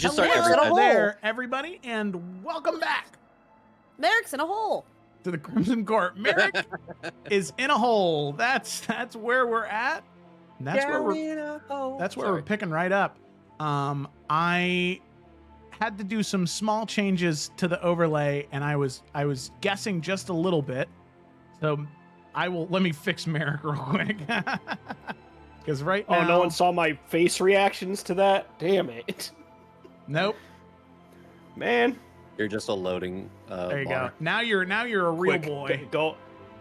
should start Merrick's every in a time. hole. there, everybody, and welcome back Merrick's in a hole. to the Crimson Court. Merrick is in a hole. That's where we're at. And that's where we're picking right up. I had to do some small changes to the overlay, and I was guessing just a little bit. So let me fix Merrick real quick. Because right now, Oh, no one saw my face reactions to that? Damn it. Nope. Man. You're just a loading There you bar. go. Now you're a real boy. Go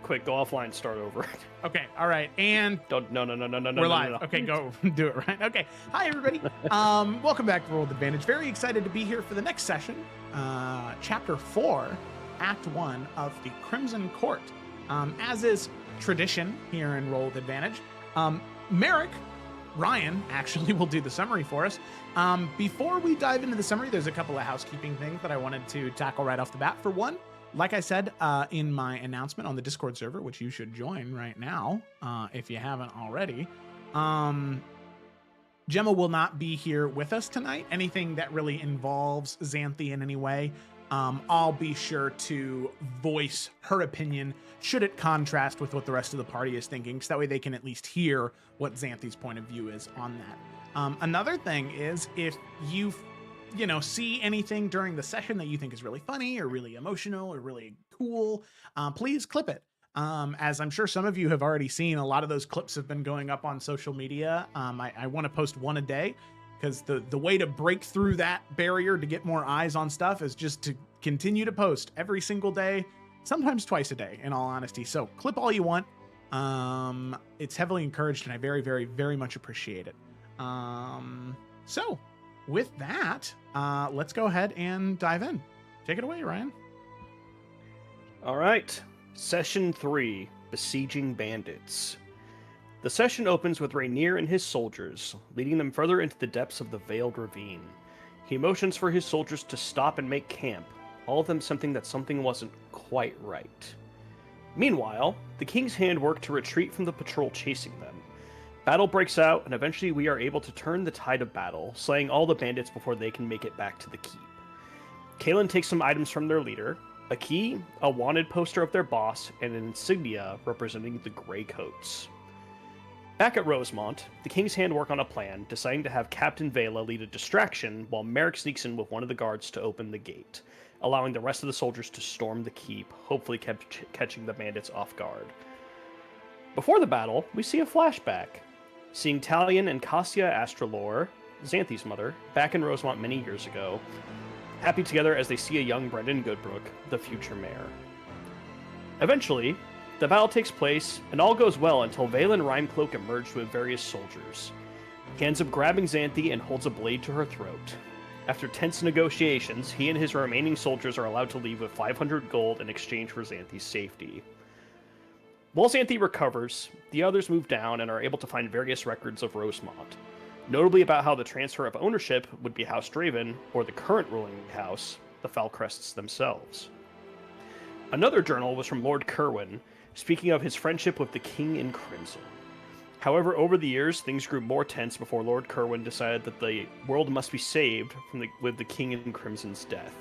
offline, start over. Okay, all right, and No. we're live. Okay, go do it right. Okay, hi everybody. Welcome back to Roll with Advantage. Very excited to be here for the next session, Chapter 4, Act 1 of the Crimson Court. As is tradition here in Roll with Advantage, Ryan actually will do the summary for us. Before we dive into the summary, there's a couple of housekeeping things that I wanted to tackle right off the bat. For one, like I said in my announcement on the Discord server, which you should join right now if you haven't already, Gemma will not be here with us tonight. Anything that really involves Xanthi in any way, I'll be sure to voice her opinion should it contrast with what the rest of the party is thinking, so that way they can at least hear what Xanthi's point of view is on that. Another thing is, if you see anything during the session that you think is really funny or really emotional or really cool, please clip it. As I'm sure some of you have already seen, a lot of those clips have been going up on social media. I want to post one a day, because the way to break through that barrier to get more eyes on stuff is just to continue to post every single day, sometimes twice a day, in all honesty. So clip all you want. It's heavily encouraged, and I very, very, very much appreciate it. So with that, let's go ahead and dive in. Take it away, Ryan. All right. Session 3, Besieging Bandits. The session opens with Rainier and his soldiers, leading them further into the depths of the Veiled Ravine. He motions for his soldiers to stop and make camp, all of them sensing that something wasn't quite right. Meanwhile, the King's Hand work to retreat from the patrol chasing them. Battle breaks out, and eventually we are able to turn the tide of battle, slaying all the bandits before they can make it back to the keep. Kalen takes some items from their leader, a key, a wanted poster of their boss, and an insignia representing the Grey Coats. Back at Rosemont, the King's Hand work on a plan, deciding to have Captain Vela lead a distraction while Merrick sneaks in with one of the guards to open the gate, allowing the rest of the soldiers to storm the keep, hopefully catching the bandits off guard. Before the battle, we see a flashback, seeing Talion and Cassia Astralore, Xanthi's mother, back in Rosemont many years ago, happy together as they see a young Brendan Goodbrook, the future mayor. Eventually, the battle takes place, and all goes well until Valen Rhymecloak emerged with various soldiers. He ends up grabbing Xanthi and holds a blade to her throat. After tense negotiations, he and his remaining soldiers are allowed to leave with 500 gold in exchange for Xanthi's safety. While Xanthi recovers, the others move down and are able to find various records of Rosemont, notably about how the transfer of ownership would be House Draven, or the current ruling house, the Falcrests themselves. Another journal was from Lord Kerwin, speaking of his friendship with the King in Crimson. However, over the years, things grew more tense before Lord Kerwin decided that the world must be saved with the King in Crimson's death.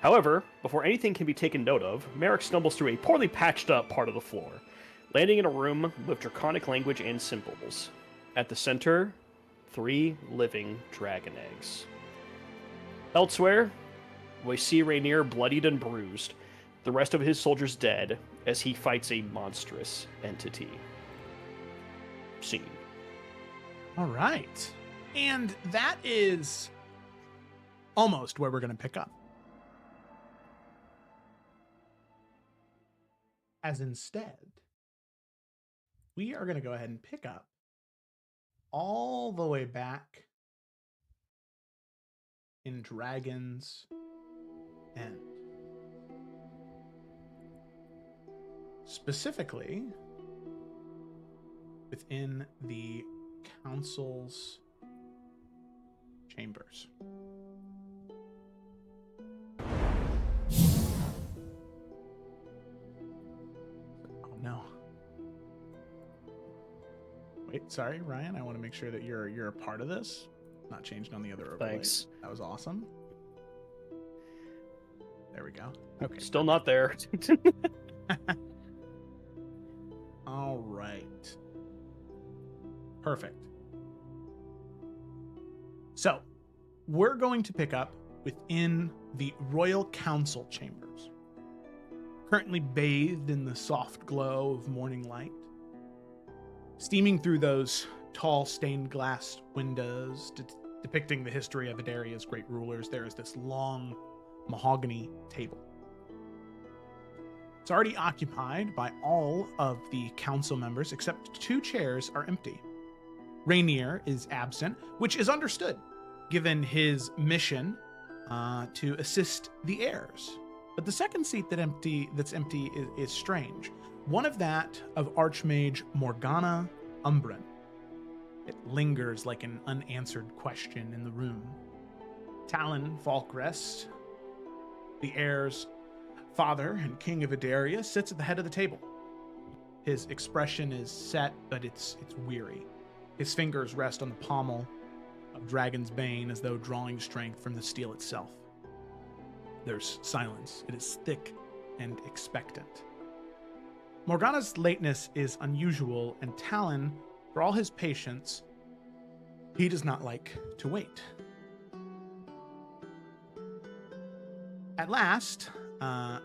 However, before anything can be taken note of, Merrick stumbles through a poorly patched up part of the floor, landing in a room with draconic language and symbols. At the center, 3 living dragon eggs. Elsewhere, we see Rainier bloodied and bruised, the rest of his soldiers dead, as he fights a monstrous entity. Scene. All right. And that is almost where we're going to pick up. As instead, we are going to go ahead and pick up all the way back in Dragon's End. Specifically, within the council's chambers. Oh no. Wait, sorry, Ryan, I want to make sure that you're a part of this. Not changed on the other overlay. Thanks. That was awesome. There we go. Okay. Still not there. All right. Perfect. So, we're going to pick up within the Royal Council chambers, currently bathed in the soft glow of morning light. Steaming through those tall stained glass windows depicting the history of Adaria's great rulers, there is this long mahogany table. It's already occupied by all of the council members, except 2 chairs are empty. Rainier is absent, which is understood, given his mission to assist the heirs. But the second seat that's empty is strange. One of that of Archmage Morgana Umbran. It lingers like an unanswered question in the room. Talon Falkrest, the heir's father and king of Adaria, sits at the head of the table. His expression is set, but it's weary. His fingers rest on the pommel of Dragon's Bane as though drawing strength from the steel itself. There's silence. It is thick and expectant. Morgana's lateness is unusual, and Talon, for all his patience, he does not like to wait. At last,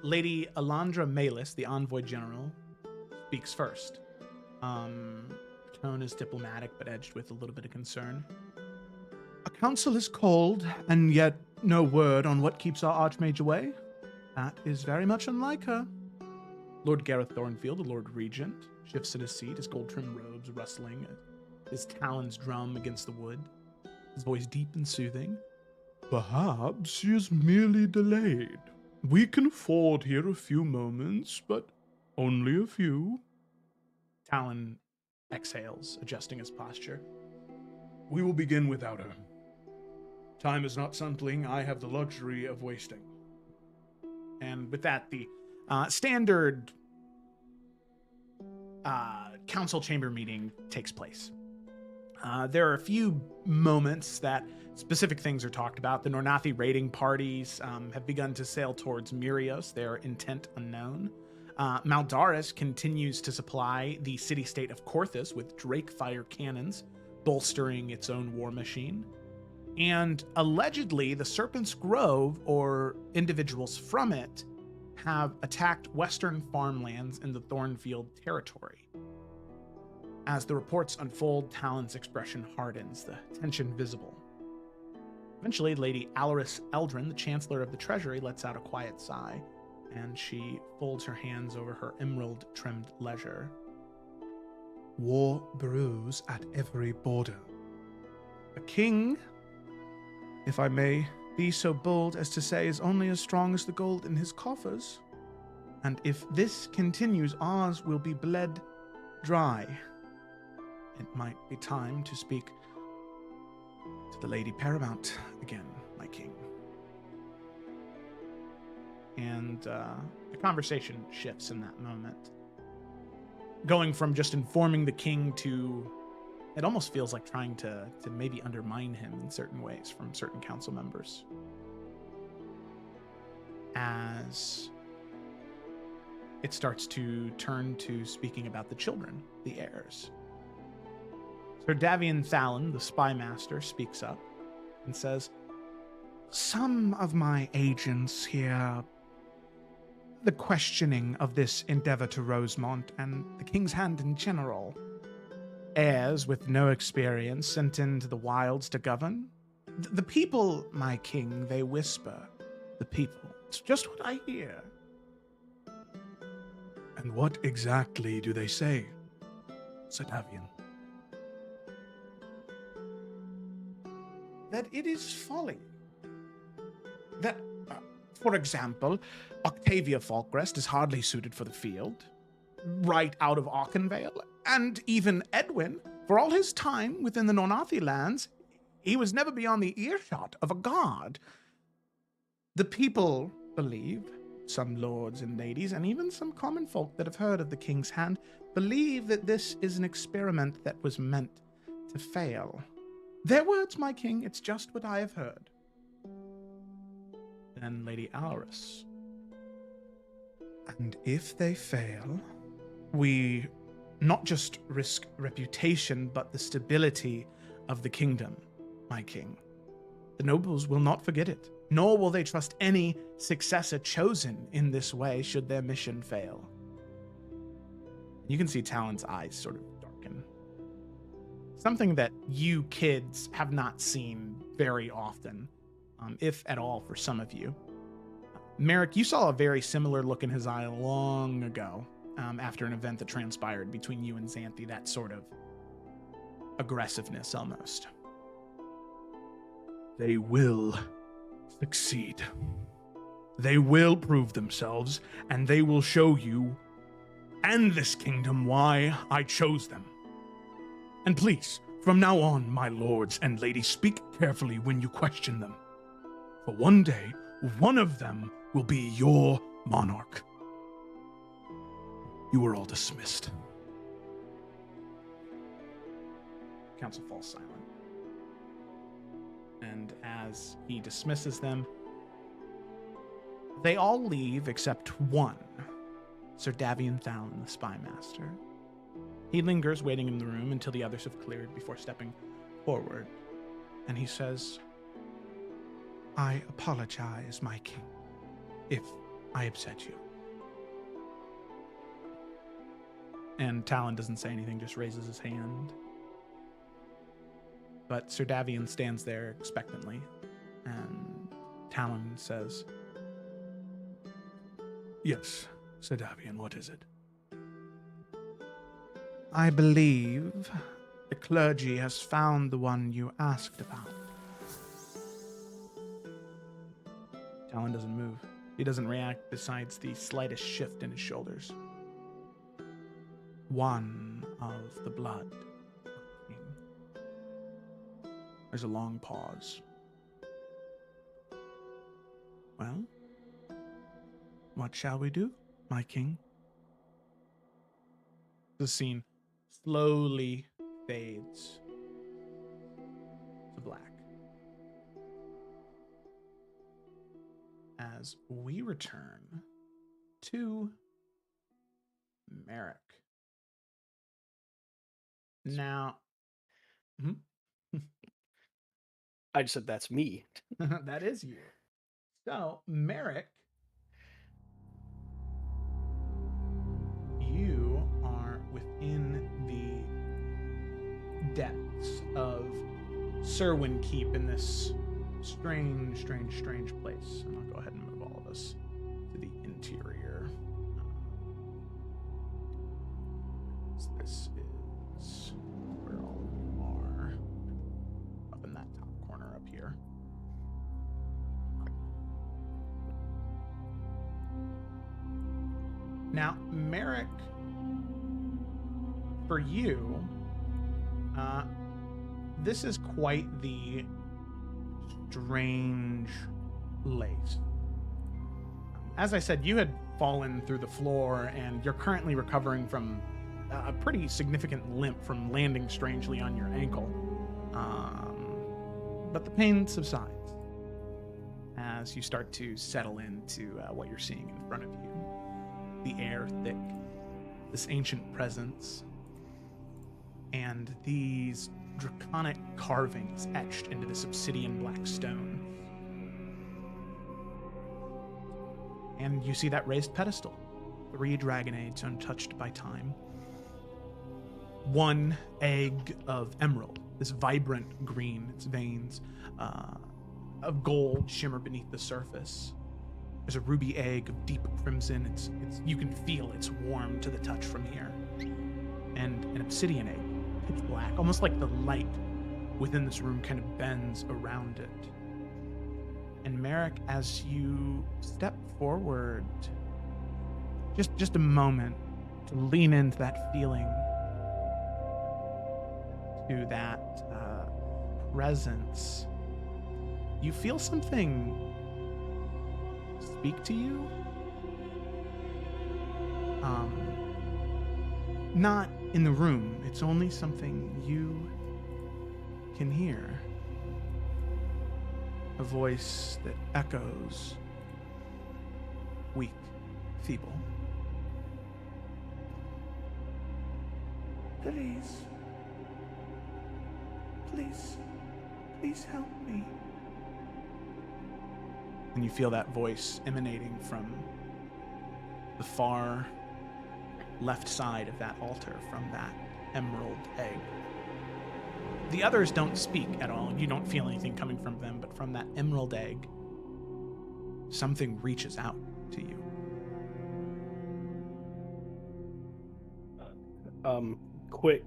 Lady Alandra Malis, the envoy general, speaks first. Tone is diplomatic, but edged with a little bit of concern. A council is called, and yet no word on what keeps our Archmage away? That is very much unlike her. Lord Gareth Thornfield, the Lord Regent, shifts in his seat, his gold-trimmed robes rustling, his talons drum against the wood, his voice deep and soothing. Perhaps she is merely delayed. We can afford here a few moments, but only a few. Talon exhales, adjusting his posture. We will begin without her. Time is not something I have the luxury of wasting. And with that, the standard council chamber meeting takes place. There are a few moments that specific things are talked about. The Nornathi raiding parties have begun to sail towards Mirios, their intent unknown. Maldaris continues to supply the city-state of Korthus with Drake-fire cannons, bolstering its own war machine. And allegedly, the Serpent's Grove, or individuals from it, have attacked western farmlands in the Thornfield territory. As the reports unfold, Talon's expression hardens, the tension visible. Eventually, Lady Alaris Eldrin, the Chancellor of the Treasury, lets out a quiet sigh, and she folds her hands over her emerald-trimmed leisure. War brews at every border. A king, if I may be so bold as to say, is only as strong as the gold in his coffers. And if this continues, ours will be bled dry. It might be time to speak to the Lady Paramount again, my king. And the conversation shifts in that moment. Going from just informing the king to, it almost feels like trying to maybe undermine him in certain ways from certain council members. As it starts to turn to speaking about the children, the heirs. Sir Davian Thallon, the spy master, speaks up and says, some of my agents hear the questioning of this endeavor to Rosemont and the King's Hand in general. Heirs with no experience sent into the wilds to govern? The people, my king, they whisper. The people. It's just what I hear. And what exactly do they say, Sir Davian? That it is folly. That, for example, Octavia Falkrest is hardly suited for the field, right out of Auchenvale, and even Edwin, for all his time within the Nornathi lands, he was never beyond the earshot of a god. The people believe, some lords and ladies, and even some common folk that have heard of the King's Hand, believe that this is an experiment that was meant to fail. Their words, my king, it's just what I have heard. Then Lady Alris. And if they fail, we not just risk reputation, but the stability of the kingdom, my king. The nobles will not forget it, nor will they trust any successor chosen in this way should their mission fail. You can see Talon's eyes sort of darken. Something that you kids have not seen very often, if at all for some of you. Merrick, you saw a very similar look in his eye long ago, after an event that transpired between you and Xanthi, that sort of aggressiveness almost. They will succeed. They will prove themselves, and they will show you and this kingdom why I chose them. And please, from now on, my lords and ladies, speak carefully when you question them. For one day, one of them will be your monarch. You are all dismissed. Council falls silent. And as he dismisses them, they all leave except one, Sir Davian Thalon, the spy master. He lingers, waiting in the room until the others have cleared before stepping forward. And he says, I apologize, my king, if I upset you. And Talon doesn't say anything, just raises his hand. But Sir Davian stands there expectantly, and Talon says, Yes, Sir Davian, what is it? I believe the clergy has found the one you asked about. Talon doesn't move. He doesn't react besides the slightest shift in his shoulders. One of the blood. There's a long pause. Well, what shall we do, my king? The scene slowly fades to black as we return to Merrick. Now, I just said that's me. that is you. So, Merrick, you are within the depths of Serwyn Keep in this strange place. And I'll go ahead and move all of us to the interior. This is where all of you are. Up in that top corner up here. Now, Merrick, for you, this is quite the strange lace. As I said, you had fallen through the floor, and you're currently recovering from a pretty significant limp from landing strangely on your ankle. But the pain subsides as you start to settle into what you're seeing in front of you. The air thick, this ancient presence, and these draconic carvings etched into this obsidian black stone. And you see that raised pedestal, 3 dragonades untouched by time. 1 egg of emerald, this vibrant green, its veins of gold shimmer beneath the surface. There's a ruby egg of deep crimson. It's you can feel it's warm to the touch from here. And an obsidian egg, pitch black, almost like the light within this room kind of bends around it. And Merrick, as you step forward, just a moment to lean into that feeling, to that presence, you feel something speak to you. Not in the room. It's only something you can hear a voice that echoes, weak, feeble. Please. Please. Please help me. And you feel that voice emanating from the far left side of that altar, from that emerald egg. The others don't speak at all. You don't feel anything coming from them, but from that emerald egg, something reaches out to you. Quick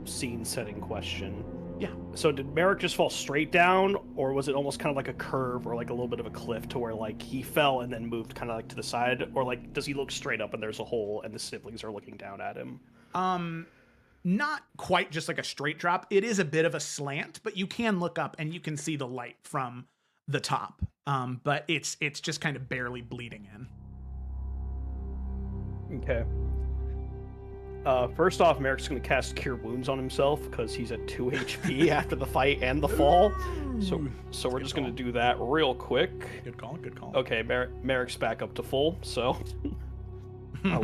scene setting question. Yeah. So did Merrick just fall straight down, or was it almost kind of like a curve or like a little bit of a cliff to where like he fell and then moved kind of like to the side, or like does he look straight up and there's a hole and the siblings are looking down at him? Not quite just like a straight drop. It is a bit of a slant, but you can look up and you can see the light from the top. But it's just kind of barely bleeding in. Okay. First off, Merrick's going to cast Cure Wounds on himself because he's at 2 HP after the fight and the fall. So we're just going to do that real quick. Good call. Okay, Merrick's back up to full. So I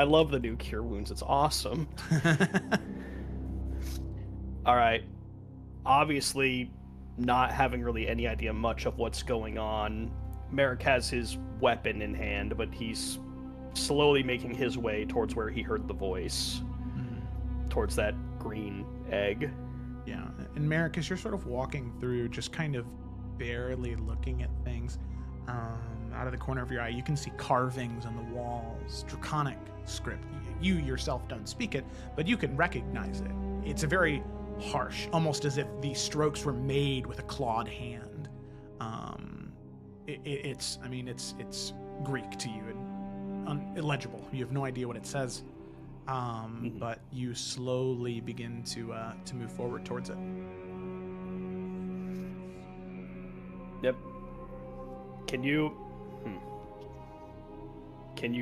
love the new Cure Wounds. It's awesome. All right. Obviously, not having really any idea much of what's going on, Merrick has his weapon in hand, but he's slowly making his way towards where he heard the voice, towards that green egg. Yeah, and Merrick, as you're sort of walking through, just kind of barely looking at things, out of the corner of your eye, you can see carvings on the walls, draconic script. You yourself don't speak it, but you can recognize it. It's a very harsh, almost as if the strokes were made with a clawed hand. It's Greek to you and illegible. You have no idea what it says, but you slowly begin to move forward towards it. Yep. Can you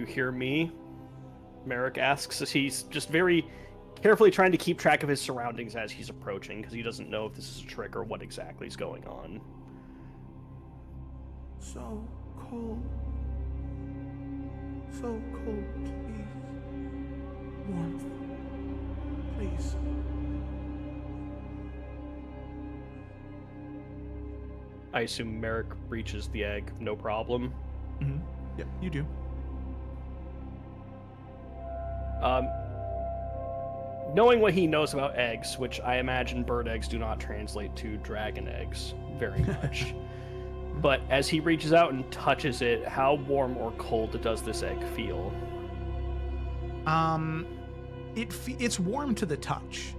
hear me? Merrick asks as he's just very carefully trying to keep track of his surroundings as he's approaching, because he doesn't know if this is a trick or what exactly is going on. So cold. So cold, please. Warmth. Please. I assume Merrick reaches the egg, no problem. Mm-hmm. Yep, you do. Knowing what he knows about eggs, which I imagine bird eggs do not translate to dragon eggs very much, but as he reaches out and touches it, how warm or cold does this egg feel? It's warm to the touch,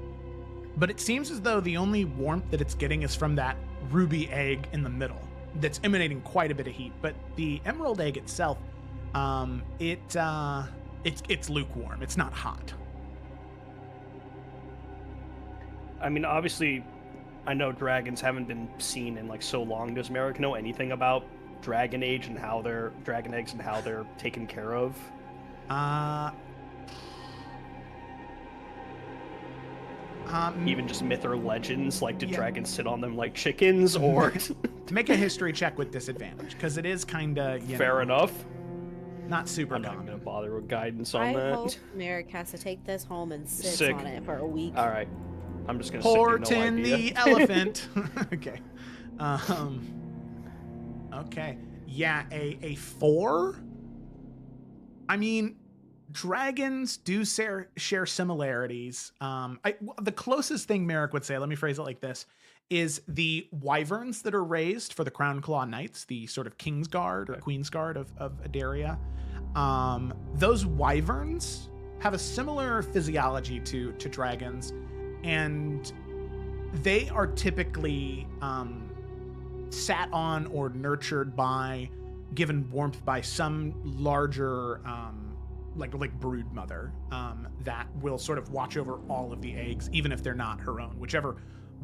but it seems as though the only warmth that it's getting is from that ruby egg in the middle that's emanating quite a bit of heat. But the emerald egg itself, it's lukewarm. It's not hot. I mean, obviously, I know dragons haven't been seen in like so long. Does Merrick know anything about dragon eggs and how they're taken care of? Even just myth or legends, like did dragons sit on them like chickens, or make a history check with disadvantage, because it is kind of fair enough. Not super. I'm not common. gonna bother with guidance on I that. hope Merrick has to take this home and sit Sick. on it for a week. All right, I'm just gonna Horton no idea. the elephant. Okay. Okay. Yeah, a 4. I mean, dragons do share similarities. The closest thing Merrick would say, let me phrase it like this, is the wyverns that are raised for the Crown Claw Knights, the sort of King's Guard or Queen's Guard of Adaria. Those wyverns have a similar physiology to dragons, and they are typically sat on or nurtured by, given warmth by some larger like brood mother that will sort of watch over all of the eggs, even if they're not her own. Whichever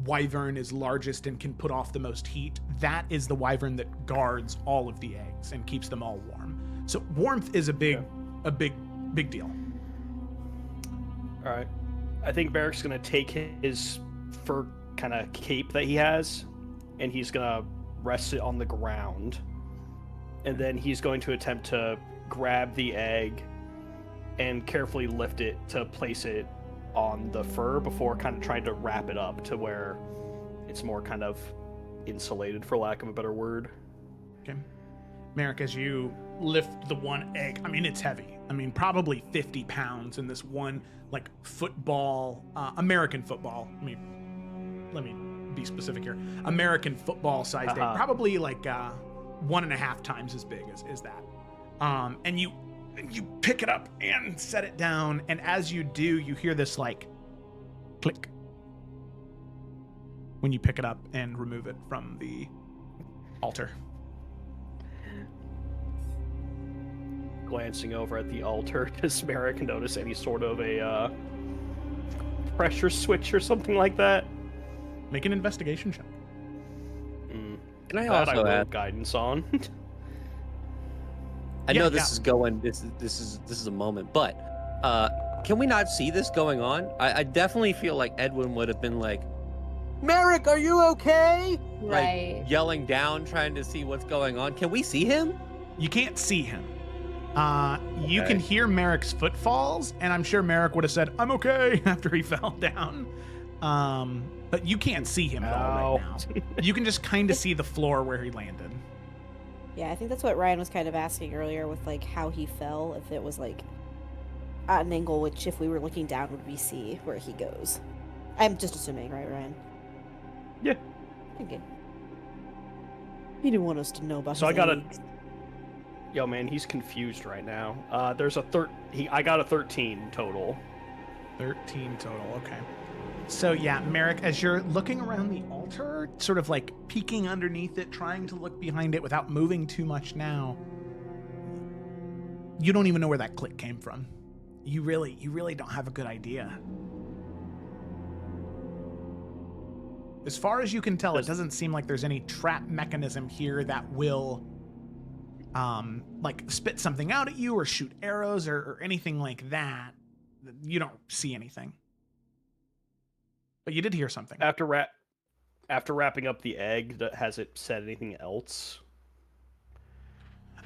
wyvern is largest and can put off the most heat, that is the wyvern that guards all of the eggs and keeps them all warm. So warmth is a big deal. All right, I think Merrick's gonna take his fur kind of cape that he has, and he's gonna rest it on the ground, and then he's going to attempt to grab the egg and carefully lift it to place it on the fur before kind of trying to wrap it up to where it's more kind of insulated, for lack of a better word. Okay. Merrick, as you lift the one egg, I mean, it's heavy. I mean, probably 50 pounds in this one, like, football, American football. I mean, let me be specific here. American football-sized egg. Probably, like, 1.5 times as big as that. And you pick it up and set it down, and as you do, you hear this, like, click when you pick it up and remove it from the altar. Glancing over at the altar, does Merrick notice any sort of a pressure switch or something like that? Make an investigation check. Can I That also I add? rolled guidance on. I know this is going. This is a moment, but can we not see this going on? I definitely feel like Edwin would have been like, "Merrick, are you okay?" Right. Like yelling down, trying to see what's going on. Can we see him? You can't see him. You can hear Merrick's footfalls, and I'm sure Merrick would have said, "I'm okay," after he fell down. But you can't see him at all right now. You can just kind of see the floor where he landed. Yeah, I think that's what Ryan was kind of asking earlier with, like, how he fell. If it was, like, at an angle, which if we were looking down, would we see where he goes? I'm just assuming, right, Ryan? Yeah. Okay. He didn't want us to know about So his I got eggs. Yo, man, he's confused right now. There's a I got a 13 total. 13 total, okay. So yeah, Merrick, as you're looking around the altar, sort of like peeking underneath it, trying to look behind it without moving too much now, you don't even know where that click came from. You really don't have a good idea. As far as you can tell, it doesn't seem like there's any trap mechanism here that will like spit something out at you or shoot arrows or anything like that. You don't see anything. But you did hear something. After wrapping up the egg, has it said anything else?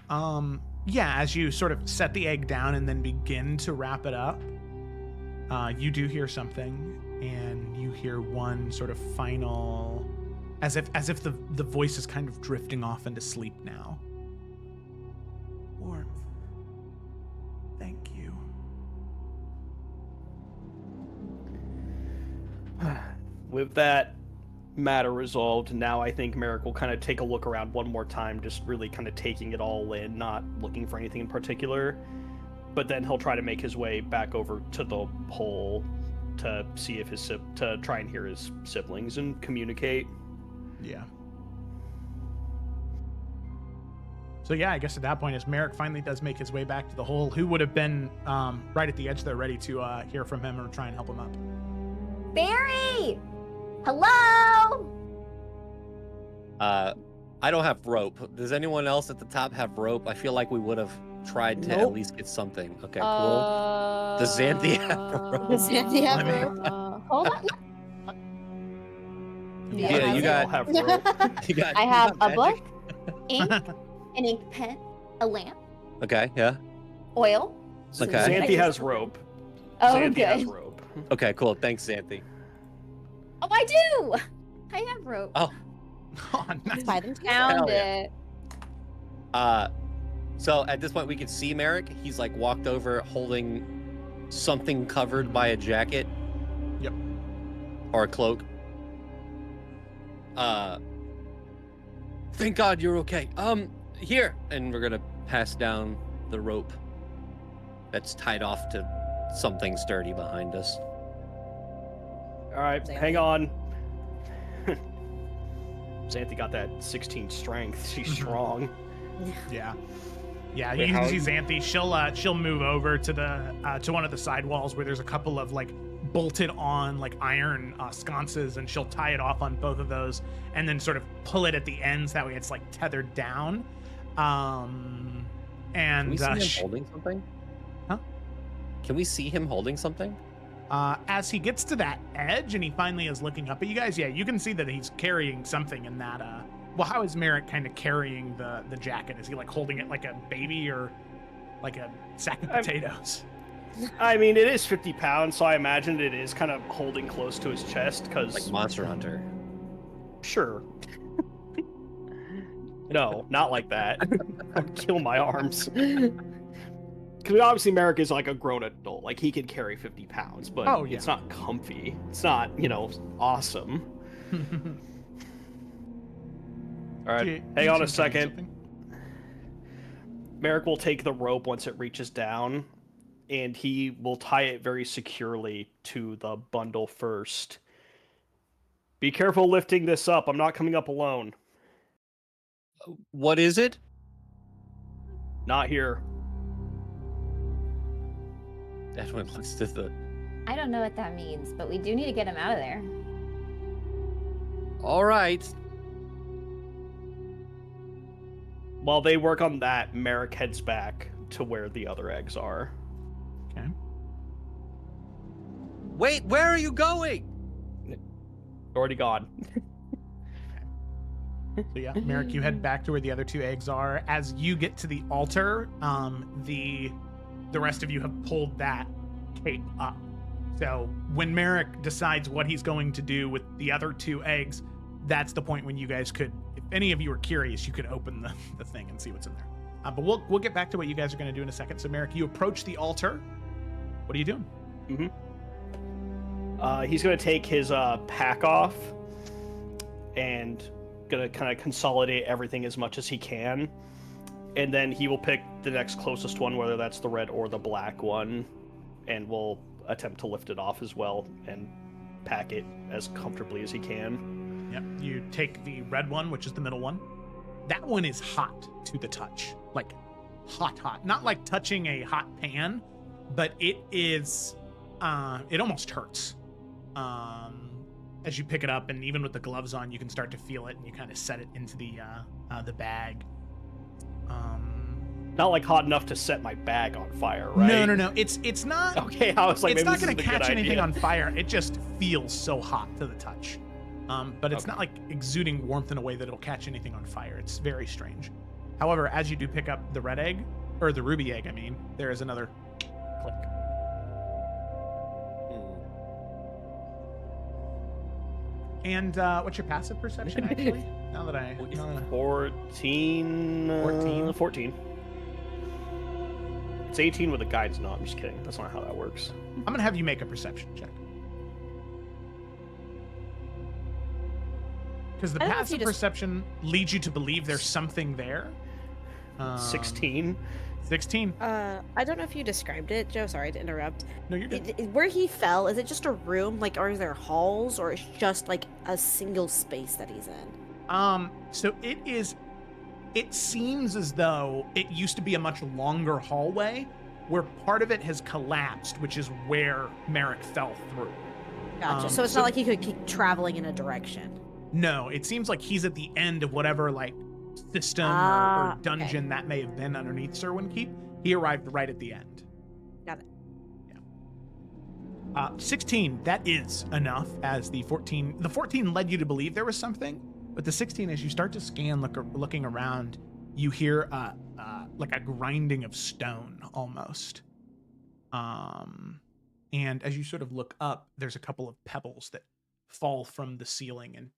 Yeah, as you sort of set the egg down and then begin to wrap it up, you do hear something, and you hear one sort of final, as if the voice is kind of drifting off into sleep now. Warmth. Thank you. With that matter resolved, now I think Merrick will kind of take a look around one more time, just really kind of taking it all in, not looking for anything in particular. But then he'll try to make his way back over to the hole to see if to try and hear his siblings and communicate. Yeah. So yeah, I guess at that point, as Merrick finally does make his way back to the hole, who would have been right at the edge there, ready to hear from him or try and help him up? Barry! Hello? I don't have rope. Does anyone else at the top have rope? I feel like we would have tried to at least get something. Okay, cool. Does Xanthi have rope? Does Xanthi have rope? Hold on. Yeah, you got. Have rope. You got. I you have got a magic? book, ink, an ink pen, a lamp, Okay, yeah. oil. Okay. Xanthi has rope. Oh, Xanthi has good. rope. Okay, cool. Thanks, Xanthi. Oh, I do! I have rope. Oh, Oh, nice. Tie them together. Found hell yeah. it. So at this point we can see Merrick. He's like walked over holding something covered by a jacket. Yep. Or a cloak. Thank God you're okay. Here. And we're gonna pass down the rope that's tied off to something sturdy behind us. All right, Xanthi. hang on. Xanthi got that 16 strength. She's strong. Yeah. Yeah, Wait, you how- can see Xanthi. She'll move over to the to one of the side walls where there's a couple of like bolted on like iron sconces, and she'll tie it off on both of those, and then sort of pull it at the ends. That way, it's like tethered down. Can we And see him holding something? Huh? Can we see him holding something? As he gets to that edge and he finally is looking up at you guys, yeah, you can see that he's carrying something in that. Well, how is Merrick kind of carrying the jacket? Is he like holding it like a baby or like a sack of potatoes? I mean, it is 50 pounds, so I imagine it is kind of holding close to his chest, because... Like Monster Hunter. Sure. No, not like that. I'd kill my arms. Because obviously Merrick is like a grown adult. Like, he can carry 50 pounds, but it's not comfy. It's not, awesome. All right, hang on a second. Merrick will take the rope once it reaches down, and he will tie it very securely to the bundle first. Be careful lifting this up. I'm not coming up alone. What is it? Not here. Edwin looks to the... I don't know what that means, but we do need to get him out of there. All right. While they work on that, Merrick heads back to where the other eggs are. Okay. Wait, where are you going? Already gone. So yeah, Merrick, you head back to where the other 2 eggs are. As you get to the altar, the rest of you have pulled that cape up. So when Merrick decides what he's going to do with the other 2 eggs, that's the point when you guys could, if any of you are curious, you could open the thing and see what's in there. But we'll get back to what you guys are going to do in a second. So Merrick, you approach the altar. What are you doing? He's going to take his pack off and going to kind of consolidate everything as much as he can. And then he will pick the next closest one, whether that's the red or the black one, and will attempt to lift it off as well and pack it as comfortably as he can. Yep. You take the red one, which is the middle one. That one is hot to the touch. Like, hot. Not like touching a hot pan, but it is, it almost hurts. As you pick it up, and even with the gloves on, you can start to feel it, and you kind of set it into the bag. Not like hot enough to set my bag on fire, right? No. It's not. Okay, I was like, it's maybe not this going to isn't a catch good anything idea. on fire. It just feels so hot to the touch. But it's not like exuding warmth in a way that it'll catch anything on fire. It's very strange. However, as you do pick up the red egg, or the ruby egg, I mean, there is another click. And what's your passive perception, actually? Now that I... 14. 14? 14. It's 18 with a guide's not. I'm just kidding. That's not how that works. I'm going to have you make a perception check. Because the I don't know if passive you just- perception leads you to believe there's something there. 16. 16. I don't know if you described it, Joe. Sorry to interrupt. No, you're good. Where he fell, is it just a room, like, or is there halls, or it's just like a single space that he's in? So it seems as though it used to be a much longer hallway where part of it has collapsed, which is where Merrick fell through. Gotcha. So it's not like he could keep traveling in a direction. No, it seems like he's at the end of whatever, like, system or dungeon that may have been underneath Serwyn Keep. He arrived right at the end. Got it. Yeah. 16, that is enough, as the 14 led you to believe there was something, but the 16, as you start to scan, looking around, you hear like a grinding of stone almost. And as you sort of look up, there's a couple of pebbles that fall from the ceiling and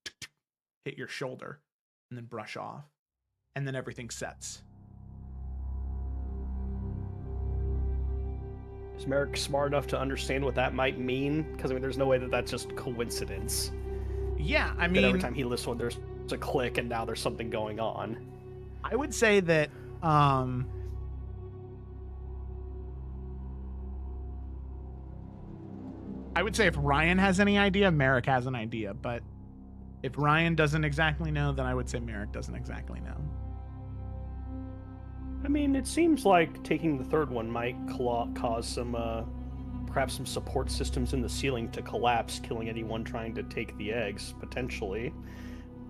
hit your shoulder and then brush off. And then everything sets. Is Merrick smart enough to understand what that might mean? Because, I mean, there's no way that that's just coincidence. Yeah, I That mean... every time he lifts one, there's a click, and now there's something going on. I would say that... I would say if Ryan has any idea, Merrick has an idea, but if Ryan doesn't exactly know, then I would say Merrick doesn't exactly know. I mean, it seems like taking the third one might cause some, perhaps some support systems in the ceiling to collapse, killing anyone trying to take the eggs, potentially.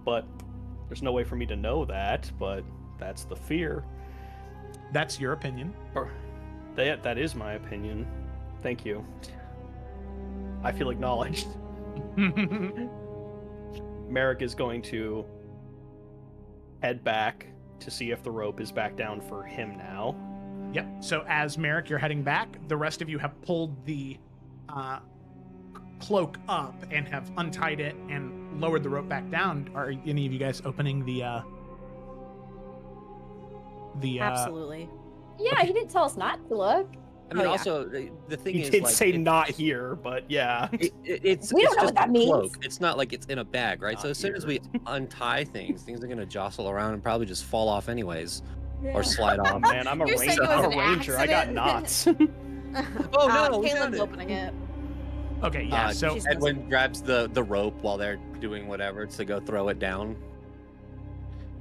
But there's no way for me to know that, but that's the fear. That's your opinion. Or that is my opinion. Thank you. I feel acknowledged. Merrick is going to head back to see if the rope is back down for him now. Yep. So as Merrick, you're heading back, the rest of you have pulled the cloak up and have untied it and lowered the rope back down. Are any of you guys opening the Absolutely. Yeah, he didn't tell us not to look. I mean, Oh, yeah. also the thing He is, did like, say not here, but yeah. It's We don't it's know just what that a means. cloak. It's not like it's in a bag, right? Not So as soon as here. we untie things, things are gonna jostle around and probably just fall off anyways, or slide Oh off. man, I'm a You're saying ranger. it was I'm a an ranger. I got accident? knots. Oh, no, we got Caitlin's it. opening it. Okay, yeah. So she's- Edwin grabs the rope while they're doing whatever to go throw it down.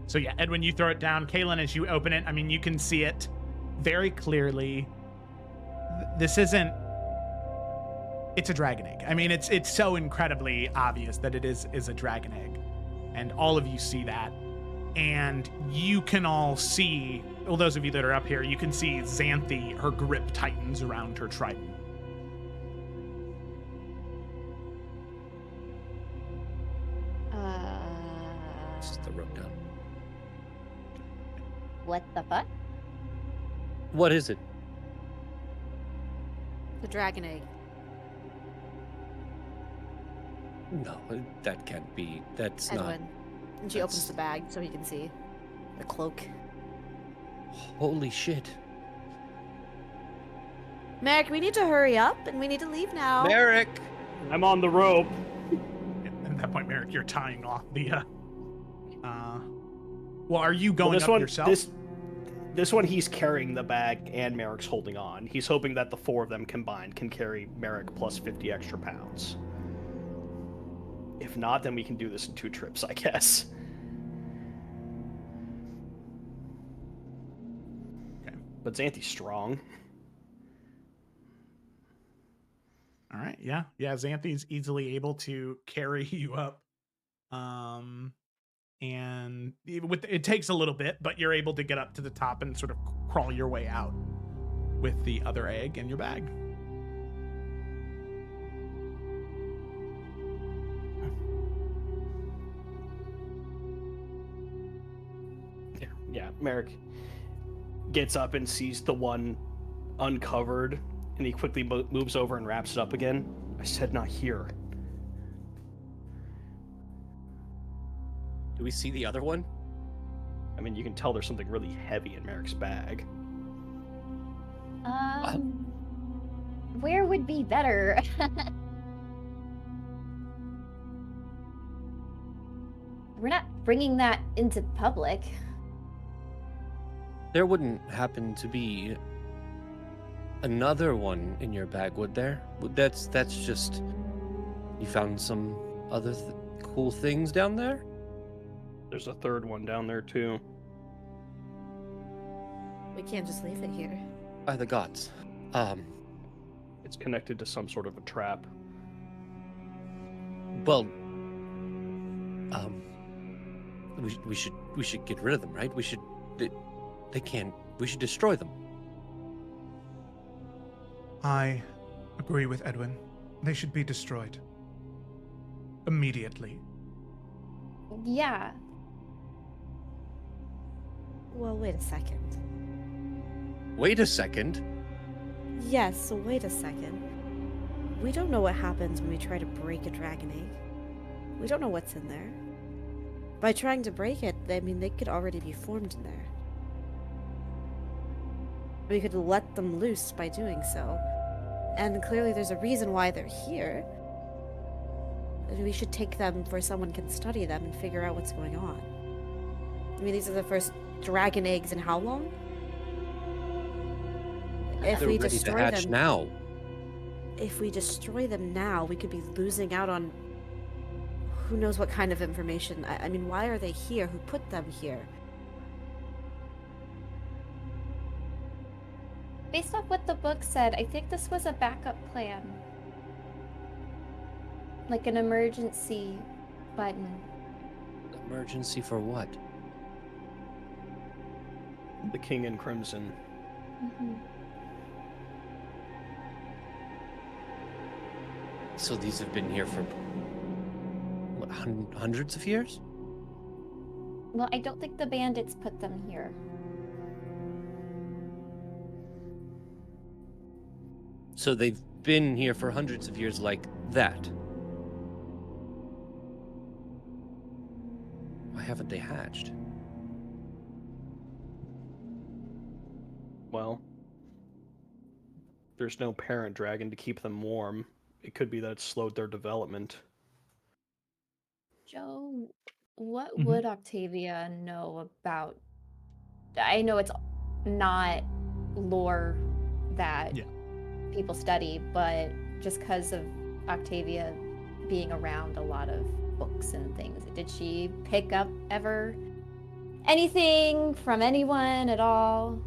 So yeah, Edwin, you throw it down. Kaylin, as you open it, I mean, you can see it very clearly. This isn't. It's a dragon egg. I mean, it's so incredibly obvious that it is a dragon egg, and all of you see that, and you can all see. Well, those of you that are up here, you can see Xanthi. Her grip tightens around her trident. Just the rope down. What the fuck? What is it? The dragon egg. No, that can't be. That's Edwin. And she that's- opens the bag so he can see the cloak. not. Holy shit. Merrick, we need to hurry up and we need to leave now. Merrick! I'm on the rope. At that point, Merrick, you're tying off the. Well, are you going Well, this up one, yourself? This one, he's carrying the bag and Merrick's holding on. He's hoping that the four of them combined can carry Merrick plus 50 extra pounds. If not, then we can do this in 2 trips, I guess. Okay. But Xanthi's strong. All right, yeah, Xanthi's easily able to carry you up, and it takes a little bit, but you're able to get up to the top and sort of crawl your way out with the other egg in your bag. Yeah, Merrick gets up and sees the one uncovered, and he quickly moves over and wraps it up again. I said not here. Do we see the other one? I mean, you can tell there's something really heavy in Merrick's bag. Where would be better? We're not bringing that into public. There wouldn't happen to be another one in your bag, would there? That's just... You found some other cool things down there? There's a third one down there, too. We can't just leave it here. By the gods. It's connected to some sort of a trap. Well... We should get rid of them, right? We should... They can't... We should destroy them. I agree with Edwin. They should be destroyed. Immediately. Yeah. Well, wait a second. Wait a second. Yes, so wait a second. We don't know what happens when we try to break a dragon egg. We don't know what's in there. By trying to break it, I mean, they could already be formed in there. We could let them loose by doing so. And clearly there's a reason why they're here. And we should take them where someone can study them and figure out what's going on. I mean, these are the first dragon eggs in how long? If They're we ready to destroy hatch them now. if we destroy them now, we could be losing out on who knows what kind of information. I mean, why are they here? Who put them here? Based off what the book said, I think this was a backup plan. Like an emergency button. Emergency for what? The King in Crimson. So these have been here for what, hundreds of years? Well, I don't think the bandits put them here. So they've been here for hundreds of years like that. Why haven't they hatched? Well, there's no parent dragon to keep them warm. It could be that it slowed their development. Joe, what Mhm. would Octavia know about? I know it's not lore that Yeah. people study, but just because of Octavia being around a lot of books and things, did she pick up ever anything from anyone at all?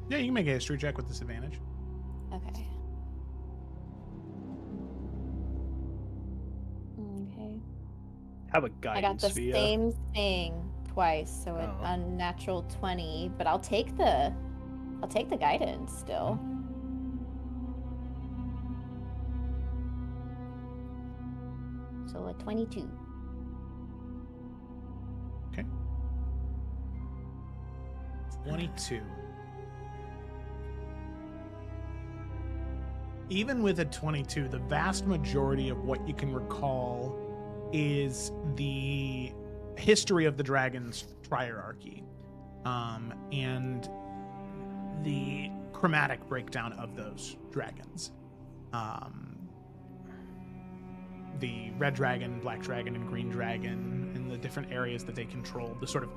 Yeah, you can make a history check with disadvantage. Okay. Okay. Have a I got guidance, the Via. same thing twice, so an Oh. unnatural 20, but I'll take the guidance still. So a 22. Okay. 22. Even with a 22, the vast majority of what you can recall is the history of the dragon's triarchy, and the chromatic breakdown of those dragons. The red dragon, black dragon, and green dragon, and the different areas that they controlled, the sort of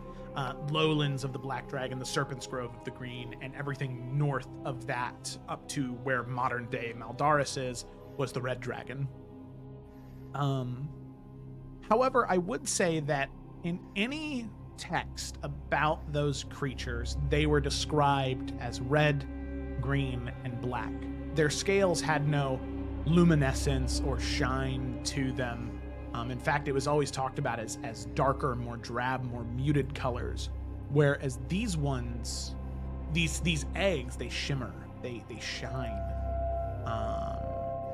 lowlands of the black dragon, the serpent's grove of the green, and everything north of that up to where modern day Maldaris is, was the red dragon. However, I would say that in any text about those creatures, they were described as red, green, and black. Their scales had no luminescence or shine to them. In fact, it was always talked about as darker, more drab, more muted colors. Whereas these ones, these eggs, they shimmer, they shine.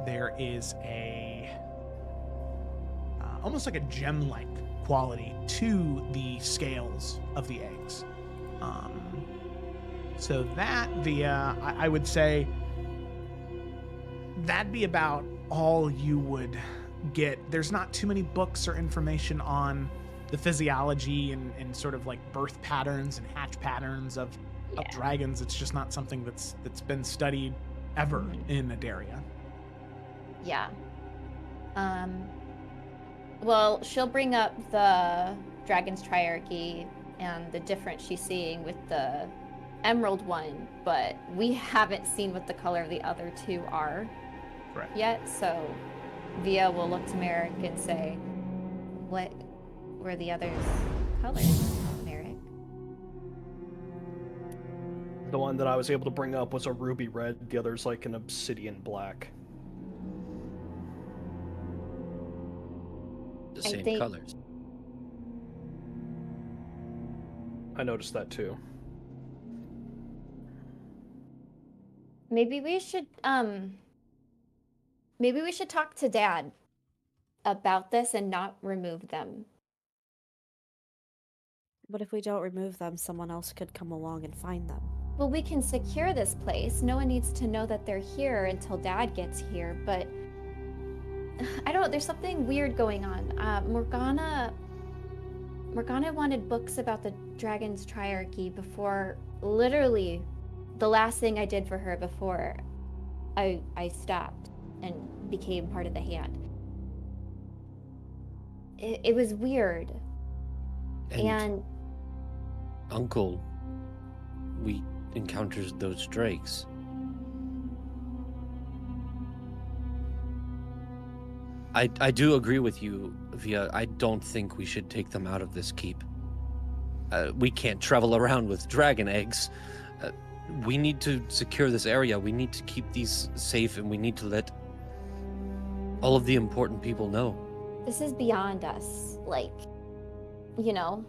There is a almost like a gem-like quality to the scales of the eggs. So that Via, I would say that'd be about all you would get. There's not too many books or information on the physiology and sort of like birth patterns and hatch patterns of dragons. It's just not something that's been studied ever in Adaria. Yeah. Well, she'll bring up the dragon's triarchy and the difference she's seeing with the emerald one, but we haven't seen what the color of the other two are yet, so Via will look to Merrick and say, what were the others' colors, Merrick? The one that I was able to bring up was a ruby red, the other's like an obsidian black. The same colors. I noticed that too. Maybe we should talk to Dad about this and not remove them. What if we don't remove them? Someone else could come along and find them. Well, we can secure this place. No one needs to know that they're here until Dad gets here, but I don't know, there's something weird going on. Morgana wanted books about the dragon's triarchy before, literally, the last thing I did for her before I stopped and became part of the hand. It was weird. And Uncle, we encountered those drakes. I do agree with you, Via. I don't think we should take them out of this keep. We can't travel around with dragon eggs. We need to secure this area. We need to keep these safe, and we need to let all of the important people know. This is beyond us. Like, you know.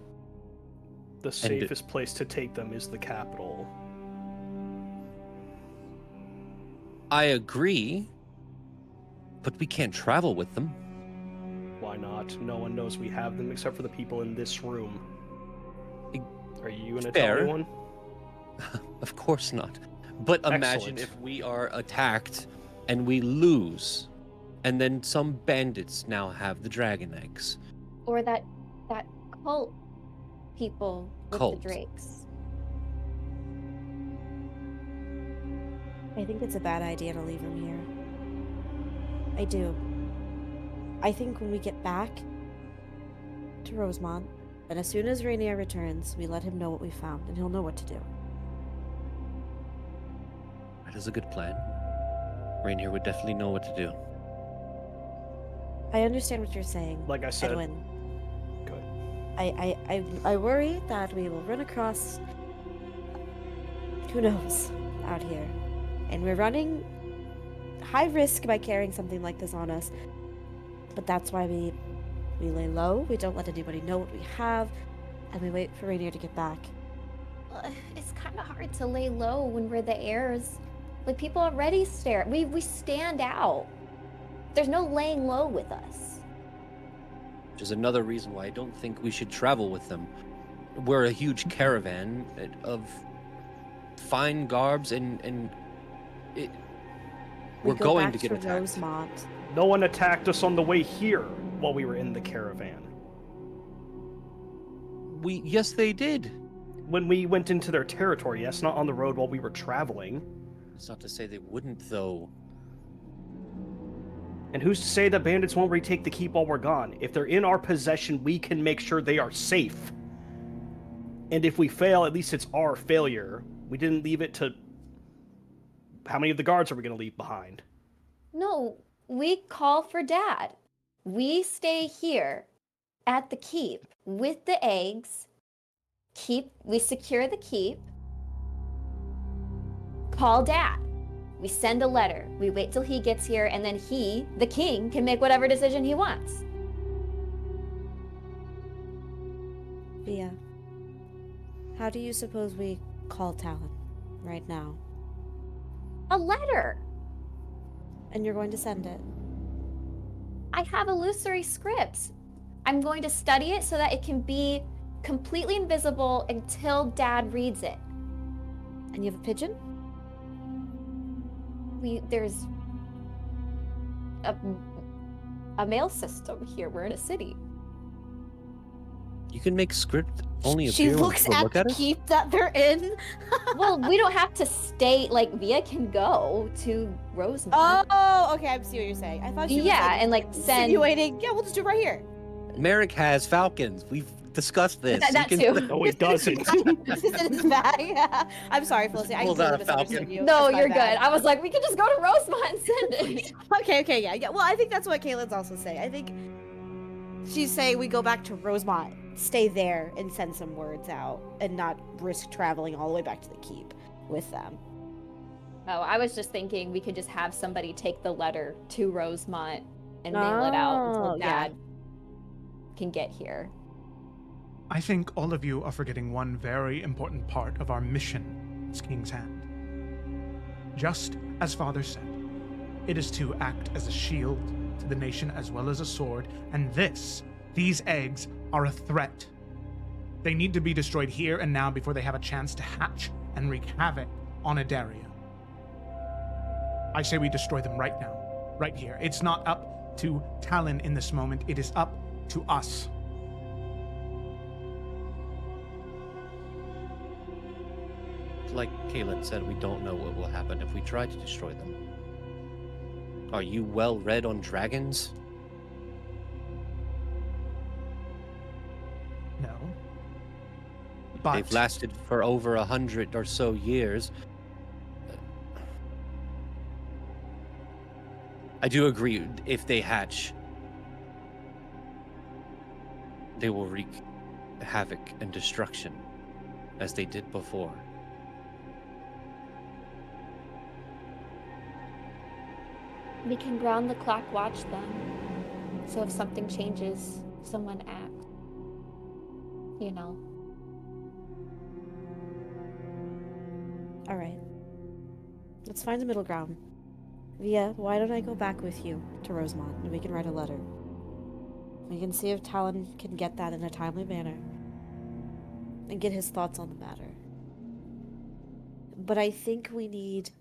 The safest place to take them is the capital. I agree, But we can't travel with them. Why not? No one knows we have them except for the people in this room. Are you gonna tell Fair. anyone? Of course not. But imagine Excellent. if we are attacked and we lose, and then some bandits now have the dragon eggs. Or that cult people with Cult. the drakes. I think it's a bad idea to leave him here. I do. I think when we get back to Rosemont, and as soon as Rainier returns, we let him know what we found, and he'll know what to do. That is a good plan. Rainier would definitely know what to do. I understand what you're saying, Like I said, Edwin. good. I worry that we will run across who knows out here. And we're running high risk by carrying something like this on us. But that's why we lay low, we don't let anybody know what we have, and we wait for Rainier to get back. It's kind of hard to lay low when we're the heirs. Like, people already stare. We stand out. There's no laying low with us. Which is another reason why I don't think we should travel with them. We're a huge caravan of fine garbs, and we're We go going back to get attacked. Rosemont. No one attacked us on the way here while we were in the caravan. Yes, they did. When we went into their territory, yes, not on the road while we were traveling. It's not to say they wouldn't, though. And who's to say that bandits won't retake the keep while we're gone? If they're in our possession, we can make sure they are safe. And if we fail, at least it's our failure. We didn't leave it to... How many of the guards are we going to leave behind? No, we call for Dad. We stay here at the keep with the eggs. We secure the keep. Call Dad. We send a letter. We wait till he gets here, and then he, the king, can make whatever decision he wants. Via, how do you suppose we call Talon right now? A letter. And you're going to send it? I have illusory scripts. I'm going to study it so that it can be completely invisible until Dad reads it. And you have a pigeon? There's a mail system here. We're in a city. You can make script only She appear when looks people at look the at it. keep that they're in. Well, we don't have to stay. Like, Via can go to Rosemont. Oh, okay. I see what you're saying. I thought she was and like send. insinuating. Yeah, we'll just do it right here. Merrick has falcons. We've discussed this. That You can- too. No, he doesn't. This is in his bag. I'm sorry, Felicity. I Pulls out a completely misunderstood falcon. you. No, That's my you're bad. good. I was like, we could just go to Rosemont and send it. Okay, yeah. Well, I think that's what Caitlin's also saying. I think she's saying we go back to Rosemont, stay there, and send some words out, and not risk traveling all the way back to the keep with them. Oh, I was just thinking we could just have somebody take the letter to Rosemont and mail it out Oh, until yeah. Dad can get here. I think all of you are forgetting one very important part of our mission as King's Hand. Just as Father said, it is to act as a shield to the nation as well as a sword, and these eggs are a threat. They need to be destroyed here and now before they have a chance to hatch and wreak havoc on Adaria. I say we destroy them right now, right here. It's not up to Talon in this moment, it is up to us. Like Kaylin said, we don't know what will happen if we try to destroy them. Are you well read on dragons? No. But They've lasted for over 100 or so years. I do agree, if they hatch, they will wreak havoc and destruction, as they did before. We can round the clock watch them. So if something changes, someone act. You know. All right. Let's find a middle ground. Via, why don't I go back with you to Rosemont and we can write a letter? We can see if Talon can get that in a timely manner and get his thoughts on the matter. But I think we need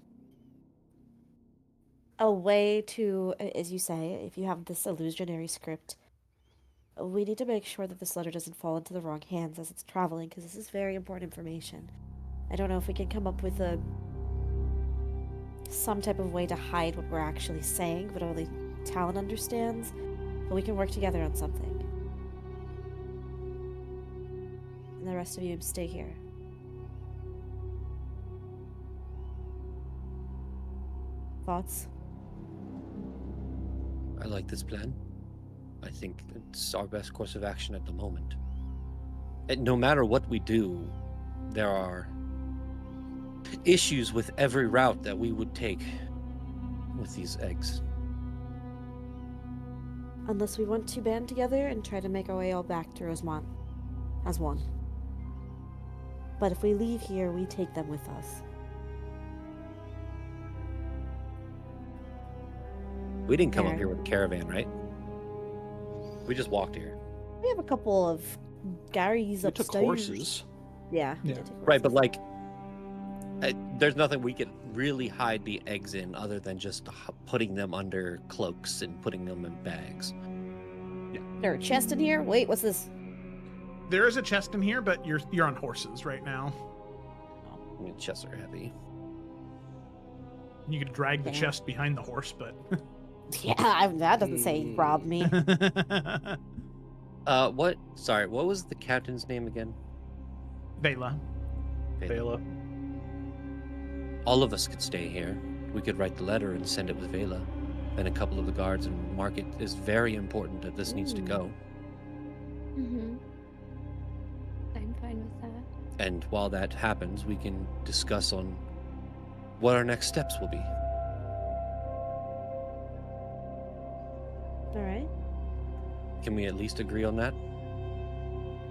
a way to, as you say, if you have this illusionary script, we need to make sure that this letter doesn't fall into the wrong hands as it's traveling, because this is very important information. I don't know if we can come up with some type of way to hide what we're actually saying, but only Talon understands, but we can work together on something. And the rest of you stay here. Thoughts? I like this plan. I think it's our best course of action at the moment. And no matter what we do, there are issues with every route that we would take with these eggs. Unless we want to band together and try to make our way all back to Rosemont as one. But if we leave here, we take them with us. We didn't come up Yeah. here with a caravan, right? We just walked here. We have a couple of Garys We upstairs. took horses. Yeah. we Yeah. did take Right, but horses. there's nothing we could really hide the eggs in other than just putting them under cloaks and putting them in bags. There a chest in here? Wait, what's this? There is a chest in here, but you're on horses right now. I mean, chests are heavy. You could drag the Yeah. chest behind the horse, but Yeah, that doesn't say rob me. What? Sorry, what was the captain's name again? Vela. Bela. All of us could stay here. We could write the letter and send it with Vela. And a couple of the guards and mark it is very important that this needs to go. Mm-hmm. I'm fine with that. And while that happens, we can discuss on what our next steps will be. All right. Can we at least agree on that?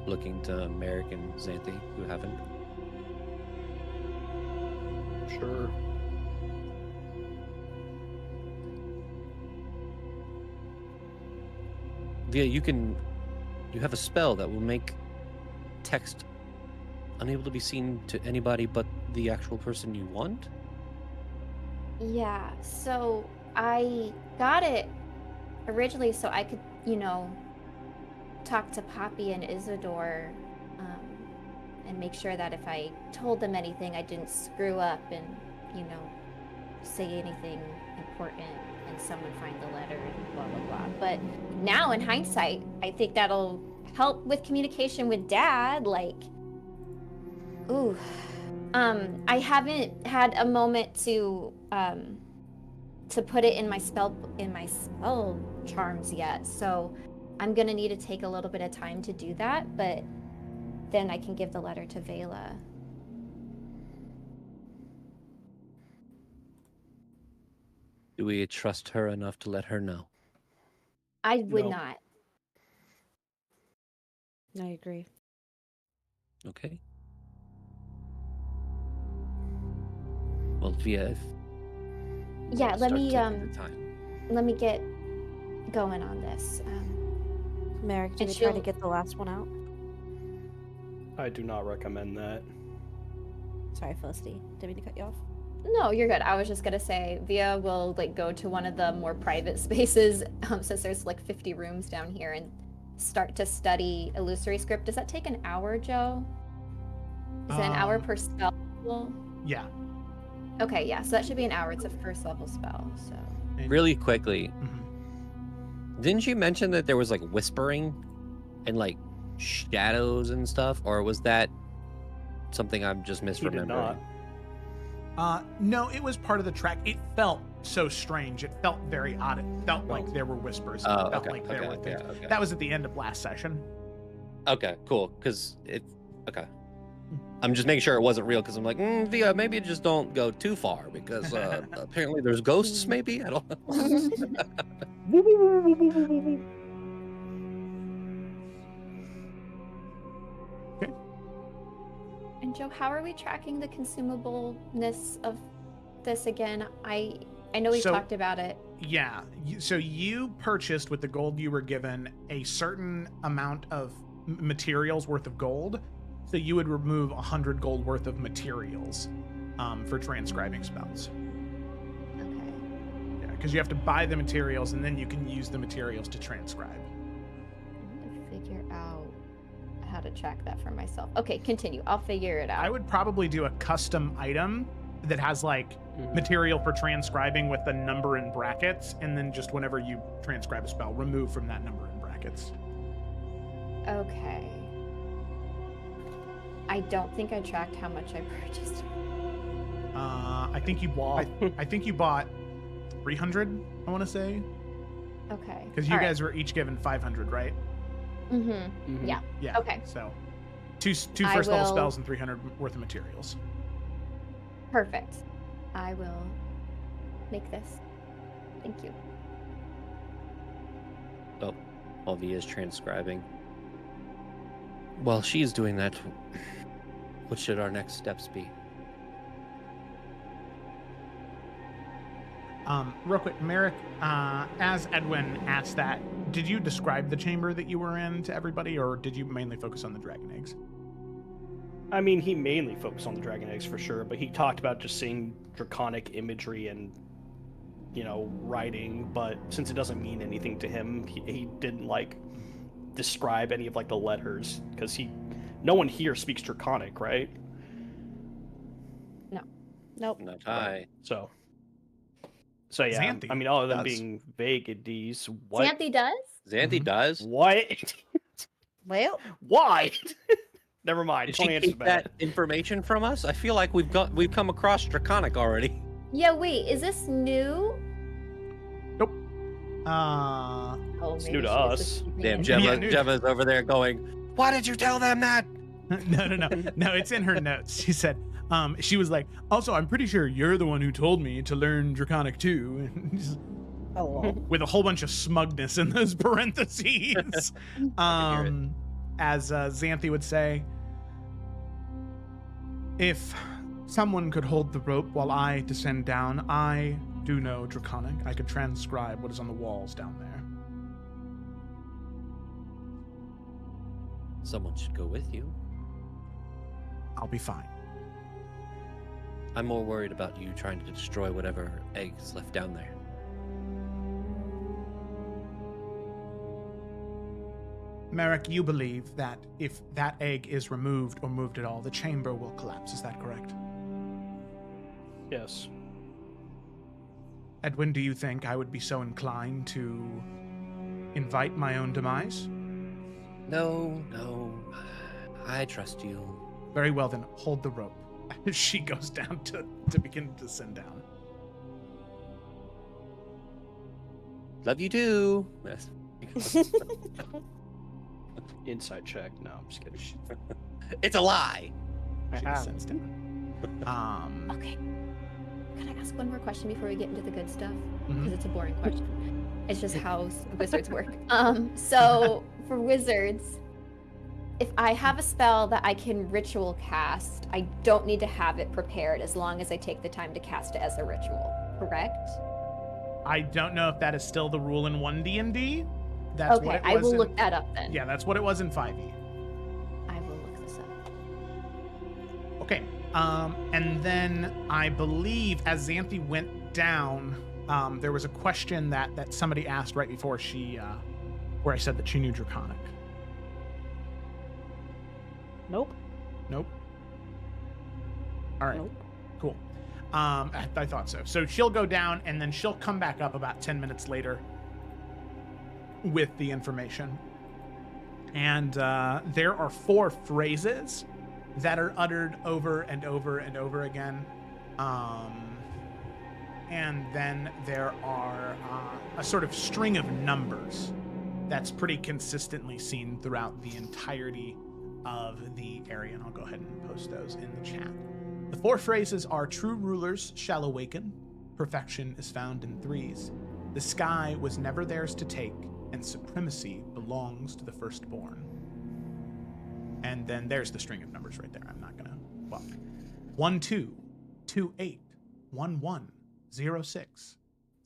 Looking to Merrick and Xanthi, who haven't. Sure. Via, you have a spell that will make text unable to be seen to anybody but the actual person you want? Yeah, so I got it originally so I could, talk to Poppy and Isidore and make sure that if I told them anything, I didn't screw up and, say anything important and someone find the letter and blah, blah, blah. But now in hindsight, I think that'll help with communication with Dad. I haven't had a moment to put it in my spell charms yet, so I'm gonna need to take a little bit of time to do that, but then I can give the letter to Vela. Do we trust her enough to let her know? I would No. not. I agree. Okay. Well, Via, if Yeah, let start me taking the time. let me get going on this. Merrick, do And we try to she'll- get the last one out? I do not recommend that. Sorry, Felicity. Didn't mean to cut you off. No, you're good. I was just gonna say Via will go to one of the more private spaces, since there's 50 rooms down here, and start to study illusory script. Does that take an hour, Joe? Is it an hour per spell? Yeah. Okay, yeah. So that should be an hour. It's a first level spell. So Really quickly, Mhm. didn't you mention that there was whispering and shadows and stuff, or was that something I'm just He did misremembering? not. No, it was part of the track. It felt so strange. It felt very odd. It felt like there were whispers. It Oh, felt okay, like there okay, were things. yeah, okay. That was at the end of last session. Okay, cool. Because okay. I'm just making sure it wasn't real because I'm like, Via, maybe just don't go too far because apparently there's ghosts. Maybe I don't know. And Joe, how are we tracking the consumableness of this again? I I know we've So- talked about it. Yeah. So you purchased with the gold you were given a certain amount of materials worth of gold. So you would remove 100 gold worth of materials for transcribing spells. Okay. Yeah, because you have to buy the materials and then you can use the materials to transcribe. I need to figure out how to track that for myself. Okay, continue. I'll figure it out. I would probably do a custom item that has like material for transcribing with the number in brackets, and then just whenever you transcribe a spell, remove from that number in brackets. Okay. I don't think I tracked how much I purchased. I think you bought. I think you bought 300. I want to say Okay. because you guys were each given 500, right? Mm-hmm. Yeah. Yeah. Okay. So two I first level will- spells and 300 worth of materials. Perfect. I will make this. Thank you. Oh, while Via's transcribing. While she's doing that, what should our next steps be? Real quick, Merrick, as Edwin asked that, did you describe the chamber that you were in to everybody, or did you mainly focus on the dragon eggs? I mean, he mainly focused on the dragon eggs for sure, but he talked about just seeing draconic imagery and, writing. But since it doesn't mean anything to him, he didn't describe any of the letters because no one here speaks draconic, right? Nope. Not I. So yeah. Xanthi I mean, other than does. being vague at these, what? Xanthi does? Xanthi Mhm. does. What? Well, Why? Never mind. Did Don't she answer keep that information from us? I feel like we've come across Draconic already. Yeah, wait, is this new? Uh, Oh, It's maybe new to she was us. just keeping Damn, it. Gemma, new- Gemma's over there going, "Why did you tell them that?" no, it's in her notes. She said, she was like, also, I'm pretty sure you're the one who told me to learn Draconic too. oh, With a whole bunch of smugness in those parentheses. As Xanthi would say, if someone could hold the rope while I descend down, I do know Draconic. I could transcribe what is on the walls down there. Someone should go with you. I'll be fine. I'm more worried about you trying to destroy whatever eggs left down there. Merrick, you believe that if that egg is removed or moved at all, the chamber will collapse. Is that correct? Yes. Edwin, do you think I would be so inclined to invite my own demise? No. I trust you. Very well, then hold the rope. As she goes down to begin to descend down. Love you too. Yes. Inside check. No, I'm just kidding. It's a lie. She descends down. Okay. Can I ask one more question before we get into the good stuff? Mhm. Because it's a boring question. It's just how wizards work. So for wizards, if I have a spell that I can ritual cast, I don't need to have it prepared as long as I take the time to cast it as a ritual, correct? I don't know if that is still the rule in 1D&D. That's Okay, what it I was will in, look that up then. Yeah, that's what it was in 5e. I will look this up. Okay. And then I believe as Xanthi went down, there was a question that somebody asked right before she, where I said that she knew Draconic. nope. Nope. All right. Nope. Cool. I thought so. So she'll go down and then she'll come back up about 10 minutes later with the information. And there are 4 phrases that are uttered over and over and over again. And then there are a sort of string of numbers that's pretty consistently seen throughout the entirety of the area. And I'll go ahead and post those in the chat. The 4 phrases are: true rulers shall awaken, perfection is found in threes, the sky was never theirs to take, and supremacy belongs to the firstborn. And then there's the string of numbers right there. I'm not gonna, well, 1 2 2 8 1 1 0 6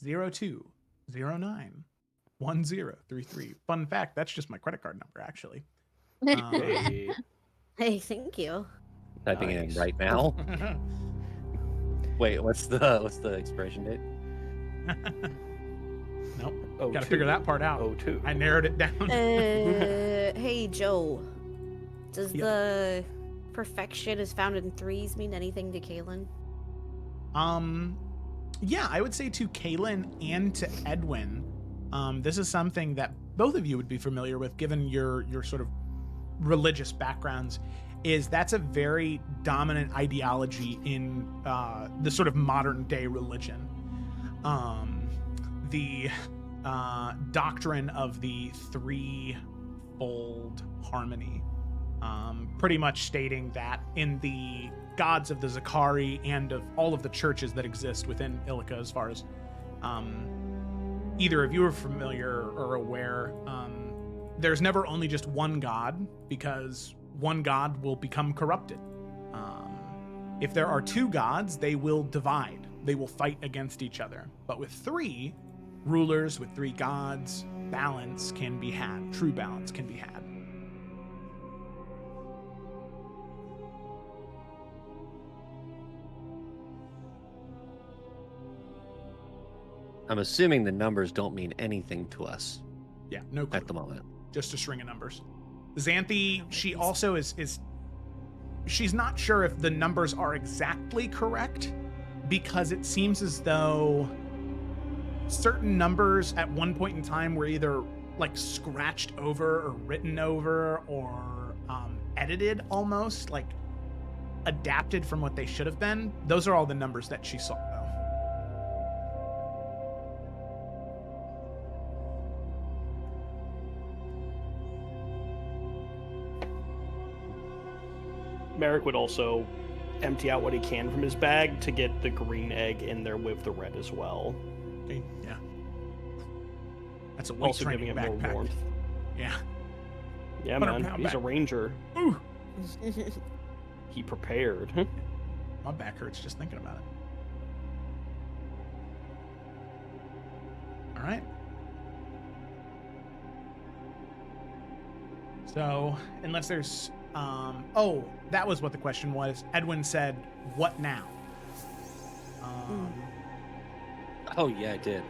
02091033. Fun fact, that's just my credit card number, actually. Hey. Hey, thank you. Typing it in Nice. right now. Wait, what's the expiration date? Nope. Oh, Gotta figure that part out. 02. I narrowed it down. Hey, Joe. Does Yeah. the perfection is found in threes mean anything to Kaylin? Yeah, I would say to Kaylin and to Edwin, this is something that both of you would be familiar with, given your sort of religious backgrounds. That's a very dominant ideology in the sort of modern day religion. The doctrine of the threefold harmony, pretty much stating that in the gods of the Zakari and of all of the churches that exist within Illica, as far as either of you are familiar or aware, there's never only just one god, because one god will become corrupted. If there are two gods, they will divide. They will fight against each other. But with three rulers, with three gods, balance can be had. True balance can be had. I'm assuming the numbers don't mean anything to us Yeah, no clue. at the moment. Just a string of numbers. Xanthi, she also is she's not sure if the numbers are exactly correct, because it seems as though certain numbers at one point in time were either like scratched over or written over or edited, almost like adapted from what they should have been. Those are all the numbers that she saw, though. Merrick would also empty out what he can from his bag to get the green egg in there with the red as well. Okay, yeah. That's a weight Also giving training it more backpack. warmth. Yeah. Yeah, 100 man. pound He's a back. ranger. Ooh, He prepared. my back hurts just thinking about it. All right. So, unless there's, oh, that was what the question was. Edwin said, "What now?" Oh yeah, I did.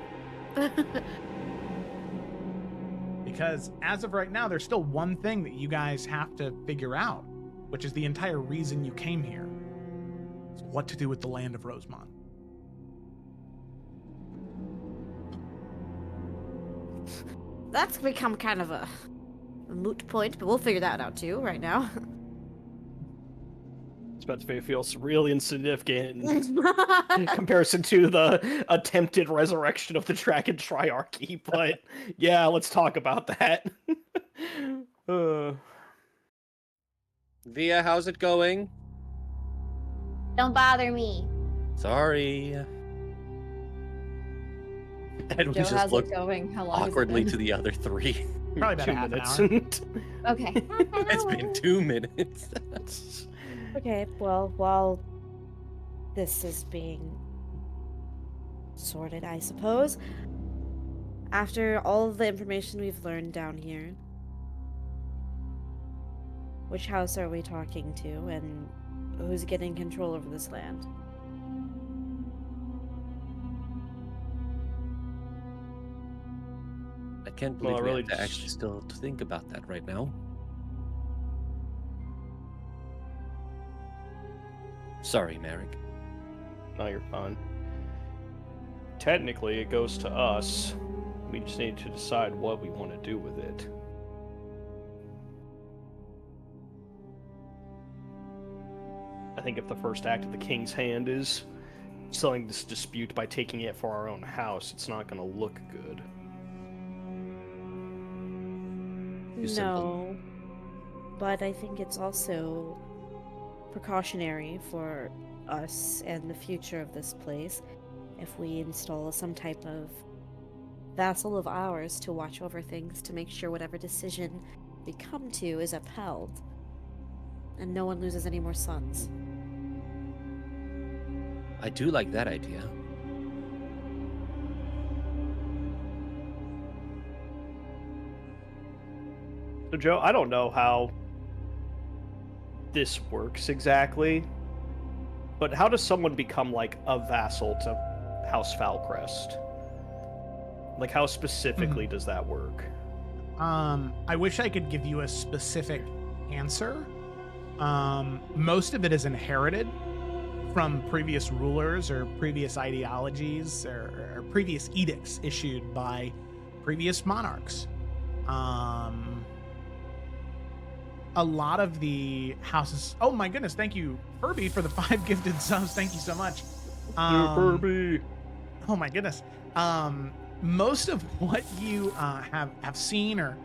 Because as of right now, there's still one thing that you guys have to figure out, which is the entire reason you came here. It's what to do with the land of Rosemont. That's become kind of a moot point, but we'll figure that out too right now. It's about to feel really insignificant in comparison to the attempted resurrection of the Dragon Triarchy. But yeah, let's talk about that. Via, how's it going? Don't bother me. Sorry. Edwin Joe, just how's looked it going? How long awkwardly has to it the other three. Probably about 2 a half an minutes. hour. been? Okay. It's been 2 minutes. Okay, well, while this is being sorted, I suppose, after all of the information we've learned down here, which house are we talking to, and who's getting control over this land? I can't Well, believe I we really have to just- actually still think about that right now. Sorry, Merrick. No, you're fine. Technically, it goes to us. We just need to decide what we want to do with it. I think if the first act of the King's Hand is settling this dispute by taking it for our own house, it's not going to look good. You simple- No, but I think it's also precautionary for us and the future of this place if we install some type of vassal of ours to watch over things, to make sure whatever decision we come to is upheld and no one loses any more sons. I do like that idea. So, Joe, I don't know how this works exactly, but how does someone become like a vassal to House Falcrest? Like, how specifically does that work? I wish I could give you a specific answer. Most of it is inherited from previous rulers or previous ideologies or previous edicts issued by previous monarchs. A lot of the houses. Oh my goodness! Thank you, Furby, for the 5 gifted subs. Thank you so much. Furby. Oh my goodness. Most of what you have seen or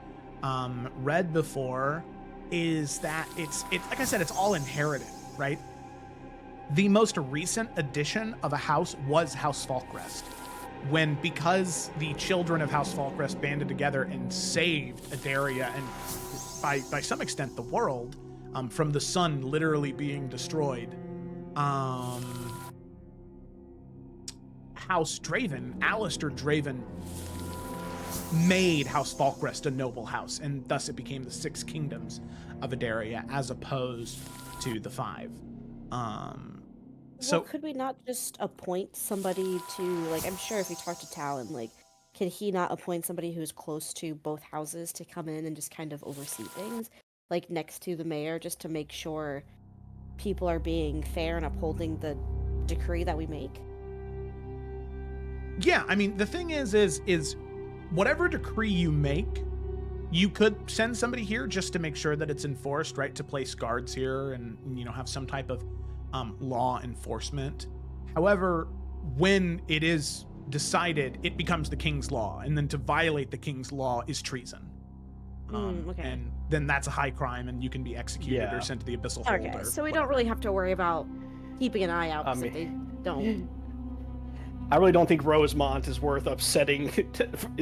read before is that it's like I said, it's all inherited, right? The most recent addition of a house was House Falcrest, because the children of House Falcrest banded together and saved Adaria and by some extent the world from the sun literally being destroyed. House Draven, Alistair Draven, made House Falcrest a noble house, and thus it became the 6 kingdoms of Adaria as opposed to the 5. So could we not just appoint somebody to, like, I'm sure if we talk to Talon, like, can he not appoint somebody who's close to both houses to come in and just kind of oversee things, like next to the mayor, just to make sure people are being fair and upholding the decree that we make? Yeah, I mean, the thing is whatever decree you make, you could send somebody here just to make sure that it's enforced, right? To place guards here and, have some type of law enforcement. However, when it is decided, it becomes the king's law, and then to violate the king's law is treason. Okay. And then that's a high crime, and you can be executed or sent to the abyssal hold. Okay, so we don't really have to worry about keeping an eye out, because if they don't. I really don't think Rosemont is worth upsetting,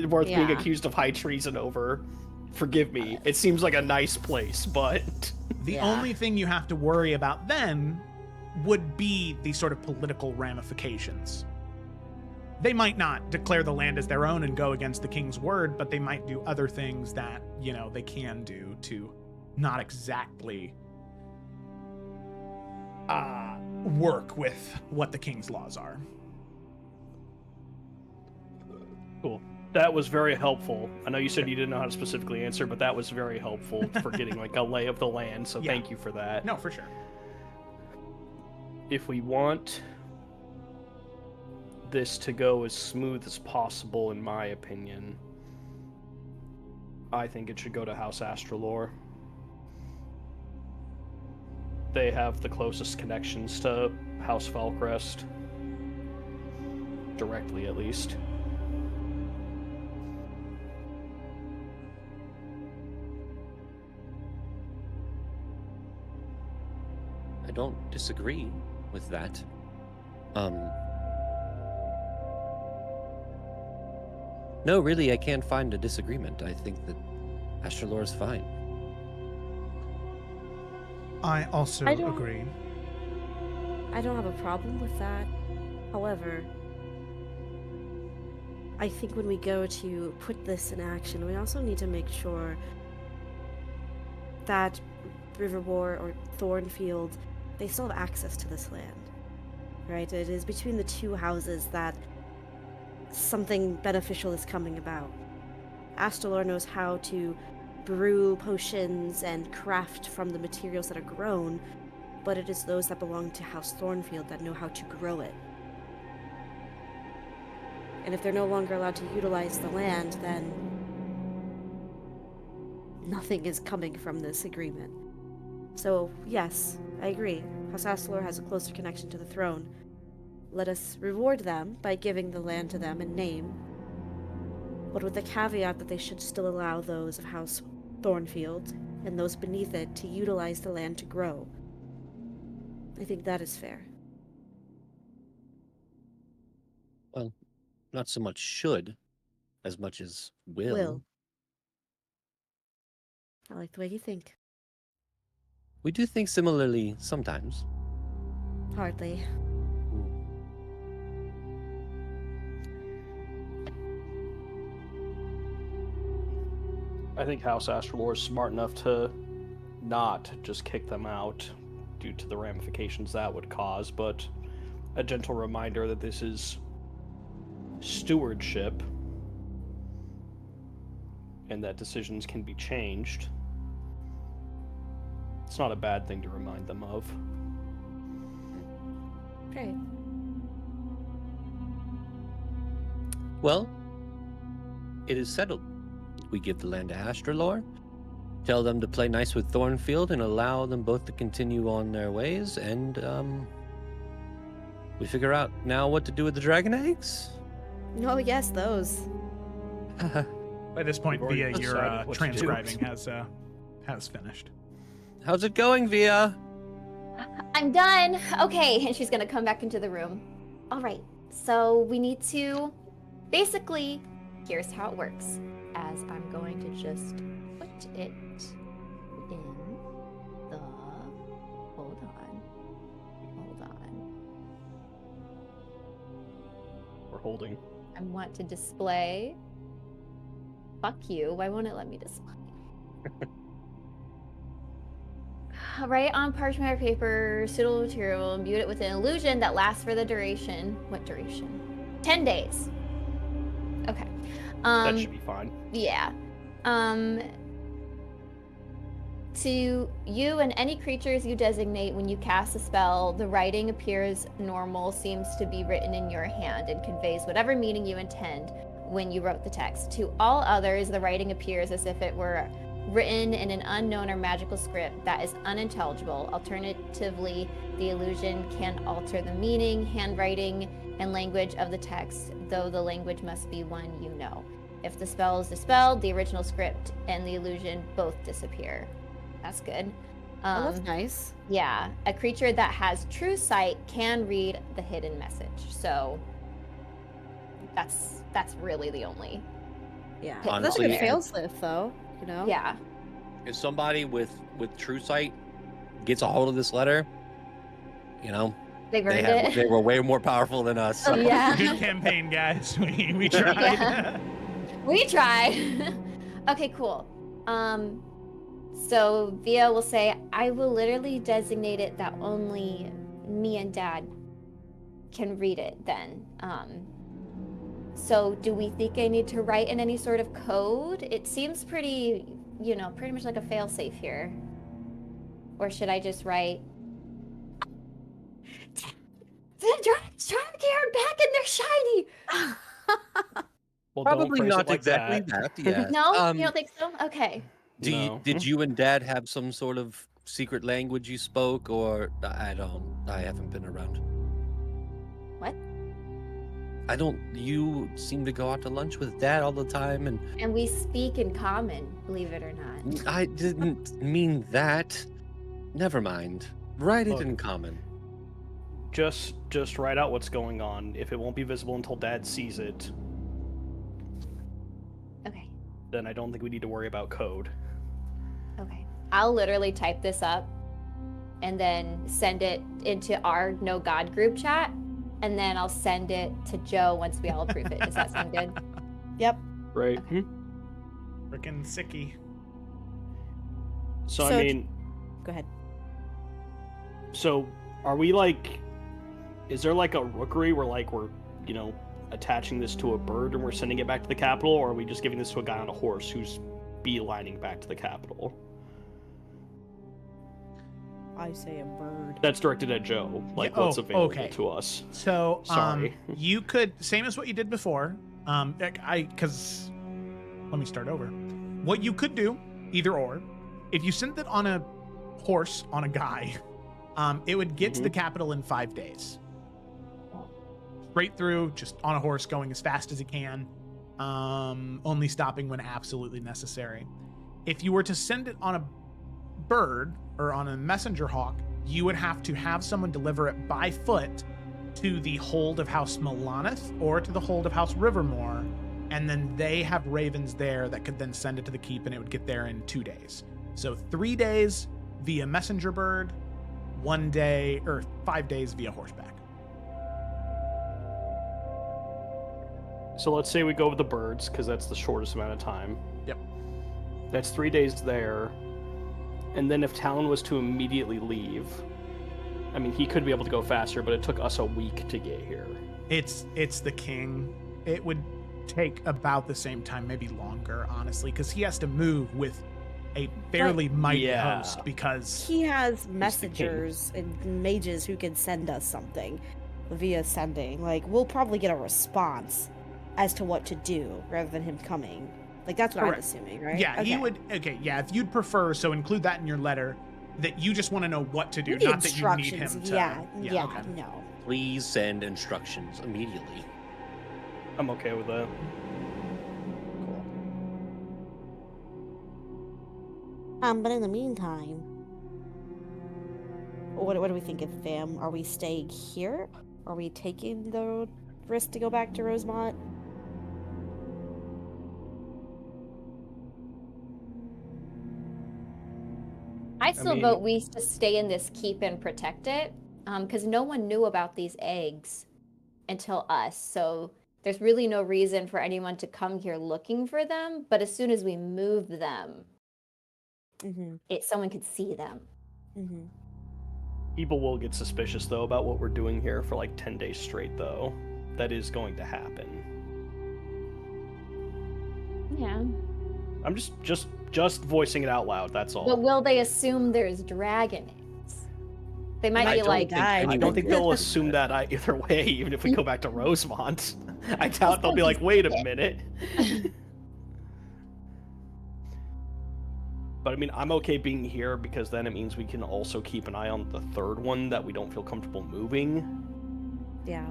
worth being accused of high treason over. Forgive me. It seems like a nice place, but... The only thing you have to worry about then would be the sort of political ramifications. They might not declare the land as their own and go against the king's word, but they might do other things that, they can do to not exactly work with what the king's laws are. Cool. That was very helpful. I know you said you didn't know how to specifically answer, but that was very helpful for getting like a lay of the land, so thank you for that. No, for sure. If we want this to go as smooth as possible, in my opinion, I think it should go to House Astralore. They have the closest connections to House Falcrest. Directly, at least. I don't disagree with that. No, really, I can't find a disagreement. I think that Astralore is fine. I also agree. I don't have a problem with that. However, I think when we go to put this in action, we also need to make sure that Riverwar or Thornfield, they still have access to this land, right? It is between the 2 houses that something beneficial is coming about. Astralore knows how to brew potions and craft from the materials that are grown, but it is those that belong to House Thornfield that know how to grow it. And if they're no longer allowed to utilize the land, then nothing is coming from this agreement. So, yes, I agree. House Astralore has a closer connection to the throne. Let us reward them by giving the land to them in name, but with the caveat that they should still allow those of House Thornfield and those beneath it to utilize the land to grow. I think that is fair. Well, not so much should, as much as will. I like the way you think. We do think similarly sometimes. Hardly. I think House Astralore is smart enough to not just kick them out due to the ramifications that would cause, but a gentle reminder that this is stewardship and that decisions can be changed. It's not a bad thing to remind them of. Great. Well, it is settled. We give the land to Astralore, tell them to play nice with Thornfield, and allow them both to continue on their ways, and we figure out now what to do with the dragon eggs? Oh, yes, those. By this point, We've already Via, your decided what to do. transcribing has finished. How's it going, Via? I'm done. Okay, and she's gonna come back into the room. All right, so we need to, basically, here's how it works. As I'm going to just put it in the, hold on. We're holding. I want to display, fuck you, why won't it let me display? Write on parchment or paper, suitable material, imbue it with an illusion that lasts for the duration. What duration? 10 days. Okay. That should be fine. Yeah. To you and any creatures you designate when you cast a spell, the writing appears normal, seems to be written in your hand, and conveys whatever meaning you intend when you wrote the text. To all others, the writing appears as if it were written in an unknown or magical script that is unintelligible. Alternatively, the illusion can alter the meaning, handwriting, and language of the text, though the language must be one you know. If the spell is dispelled, the original script and the illusion both disappear. That's good. Oh, that's nice. Yeah, a creature that has true sight can read the hidden message. So that's really the only. Yeah. Honestly, That's a good yeah. fail-safe, though. You know? Yeah. If somebody with true sight gets a hold of this letter, you know, They've earned it. they were way more powerful than us. So. Yeah. Good campaign, guys. We tried. Yeah. We tried. Okay, cool. So Via will say, I will literally designate it that only me and Dad can read it then. So do we think I need to write in any sort of code? It seems pretty, pretty much like a failsafe here. Or should I just write, try to get back and they're shiny. Well, don't Probably phrase not it like exactly that. that. Yeah. No, you don't think so? Okay. Did you and Dad have some sort of secret language you spoke, or I haven't been around. What? You seem to go out to lunch with Dad all the time, And we speak in common, believe it or not. I didn't mean that. Never mind. Write it Look. in common. Just write out what's going on. If it won't be visible until Dad sees it, Okay. then I don't think we need to worry about code. Okay. I'll literally type this up and then send it into our No God group chat. And then I'll send it to Joe once we all approve it. Does that sound good? Yep. Right. Okay. Freaking sicky. So So- I mean, Go ahead. so are we is there like a rookery where we're, attaching this to a bird and we're sending it back to the capital, or are we just giving this to a guy on a horse who's beelining back to the capital? I say a bird. That's directed at Joe. Yeah, What's available okay. to us? So, Sorry. you could, same as what you did before, because, let me start over. What you could do, either or, if you sent it on a horse on a guy, it would get to the capital in 5 days. Straight through, just on a horse, going as fast as it can, only stopping when absolutely necessary. If you were to send it on a bird or on a messenger hawk, you would have to have someone deliver it by foot to the hold of House Melanith or to the hold of House Rivermore, and then they have ravens there that could then send it to the keep, and it would get there in 2 days. So 3 days via messenger bird, 1 day or 5 days via horseback. So let's say we go with the birds, because that's the shortest amount of time. Yep. That's 3 days there. And then if Talon was to immediately leave, I mean, he could be able to go faster, but it took us a week to get here. It's the king. It would take about the same time, maybe longer, honestly, because he has to move with a fairly mighty host because he has messengers and mages who can send us something via sending. Like, we'll probably get a response as to what to do rather than him coming. Like, that's what I'm assuming, right? Yeah, okay. he would. Okay, yeah, if you'd prefer, so include that in your letter, that you just want to know what to do, not that you need him to. Yeah, okay. no. Please send instructions immediately. I'm okay with that. But in the meantime, what do we think of fam? Are we staying here? Are we taking the risk to go back to Rosemont? I still vote we just stay in this keep and protect it, because no one knew about these eggs until us. So there's really no reason for anyone to come here looking for them. But as soon as we move them, someone could see them. People will get suspicious, though, about what we're doing here for like 10 days straight, though. That is going to happen. Yeah. I'm just voicing it out loud, that's all. But will they assume there's dragon eggs? They might be like, I don't think they'll assume that either way, even if we go back to Rosemont. I doubt they'll be like, wait a minute. But I mean, I'm okay being here because then it means we can also keep an eye on the third one that we don't feel comfortable moving. Yeah,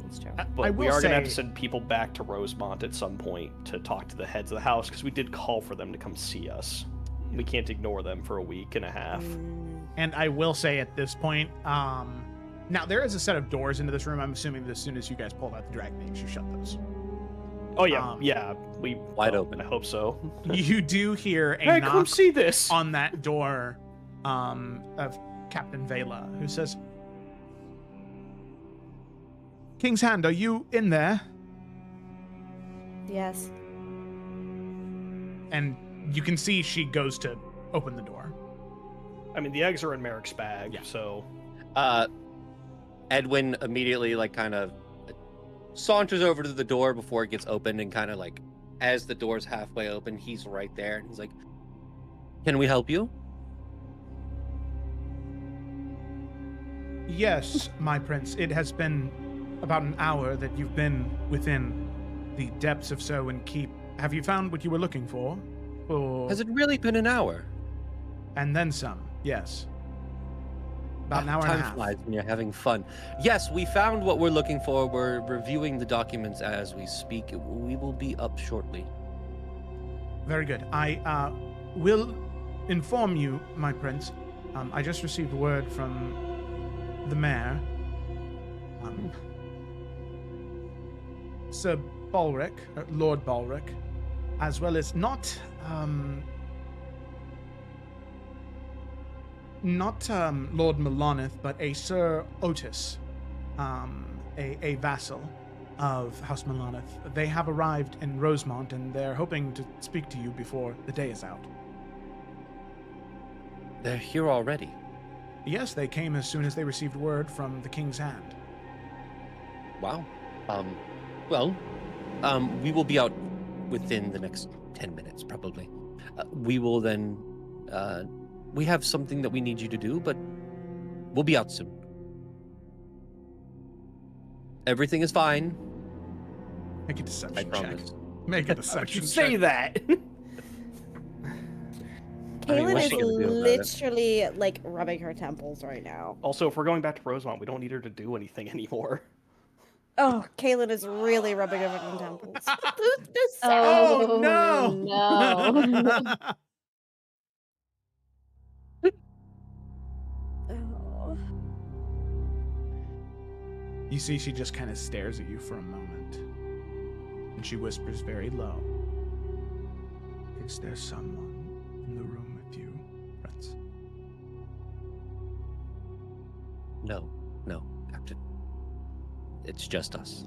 that's true. But we are going to have to send people back to Rosemont at some point to talk to the heads of the house because we did call for them to come see us. We can't ignore them for a week and a half. And I will say at this point, now there is a set of doors into this room. I'm assuming that as soon as you guys pull out the dragon eggs, you shut those. Oh yeah, yeah, we wide open. I hope so. You do hear a hey, knock come see this on that door of Captain Vela, who says, "King's Hand, are you in there?" Yes. And you can see she goes to open the door. I mean, the eggs are in Merrick's bag, so. Edwin immediately, like, kind of saunters over to the door before it gets opened, and kind of like, as the door's halfway open, he's right there, and he's like, "Can we help you?" Yes, my prince. It has been about an hour that you've been within the depths of Sowen Keep. Have you found what you were looking for? Or... Has it really been an hour? And then some, yes. About an hour and a half. Time flies when you're having fun. Yes, we found what we're looking for. We're reviewing the documents as we speak. We will be up shortly. Very good. I will inform you, my prince. I just received word from the mayor. Sir Balric, Lord Balric, as well as not Lord Melanith, but a Sir Otis, a vassal of House Melanith. They have arrived in Rosemont, and they're hoping to speak to you before the day is out. They're here already. Yes, they came as soon as they received word from the King's Hand. Wow. We will be out within the next 10 minutes, probably. We will then, we have something that we need you to do, but we'll be out soon. Everything is fine. Make a deception I check. promise. Make a deception check. Say that. Kaylin what's is she gonna do about it? literally like rubbing her temples right now. Also, if we're going back to Rosemont, we don't need her to do anything anymore. Oh, Kaylin is really rubbing her fucking temples. Oh, no! No. Oh. You see, she just kind of stares at you for a moment, and she whispers very low, "Is there someone in the room with you, Prince?" No, Captain. It's just us.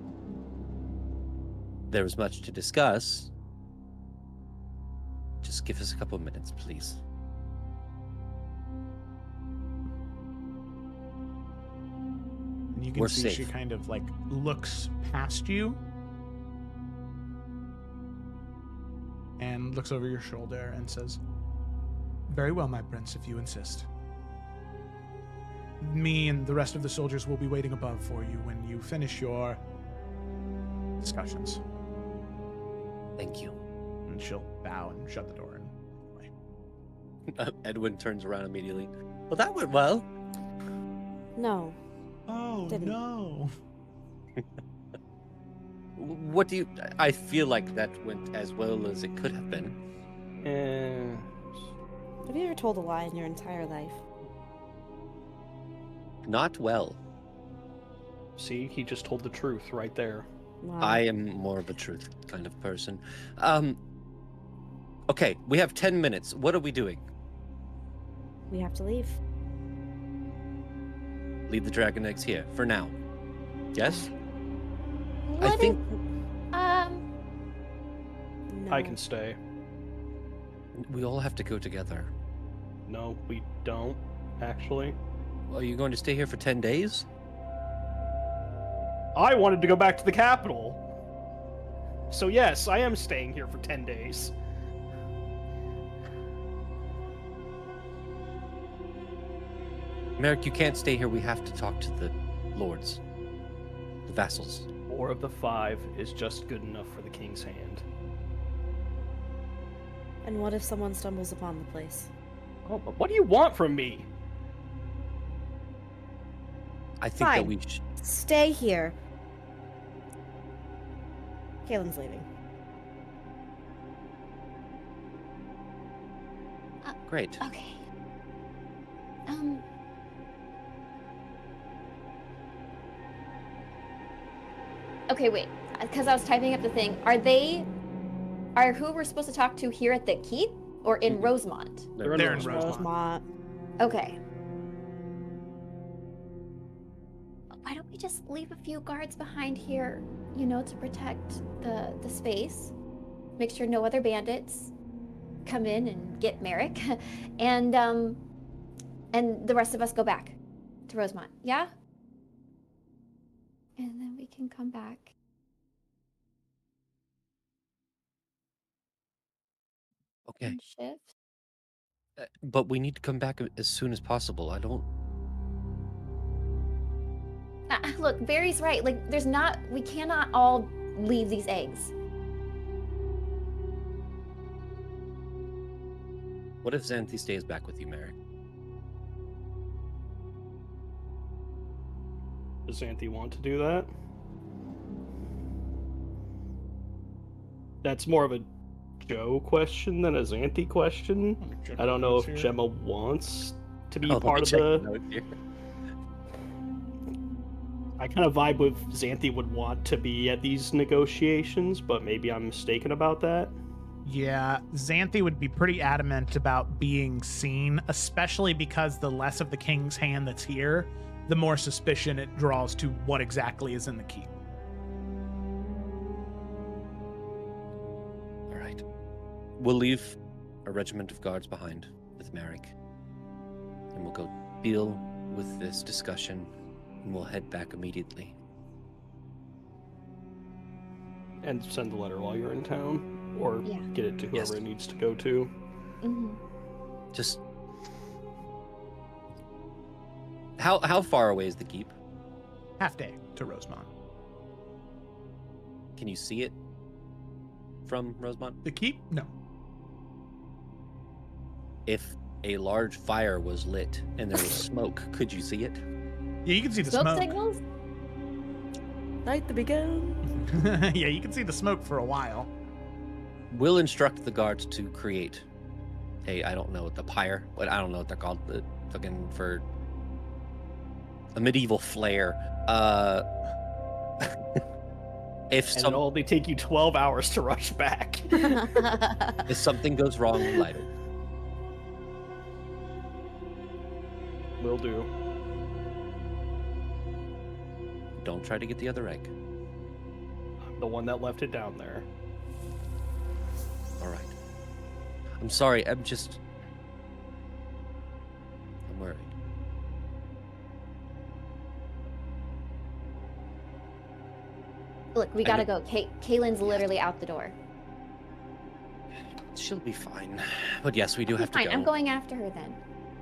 There is much to discuss. Just Just give us a couple minutes, please. And you can We're see she safe. kind of like looks past you and looks over your shoulder and says, "Very well, my prince, if you insist. Me and the rest of the soldiers will be waiting above for you when you finish your discussions." Thank you. And she'll bow and shut the door and away. Edwin turns around immediately. Well, that went well. No. Oh, Didn't. no. What do you... I feel like that went as well as it could have been. Have you ever told a lie in your entire life? Not well. See, he just told the truth right there. Wow. I am more of a truth kind of person. Okay, we have 10 minutes. What are we doing? We have to leave. Leave the dragon eggs here for now. Yes? What I think No. I can stay. we all have to go together. No, we don't, actually. Are you going to stay here for 10 days? I wanted to go back to the capital. So yes, I am staying here for 10 days. Merrick, you can't stay here. We have to talk to the lords, the vassals. 4 of the 5 is just good enough for the king's hand. And what if someone stumbles upon the place? Oh, but what do you want from me? I think that Fine. we should... Stay here. Kaylin's leaving. Great. Okay. Okay, wait. Because I was typing up the thing. Are who we're supposed to talk to here at the keep or in Rosemont? They're in Rosemont. Rosemont. Okay. Why don't we just leave a few guards behind here, to protect the space? Make sure no other bandits come in and get Merrick. and the rest of us go back to Rosemont. Yeah? And then we can come back. Okay. And shift. But we need to come back as soon as possible. I don't... Look, Barry's right. Like, we cannot all leave these eggs. What if Xanthi stays back with you, Merrick? Does Xanthi want to do that? That's more of a Joe question than a Xanthi question. I don't know if Gemma wants to be part of the... I kind of vibe with Xanthi would want to be at these negotiations, but maybe I'm mistaken about that. Yeah, Xanthi would be pretty adamant about being seen, especially because the less of the king's hand that's here, the more suspicion it draws to what exactly is in the keep. All right. We'll leave a regiment of guards behind with Merrick. And we'll go deal with this discussion, and we'll head back immediately. And send the letter while you're in town, or Yeah. get it to whoever Yes. it needs to go to. Mm-hmm. Just... How far away is the keep? Half day to Rosemont. Can you see it from Rosemont? The keep? No. If a large fire was lit and there was smoke, could you see it? Yeah, you can see the Smoke smoke. signals? Light the begun. Yeah, you can see the smoke for a while. We'll instruct the guards to create I don't know what the pyre, but I don't know what they're called, the fucking for a medieval flare. If And it'll only take you 12 hours to rush back. if something goes wrong, light it. Will do. Don't try to get the other egg. I'm the one that left it down there. All right. I'm sorry. I'm worried. Look, we gotta go. Kaylin's literally out the door. She'll be fine. But yes, we do She'll be have to fine. go. I'm going after her then.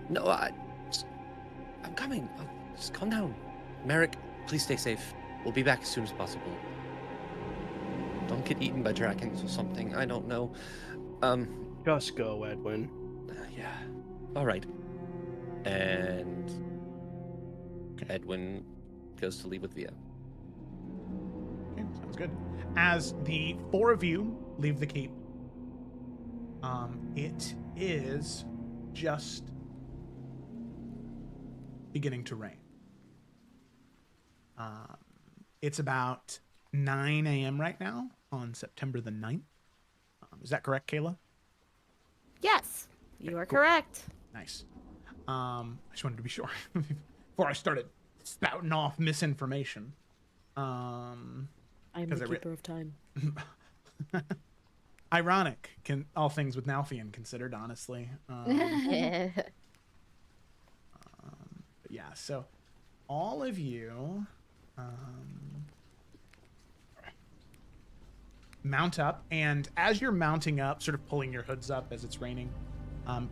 No, I'm coming. Just calm down. Merrick, please stay safe. We'll be back as soon as possible. Don't get eaten by dragons or something. I don't know. Just go, Edwin. Yeah. All right. And Edwin goes to leave with Via. Okay, sounds good. As the four of you leave the keep, it is just beginning to rain. It's about 9 a.m. right now on September the 9th. Is that correct, Kayla? Yes, you are cool. correct. Nice. I just wanted to be sure before I started spouting off misinformation. I'm the keeper of time. Ironic, all things with Nalthian considered, honestly. But yeah, so all of you mount up, and as you're mounting up, sort of pulling your hoods up as it's raining,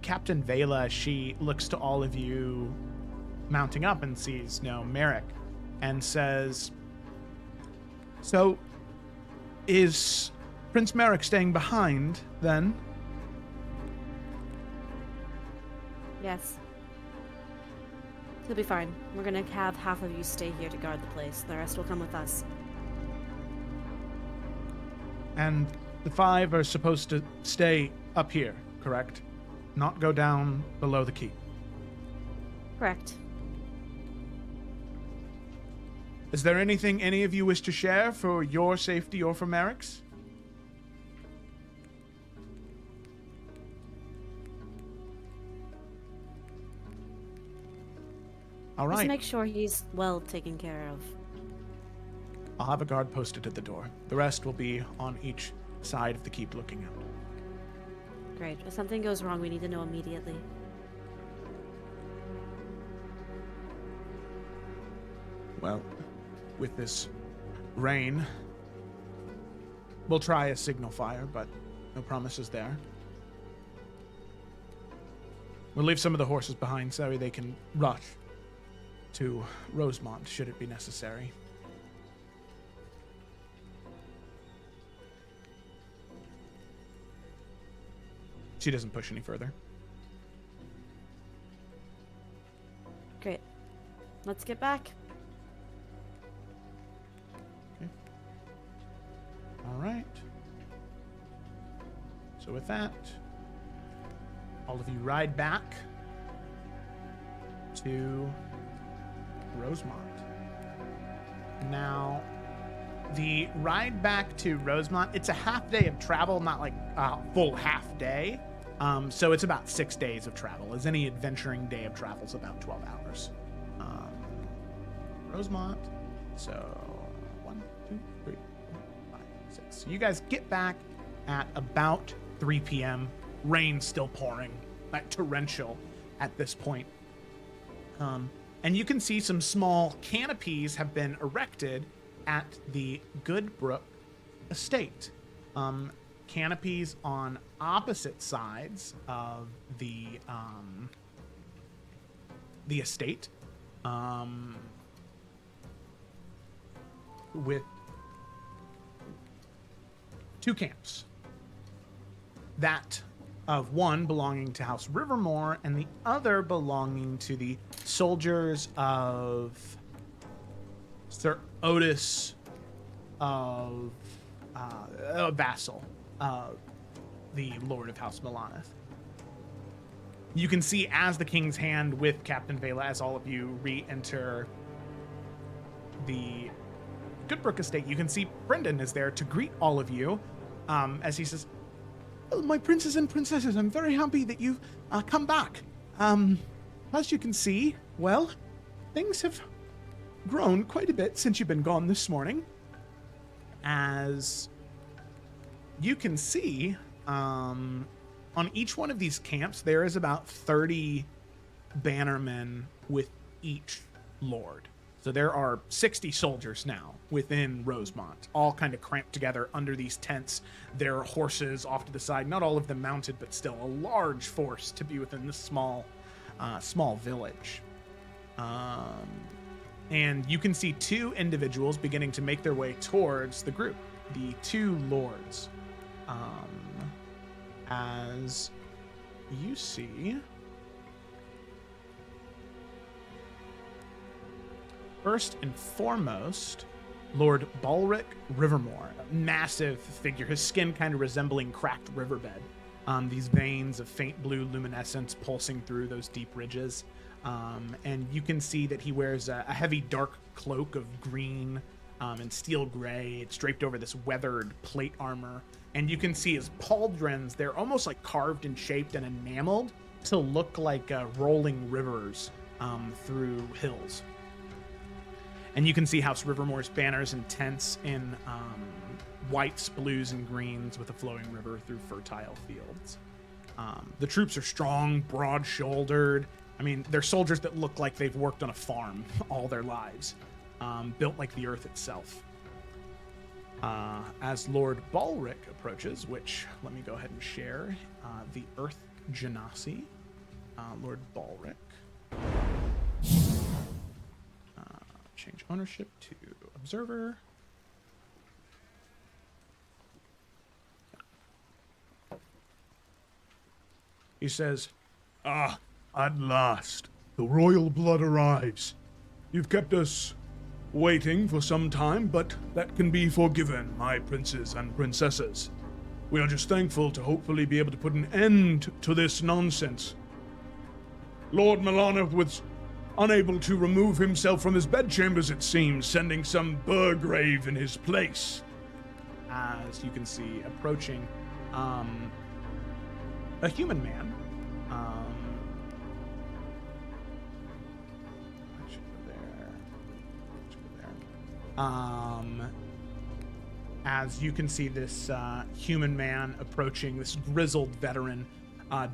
Captain Vela, she looks to all of you mounting up and sees Merrick and says, "So, is Prince Merrick staying behind, then?" Yes. He'll be fine. We're gonna have half of you stay here to guard the place. The rest will come with us. And the 5 are supposed to stay up here, correct? Not go down below the keep. Correct. Is there anything any of you wish to share for your safety or for Merrick's? All right. Just make sure he's well taken care of. I'll have a guard posted at the door. The rest will be on each side of the keep looking out. Great. If something goes wrong, we need to know immediately. Well, with this rain, we'll try a signal fire, but no promises there. We'll leave some of the horses behind so they can rush to Rosemont should it be necessary. She doesn't push any further. Great. Let's get back. Okay. All right. So with that, all of you ride back to Rosemont. Now, the ride back to Rosemont, it's a half day of travel, not like a full half day. So it's about 6 days of travel, as any adventuring day of travel is about 12 hours. Rosemont, so 1, 2, 3, 4, 5, 6. So you guys get back at about 3 p.m. Rain still pouring, like torrential at this point. And you can see some small canopies have been erected at the Goodbrook estate. Canopies on opposite sides of the estate, with 2 camps. That of one belonging to House Rivermore and the other belonging to the soldiers of Sir Otis of a vassal of the Lord of House Milaneth. You can see as the King's Hand with Captain Vela, as all of you re-enter the Goodbrook estate, you can see Brendan is there to greet all of you, as he says, "Well, my princes and princesses, I'm very happy that you've come back. As you can see, well, things have grown quite a bit since you've been gone this morning. As you can see, On each one of these camps, there is about 30 bannermen with each lord. So there are 60 soldiers now within Rosemont, all kind of cramped together under these tents. There are horses off to the side, not all of them mounted, but still a large force to be within this small village. And you can see two individuals beginning to make their way towards the group, the two lords. As you see, first and foremost, Lord Balric Rivermore, a massive figure, his skin kind of resembling cracked riverbed. These veins of faint blue luminescence pulsing through those deep ridges. And you can see that he wears a heavy dark cloak of green and steel gray. It's draped over this weathered plate armor. And you can see his pauldrons, they're almost like carved and shaped and enameled to look like rolling rivers through hills. And you can see House Rivermore's banners and tents in whites, blues, and greens with a flowing river through fertile fields. The troops are strong, broad-shouldered. I mean, they're soldiers that look like they've worked on a farm all their lives, built like the earth itself. As Lord Balric approaches, which, let me go ahead and share, the Earth Genasi, Lord Balric. Change ownership to Observer. He says, "Ah, at last, the royal blood arrives. You've kept us waiting for some time, but that can be forgiven, my princes and princesses. We are just thankful to hopefully be able to put an end to this nonsense. Lord Milana was unable to remove himself from his bedchambers, it seems, sending some Burgrave in his place." As you can see, approaching a human man. As you can see this human man approaching, this grizzled veteran,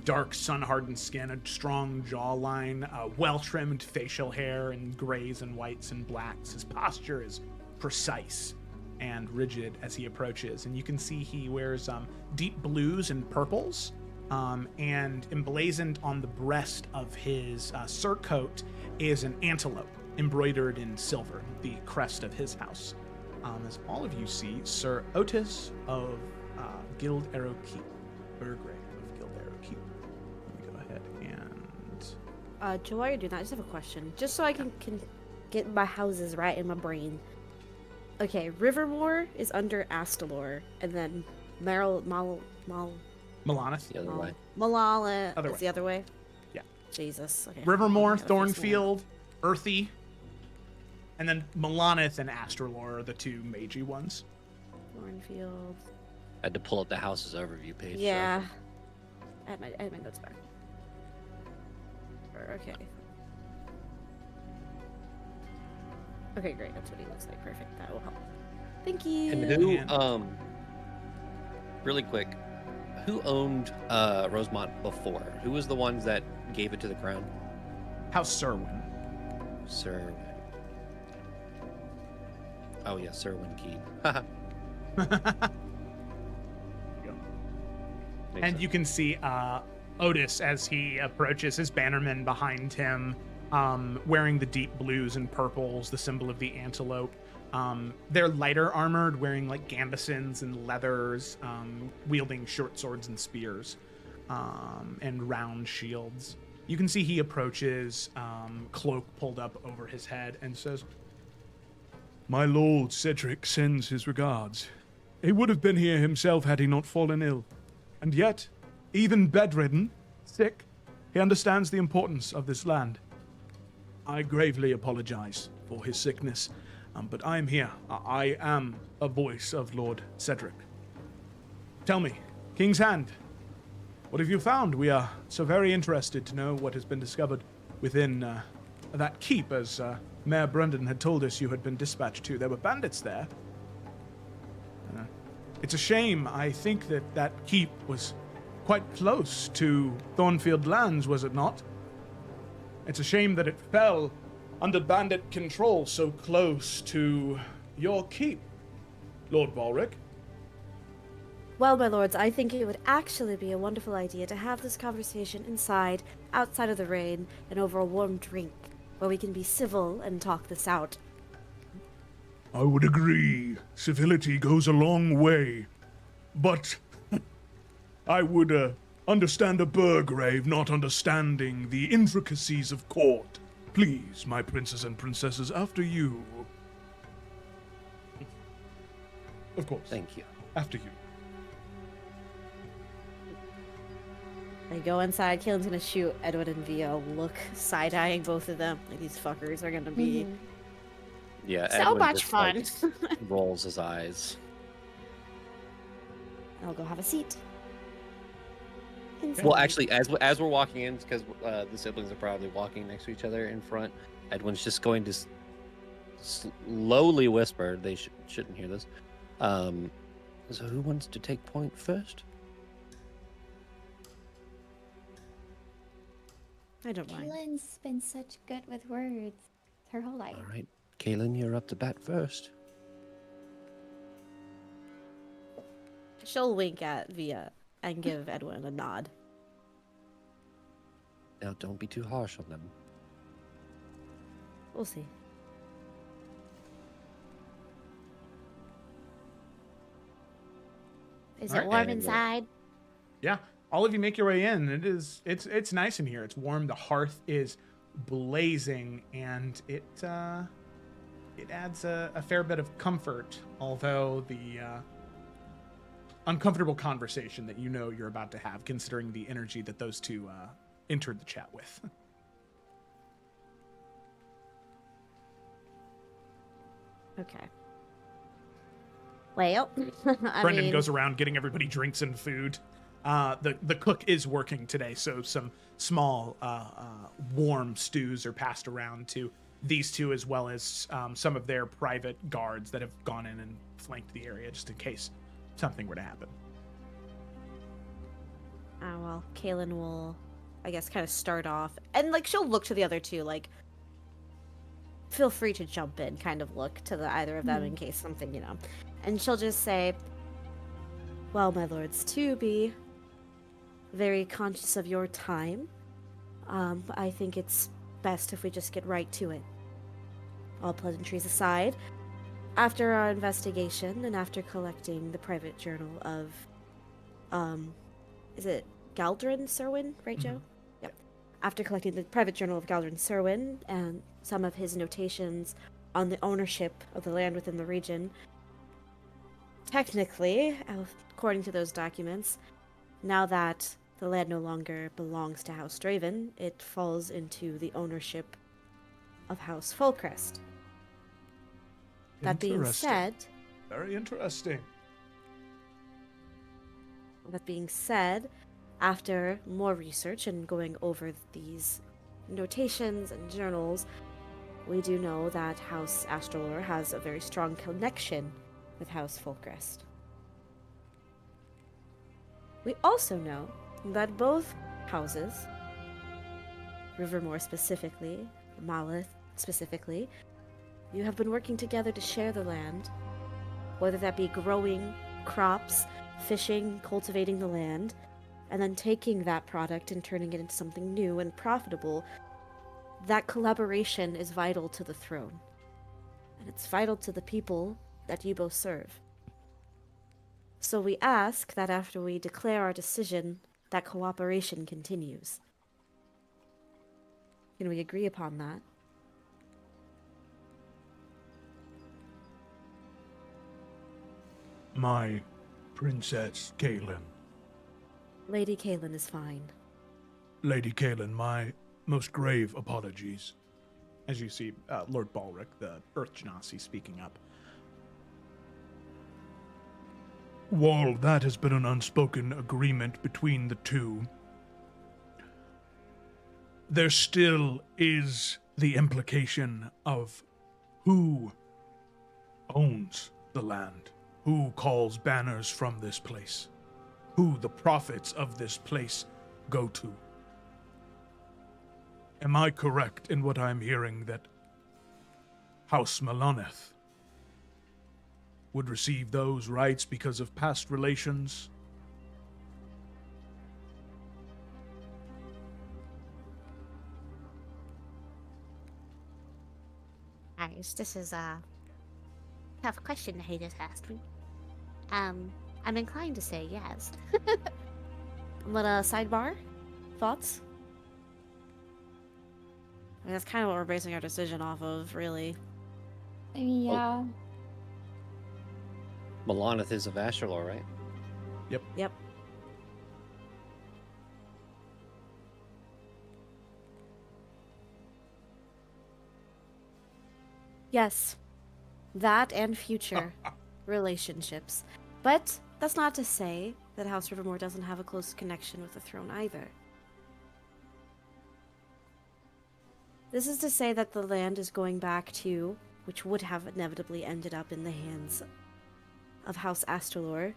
dark sun-hardened skin, a strong jawline, well-trimmed facial hair in grays and whites and blacks. His posture is precise and rigid as he approaches, and you can see he wears deep blues and purples, and emblazoned on the breast of his surcoat is an antelope embroidered in silver, the crest of his house. As all of you see, Sir Otis of Guild Arrow Keep, Burgrave of Guild Arrow Keep. Let me go ahead and... Joe, while you're doing that, I just have a question. Just so I can get my houses right in my brain. Okay, Rivermore is under Astalor, and then Melanith? The other way. Malala Other is way. the other way? Yeah. Jesus. Okay. Rivermore, I gotta fix one. Thornfield, Earthy, and then Melanith and Astralor are the two magey ones. Thornfield. I had to pull up the house's overview page. so- Yeah. I had my notes back. Okay. Okay, great. That's what he looks like. Perfect. That will help. Thank you. And who, Yeah. really quick, who owned Rosemont before? Who was the ones that gave it to the crown? House Serwyn. Sir. Oh yeah, Serwyn Keep. And you can see Otis as he approaches, his bannerman behind him, wearing the deep blues and purples, the symbol of the antelope. They're lighter armored, wearing like gambesons and leathers, wielding short swords and spears, and round shields. You can see he approaches, cloak pulled up over his head, and says, My lord Cedric sends his regards. He would have been here himself had he not fallen ill. And yet, even bedridden, sick, he understands the importance of this land. I gravely apologize for his sickness, but I am here. I am a voice of Lord Cedric. Tell me, King's Hand, what have you found? We are so very interested to know what has been discovered within that keep, as Mayor Brendan had told us you had been dispatched to. There were bandits there. It's a shame. I think that keep was quite close to Thornfield lands, was it not? It's a shame that it fell under bandit control so close to your keep, Lord Balric. Well, my lords, I think it would actually be a wonderful idea to have this conversation inside, outside of the rain, and over a warm drink, where we can be civil and talk this out. I would agree. Civility goes a long way. But I would understand a burgrave not understanding the intricacies of court. Please, my princes and princesses, after you. Of course. Thank you. After you. They go inside. Kaelin's gonna shoot Edward and Via a look, side-eyeing both of them. Like, these fuckers are gonna be Yeah, so Edwin much just, fun. like, rolls his eyes. I'll go have a seat. Well, actually, as we're walking in, because the siblings are probably walking next to each other in front, Edwin's just going to slowly whisper. They shouldn't hear this. So who wants to take point first? I don't mind. Kaylin's been such good with words her whole life. All right, Kaylin, you're up to bat first. She'll wink at Via and give Edwin a nod. Now, don't be too harsh on them. We'll see. Is All it right. warm And, inside? Yeah, all of you make your way in. It's nice in here. It's warm. The hearth is blazing, and it adds a fair bit of comfort. Although the uncomfortable conversation that you know you're about to have, considering the energy that those two entered the chat with. Okay. Well, Brendan goes around getting everybody drinks and food. The cook is working today, so some small warm stews are passed around to these two, as well as some of their private guards that have gone in and flanked the area just in case something were to happen. Well, Kaelin will, I guess, kind of start off, and like she'll look to the other two, like, feel free to jump in, kind of look to the either of them in case something, you know. And she'll just say, well, my lords, to be very conscious of your time, I think it's best if we just get right to it. All pleasantries aside, after our investigation and after collecting the private journal of, is it Galdrin Serwyn, right, Joe? Yep. After collecting the private journal of Galdrin Serwyn and some of his notations on the ownership of the land within the region, technically, according to those documents, now that the land no longer belongs to House Draven, it falls into the ownership of House Folcrest. That being Interesting. said, Very interesting. after more research and going over these notations and journals, we do know that House Astrolor has a very strong connection with House Folcrest. We also know that both houses, Rivermore specifically, Malith specifically, you have been working together to share the land, whether that be growing crops, fishing, cultivating the land, and then taking that product and turning it into something new and profitable. That collaboration is vital to the throne, and it's vital to the people that you both serve. So we ask that after we declare our decision, that cooperation continues. Can we agree upon that? My Princess Kaelin. Lady Kaelin is fine. Lady Kaelin, my most grave apologies. As you see, Lord Balric, the Earth Genasi, speaking up. While that has been an unspoken agreement between the two, there still is the implication of who owns the land, who calls banners from this place. who the profits of this place go to. Am I correct in what I'm hearing that House Maloneth would receive those rights because of past relations? Guys, this is a tough question he just asked me. I'm inclined to say yes. But sidebar? Thoughts? I mean, that's kind of what we're basing our decision off of, really. Yeah. Maloneth is of Asherlor, right? Yep. Yes. That and future relationships. But that's not to say that House Rivermore doesn't have a close connection with the throne either. This is to say that the land is going back to, which would have inevitably ended up in the hands of House Astalor.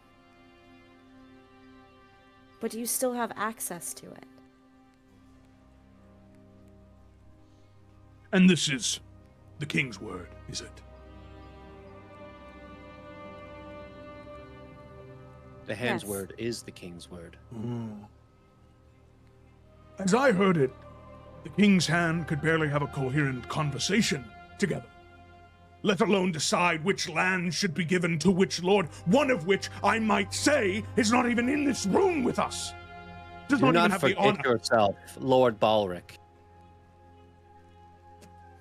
But you still have access to it. And this is the king's word, is it? The hand's Yes. word is the king's word. As I heard it, the king's hand could barely have a coherent conversation together, let alone decide which land should be given to which lord, one of which, I might say, is not even in this room with us. Does Do not even not have the forget honor. yourself, Lord Balric.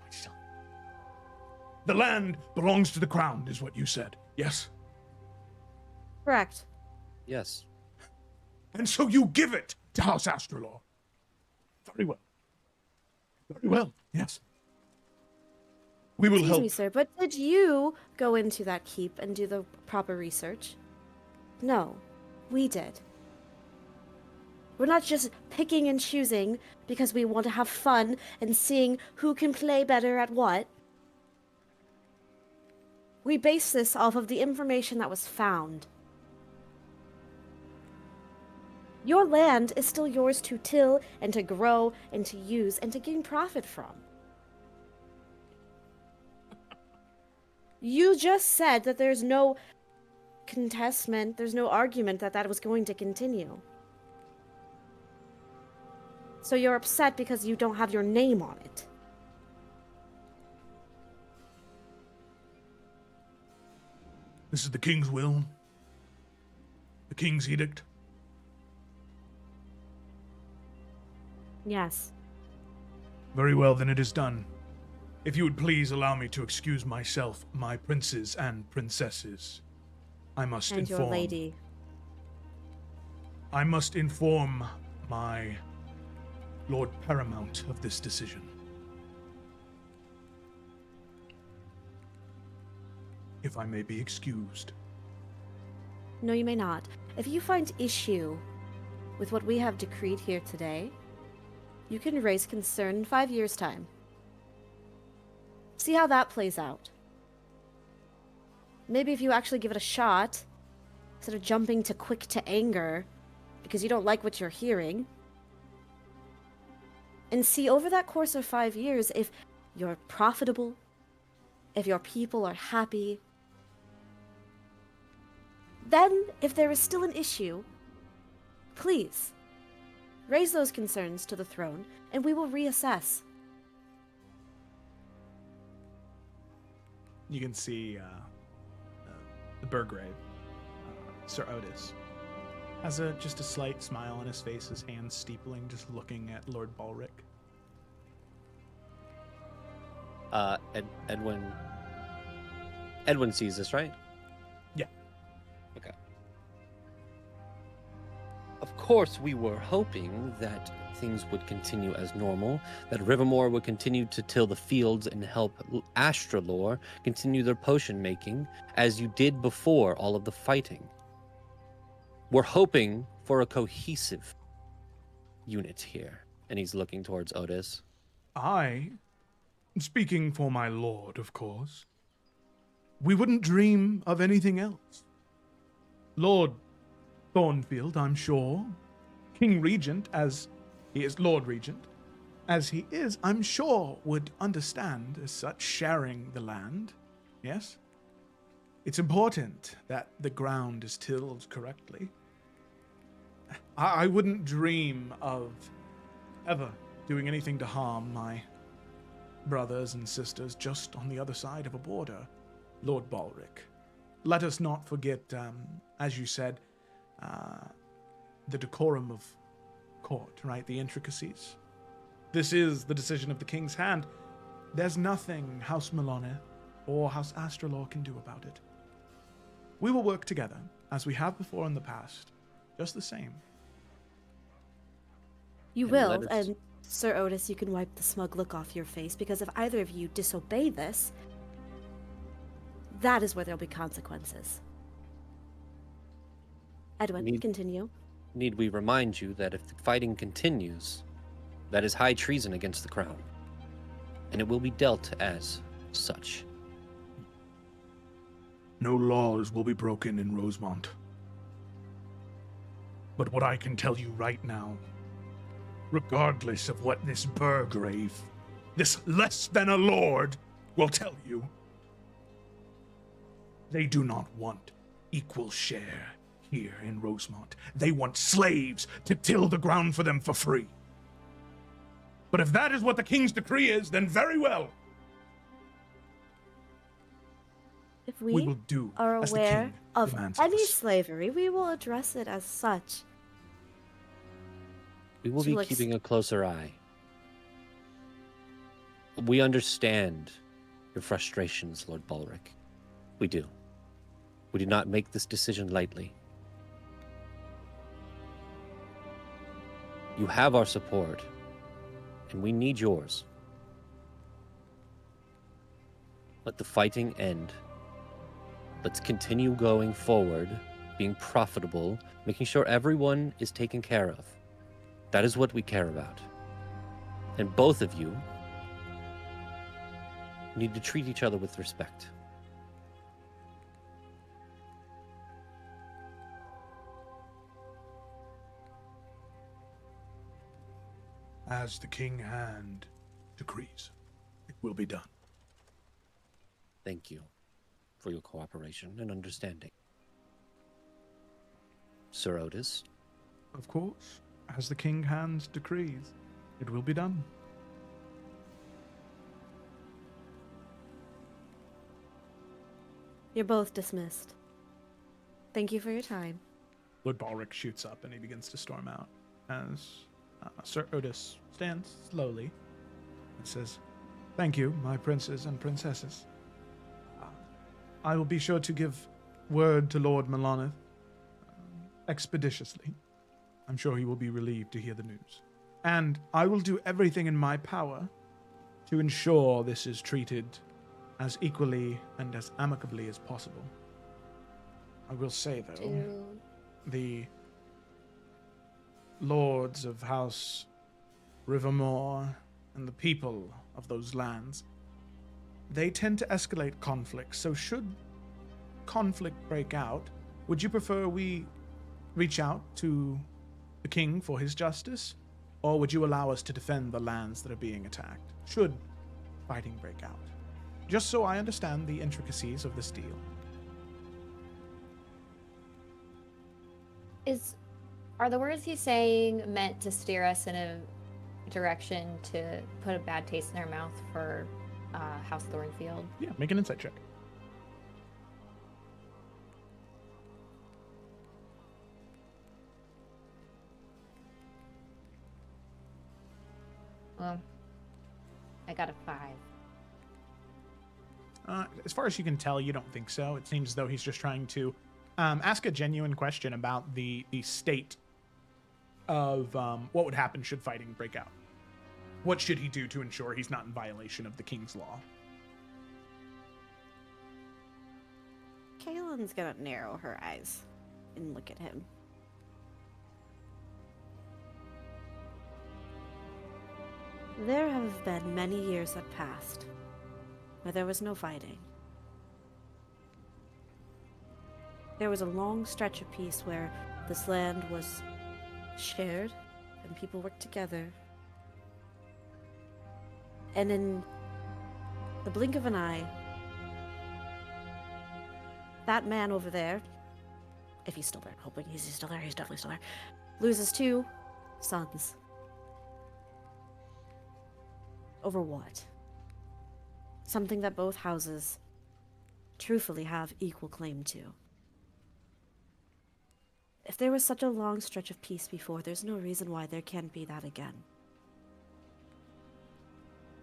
My son. The land belongs to the crown, is what you said, yes? Correct. Yes. And so you give it to House Astrolor. Very well. Very well, yes. We will Excuse help. me, sir, but did you go into that keep and do the proper research? No, we did. We're not just picking and choosing because we want to have fun and seeing who can play better at what. We base this off of the information that was found. Your land is still yours to till and to grow and to use and to gain profit from. You just said that there's no contestment, there's no argument that that was going to continue. So you're upset because you don't have your name on it. This is the king's will. The king's edict. Yes. Very well, then it is done. If you would please allow me to excuse myself, my princes and princesses. I must And inform. your lady. I must inform my Lord Paramount of this decision. If I may be excused. No, you may not. If you find issue with what we have decreed here today, you can raise concern in 5 years' time. See how that plays out. Maybe if you actually give it a shot, instead of jumping to quick to anger because you don't like what you're hearing, and see over that course of 5 years if you're profitable, if your people are happy. Then, if there is still an issue, please raise those concerns to the throne and we will reassess. You can see the Burgrave, Sir Otis, has just a slight smile on his face, his hands steepling, just looking at Lord Balric. Edwin sees this, right? Yeah. Okay. Of course, we were hoping that things would continue as normal, that Rivermore would continue to till the fields and help Astralor continue their potion making, as you did before all of the fighting. We're hoping for a cohesive unit here. And he's looking towards Otis. I, speaking for my lord, of course, we wouldn't dream of anything else. Lord, Thornfield, I'm sure, King Regent, as he is Lord Regent, as he is, I'm sure, would understand as such sharing the land. Yes? It's important that the ground is tilled correctly. I wouldn't dream of ever doing anything to harm my brothers and sisters just on the other side of a border, Lord Balric. Let us not forget, as you said, the decorum of court, right? The intricacies. This is the decision of the King's Hand. There's nothing House Melonith or House Astralor can do about it. We will work together, as we have before in the past, just the same. You And will, let us- and Sir Otis, you can wipe the smug look off your face, because if either of you disobey this, that is where there'll be consequences. Edwin, Need- continue. Need we remind you that if the fighting continues, that is high treason against the crown, and it will be dealt as such. No laws will be broken in Rosemont. But what I can tell you right now, regardless of what this Burgrave, this less than a lord, will tell you, they do not want equal share here in Rosemont. They want slaves to till the ground for them for free. But if that is what the king's decree is, then very well. If We we will do are as the aware king of demands any us. slavery, we will address it as such. We will To be keeping a closer eye. We understand your frustrations, Lord Balric. We do. We do not make this decision lightly. You have our support, and we need yours. Let the fighting end. Let's continue going forward, being profitable, making sure everyone is taken care of. That is what we care about. And both of you need to treat each other with respect. As the king hand decrees, it will be done. Thank you for your cooperation and understanding. Sir Otis, Of course, as the king hand decrees, it will be done. You're both dismissed. Thank you for your time. Lord Balric shoots up and he begins to storm out as Sir Otis stands slowly and says, "Thank you, my princes and princesses. I will be sure to give word to Lord Melonith expeditiously. I'm sure he will be relieved to hear the news. And I will do everything in my power to ensure this is treated as equally and as amicably as possible. I will say, though, Do the lords of House Rivermore and the people of those lands, they tend to escalate conflict. So should conflict break out, would you prefer we reach out to the king for his justice? Or would you allow us to defend the lands that are being attacked, should fighting break out? Just so I understand the intricacies of this deal. Are the words he's saying meant to steer us in a direction to put a bad taste in our mouth for House Thornfield? Yeah, make an insight check. Well, I got a 5. As far as you can tell, you don't think so. It seems as though he's just trying to ask a genuine question about the state of what would happen should fighting break out. What should he do to ensure he's not in violation of the king's law? Kaylin's gonna narrow her eyes and look at him. There have been many years that passed where there was no fighting. There was a long stretch of peace where This land was shared, and people worked together. And in the blink of an eye, that man over there, if he's still there, I'm hoping he's still there, he's definitely still there, loses 2 sons. Over what? Something that both houses truthfully have equal claim to. If there was such a long stretch of peace before, there's no reason why there can't be that again.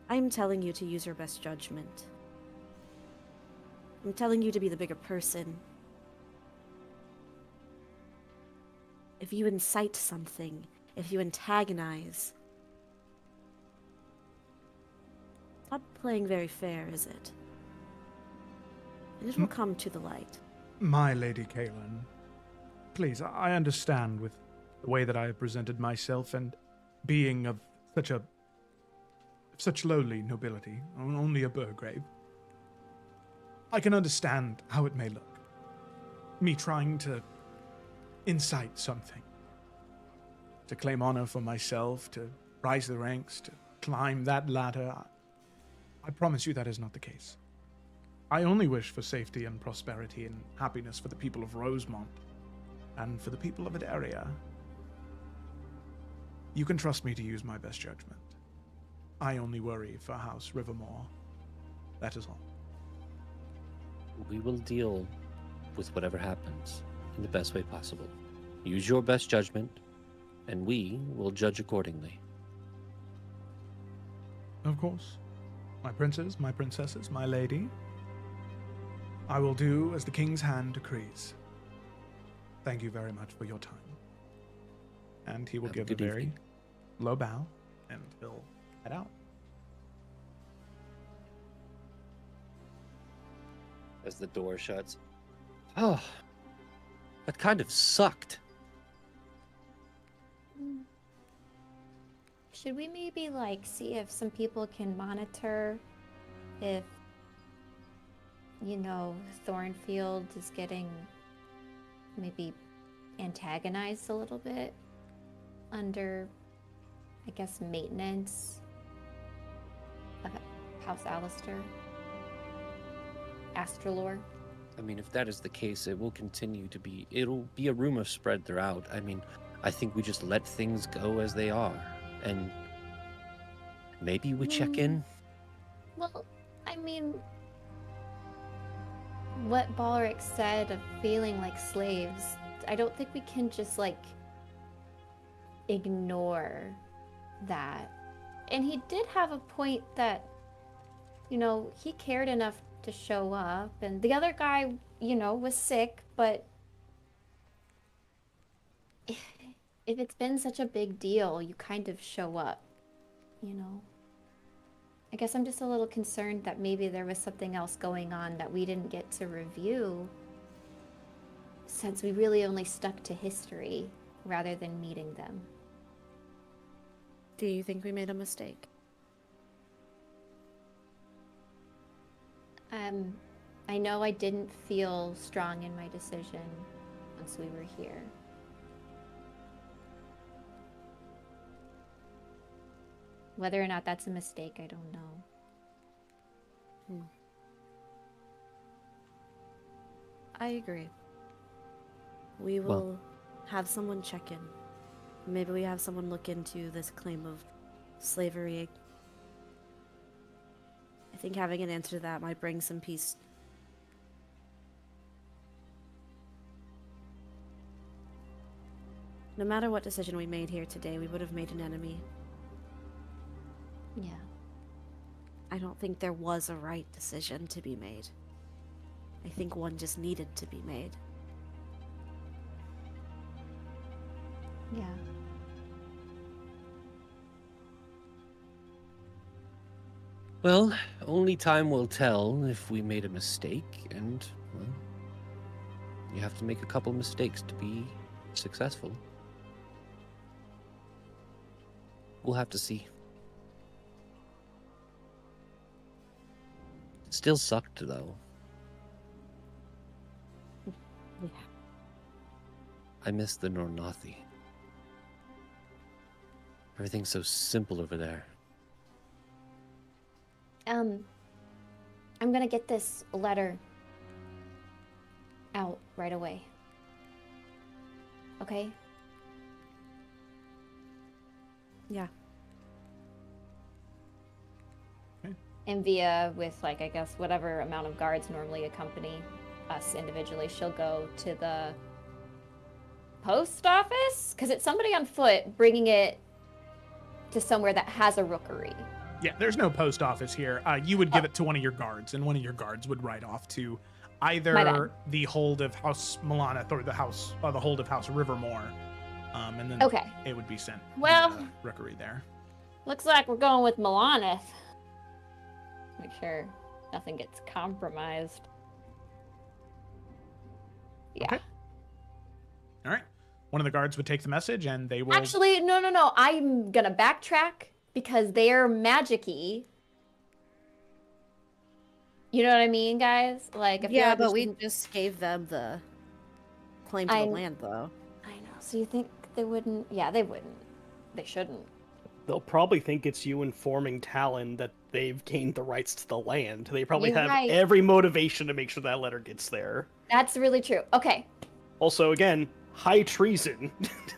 I'm telling you to use your best judgment. I'm telling you to be the bigger person. If you incite something, if you antagonize, it's not playing very fair, is it? And it will come to the light. My Lady Kaelin, please, I understand with the way that I have presented myself and being of such lowly nobility, only a Burgrave. I can understand how it may look. Me trying to incite something. To claim honor for myself, to rise the ranks, to climb that ladder. I promise you that is not the case. I only wish for safety and prosperity and happiness for the people of Rosemont and for the people of Adaria. You can trust me to use my best judgment. I only worry for House Rivermore. That is all. We will deal with whatever happens in the best way possible. Use your best judgment, and we will judge accordingly. Of course. My princes, my princesses, my lady. I will do as the king's hand decrees. Thank you very much for your time. And he will give a very low bow, and he'll head out. As the door shuts. Oh, that kind of sucked. Should we maybe like see if some people can monitor if, you know, Thornfield is getting maybe antagonized a little bit under, I guess, maintenance of House Alistair? Astralore? I mean, if that is the case, it will continue to be, it'll be a rumor spread throughout. I mean, I think we just let things go as they are. And maybe we check in. Well, I mean, what Balric said of feeling like slaves, I don't think we can just, like, ignore that. And he did have a point that, you know, he cared enough to show up, and the other guy, you know, was sick, but if it's been such a big deal, you kind of show up, you know? I guess I'm just a little concerned that maybe there was something else going on that we didn't get to review, since we really only stuck to history rather than meeting them. Do you think we made a mistake? I know I didn't feel strong in my decision once we were here. Whether or not that's a mistake, I don't know. I agree. We will have someone check in. Maybe we have someone look into this claim of slavery. I think having an answer to that might bring some peace. No matter what decision we made here today, we would have made an enemy. Yeah. I don't think there was a right decision to be made. I think one just needed to be made. Yeah. Well, only time will tell if we made a mistake, and, well, you have to make a couple mistakes to be successful. We'll have to see. It still sucked, though. Yeah. I miss the Nornothi. Everything's so simple over there. I'm gonna get this letter out right away. Okay? Yeah. And Via, with like, I guess, whatever amount of guards normally accompany us individually, she'll go to the post office? Because it's somebody on foot bringing it to somewhere that has a rookery. Yeah, there's no post office here. You would give it to one of your guards, and one of your guards would ride off to My either bad. the hold of House Milaneth or the hold of House Rivermore, and then Okay. it would be sent Well- to the rookery there. Looks like we're going with Milaneth. Make sure nothing gets compromised. Yeah. Okay. All right. One of the guards would take the message, and they will. Actually, no. I'm gonna backtrack because they're magic-y. You know what I mean, guys? Like, I feel Yeah, like but we shouldn't- just gave them the claim to the land, though. I know. So you think they wouldn't? Yeah, they wouldn't. They shouldn't. They'll probably think it's you informing Talon that they've gained the rights to the land. They probably You're have right. every motivation to make sure that letter gets there. That's really true. Okay. Also, again, high treason.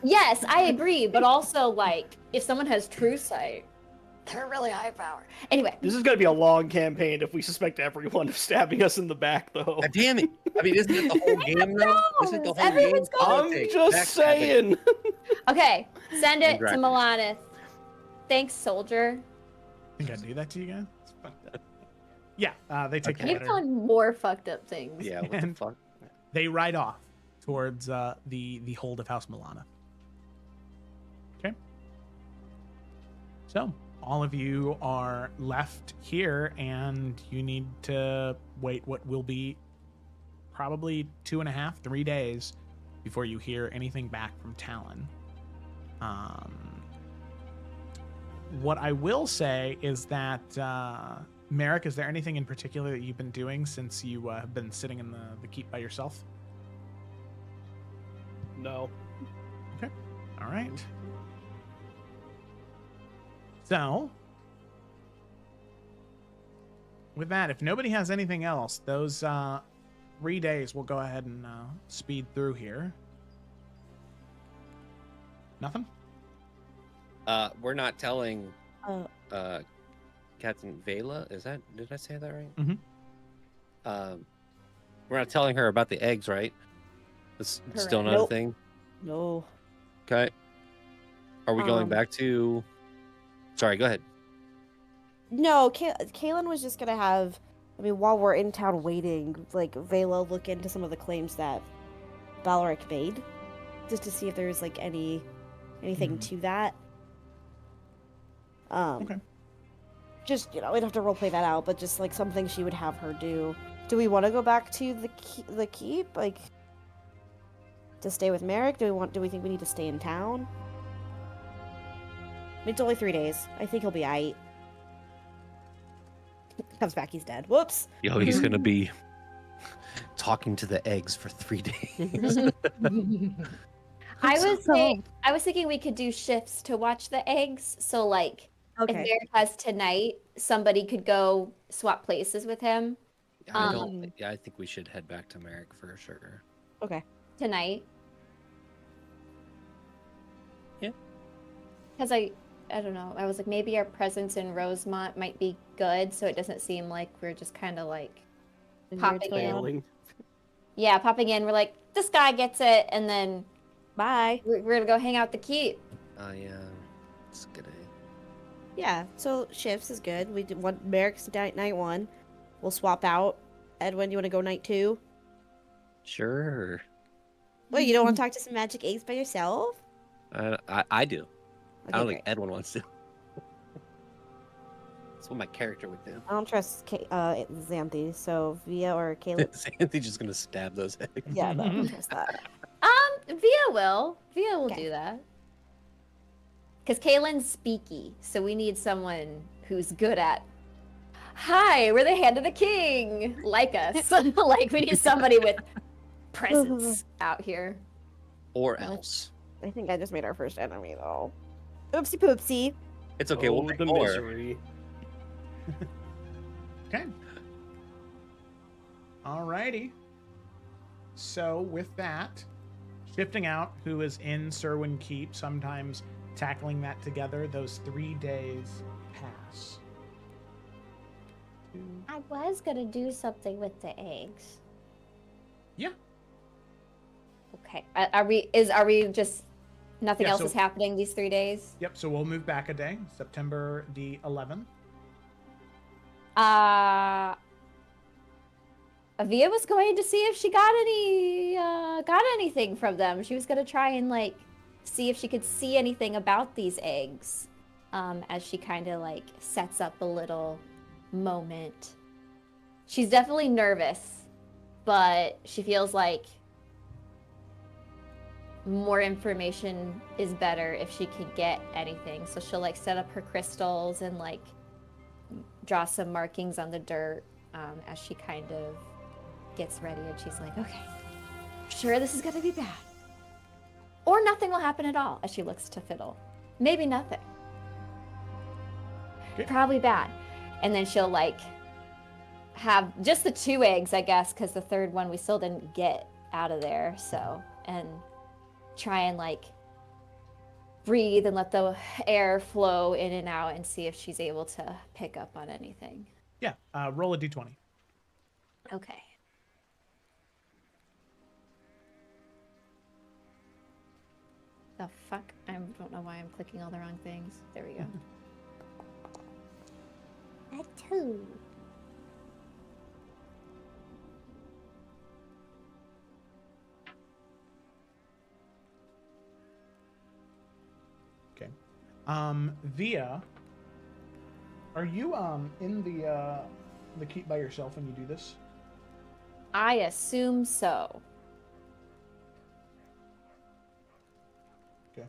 Yes, I agree. But also, like, if someone has true sight, they're really high power. Anyway. This is going to be a long campaign if we suspect everyone of stabbing us in the back, though. God damn it! I mean, isn't it the whole game though? Isn't the whole Everyone's game? going- I'm politics, just backstabbing? saying. Okay, send it to Exactly. Milaneth. Thanks, soldier. Think I'd do that to you guys? It's fucked up. Yeah, they take the Keep letter. telling more fucked up things. Yeah, what the And- fuck? They ride off towards the hold of House Milana. Okay. So all of you are left here, and you need to wait what will be probably 2.5, 3 days before you hear anything back from Talon. What I will say is that, Merrick, is there anything in particular that you've been doing since you have been sitting in the keep by yourself? No. All right. So, with that, if nobody has anything else, those 3 days we'll go ahead and speed through here. Nothing? We're not telling Uh, Captain Vela. Is that? Did I say that right? Mhm. We're not telling her about the eggs, right? It's still Correct. not Nope. a thing. no. Okay. Are we going Um, back to? Sorry, go ahead. No, Kaylin was just gonna have. I mean, while we're in town waiting, like Vela look into some of the claims that Balaric made, just to see if there's like anything Mhm. to that. Okay. Just we'd have to roleplay that out, but just like something she would have her do. Do we want to go back to the keep, like to stay with Merrick? Do we think we need to stay in town? I mean, it's only 3 days. I think he'll be aight. Comes back, he's dead. Whoops. Yo, he's gonna be talking to the eggs for 3 days. I so was thinking we could do shifts to watch the eggs. So like, if Okay. Merrick has tonight, somebody could go swap places with him I don't. Yeah, I think we should head back to Merrick for sure. Okay. tonight. Yeah. Because I don't know. I was like, maybe our presence in Rosemont might be good, so it doesn't seem like we're just kind of like popping in. Failing. Yeah, popping in. We're like, this guy gets it, and then Bye. we're gonna go hang out the keep. Yeah, it's a good idea. Yeah. So shifts is good. We did one. Merrick's night 1. We'll swap out. Edwin, you want to go night 2? Sure. Wait, you don't want to talk to some magic eggs by yourself? I do. I don't Okay, think Edwin wants to. That's what my character would do. I don't trust Xanthi, so Via or Caleb. Sandy's just gonna stab those eggs. Yeah, no, I don't trust that. Via will Okay. do that. Because Kaylin's speaky, so we need someone who's good at. Hi, we're the hand of the king, like us. Like we need somebody with presence out here. or Well, else. I think I just made our first enemy, though. Oopsie poopsie. It's okay. We'll Oh, make the more. misery. Okay. Alrighty. So with that, shifting out who is in Serwyn Keep, sometimes tackling that together, those 3 days pass. I was gonna do something with the eggs. Yeah. Okay. Are we just nothing Yeah, else so- is happening these 3 days? Yep, so we'll move back a day, September the 11th. Avia was going to see if she got anything from them. She was gonna try and like see if she could see anything about these eggs, as she kind of like sets up a little moment. She's definitely nervous, but she feels like more information is better if she could get anything. So she'll like set up her crystals and like draw some markings on the dirt, as she kind of gets ready, and she's like, okay, sure this is gonna be bad. Or nothing will happen at all, as she looks to Fiddle. Maybe nothing. Okay. Probably bad. And then she'll like have just the 2 eggs, I guess, because the third one we still didn't get out of there, so, and try and like breathe and let the air flow in and out and see if she's able to pick up on anything. Yeah, roll a d20. Okay. The fuck? I don't know why I'm clicking all the wrong things. There we go. A 2. Okay. Via, are you in the keep by yourself when you do this? I assume so. Okay.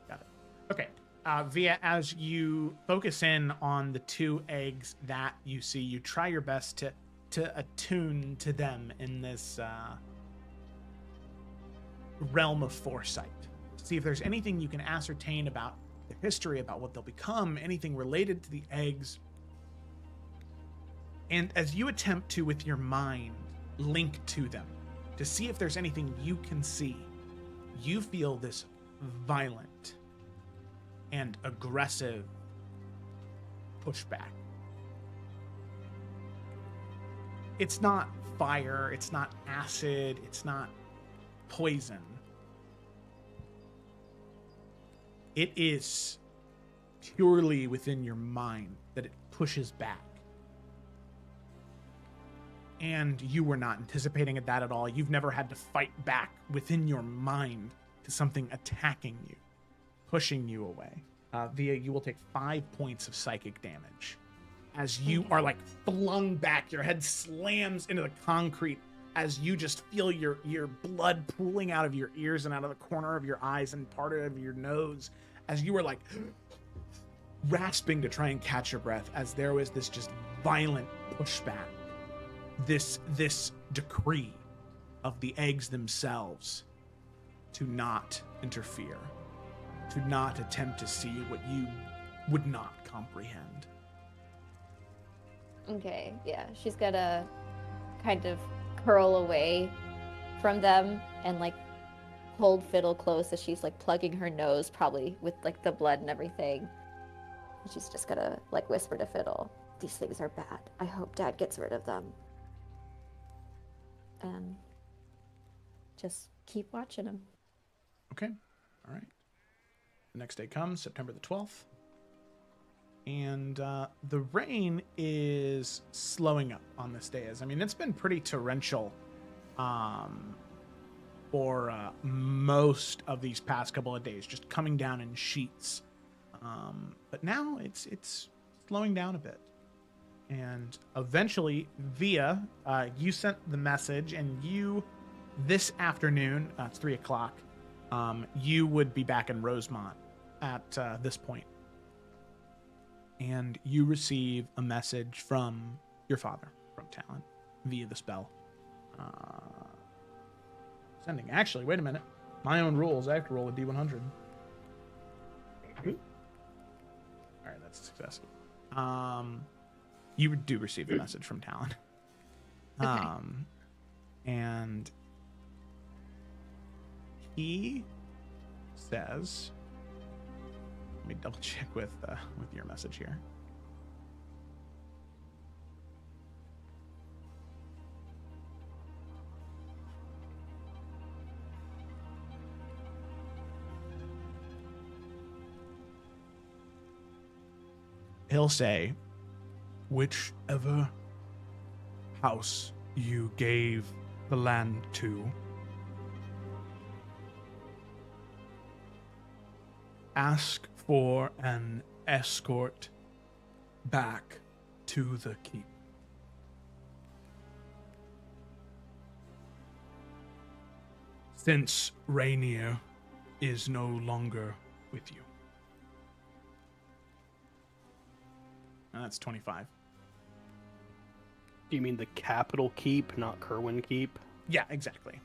Got it. Okay. Via, as you focus in on the 2 eggs that you see, you try your best to attune to them in this realm of foresight. See if there's anything you can ascertain about the history, about what they'll become, anything related to the eggs. And as you attempt to, with your mind, link to them, to see if there's anything you can see, you feel this violent and aggressive pushback. It's not fire, it's not acid, it's not poison. It is purely within your mind that it pushes back. And you were not anticipating that at all. You've never had to fight back within your mind to something attacking you, pushing you away. Via, you will take 5 points of psychic damage as you are like flung back. Your head slams into the concrete as you just feel your blood pooling out of your ears and out of the corner of your eyes and part of your nose, as you were like rasping to try and catch your breath, as there was this just violent pushback, this decree of the eggs themselves to not interfere, to not attempt to see what you would not comprehend. Okay, yeah. She's gonna kind of curl away from them and like hold Fiddle close as she's like plugging her nose, probably with like the blood and everything. And she's just gonna like whisper to Fiddle, "These things are bad. I hope Dad gets rid of them." And just keep watching him. Okay. All right. The next day comes, September the 12th. And the rain is slowing up on this day. It's been pretty torrential for most of these past couple of days, just coming down in sheets. But now it's slowing down a bit. And eventually, Via, you sent the message, and you, this afternoon, it's 3 o'clock, you would be back in Rosemont at this point. And you receive a message from your father, from Talon, via the spell. Sending. Actually, wait a minute. My own rules. I have to roll a D100. All right, that's a success. You do receive the message from Talon. Okay. And he says, let me double check with your message here. He'll say, whichever house you gave the land to, ask for an escort back to the keep. Since Rainier is no longer with you. And that's 25. Do you mean the capital keep, not Kerwin Keep? Yeah, exactly.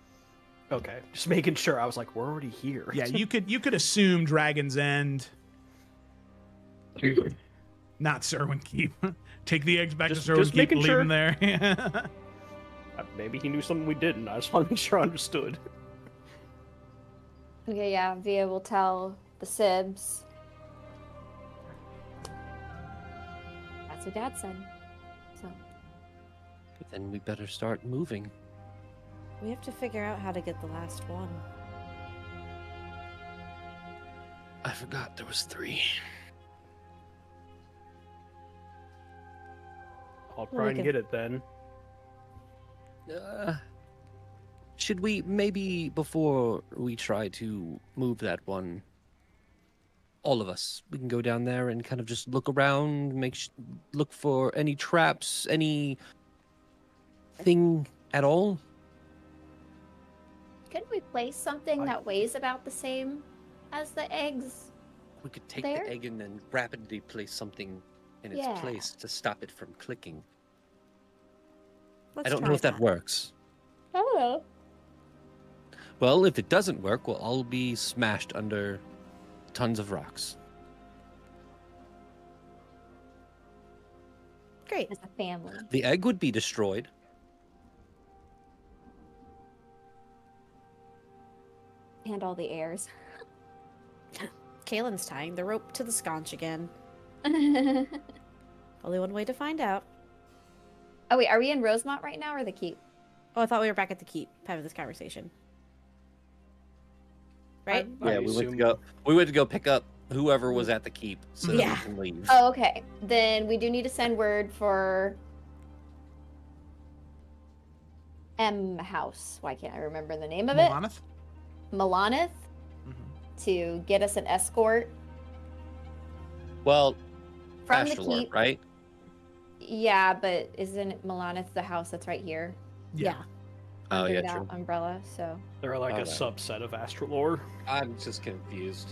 Okay, just making sure. I was like, we're already here. Yeah, you could assume Dragon's End, not Serwyn Keep. Take the eggs back to Serwyn just Keep, making leave sure. them there. Maybe he knew something we didn't. I just want to make sure I understood. Okay, yeah, Via will tell the Sibs. That's what Dad said. So, Then we better start moving. We have to figure out how to get the last one. I forgot there was 3. I'll Well, try we and can- get it then. Should we maybe, before we try to move that one, all of us, we can go down there and kind of just look around, look for any traps, any thing at all? couldn't we place something that weighs about the same as the eggs? We could take There? the egg and then rapidly place something in its Yeah. place to stop it from clicking. Let's I don't know try if that works. I don't know. Well, if it doesn't work, we'll all be smashed under tons of rocks. Great. As a family. The egg would be destroyed. And all the heirs. Kaylin's tying the rope to the sconce again. Oh Only one way to find out. wait, are we in Rosemont right now or the Keep? Oh, I thought we were back at the keep having this conversation. Right? Yeah, we went to go pick up whoever was at the keep so that Yeah. we can leave. Oh, okay. Then we do need to send word for M House. Why can't I remember the name of it? Molanith? Melanith Mhm. to get us an escort Well, from the Ashtalor, Keep. right? Yeah, but isn't Melanith the house that's right here? Yeah. Oh, Under yeah, that true. umbrella, so They're like a Okay. subset of Astrolore. I'm just confused.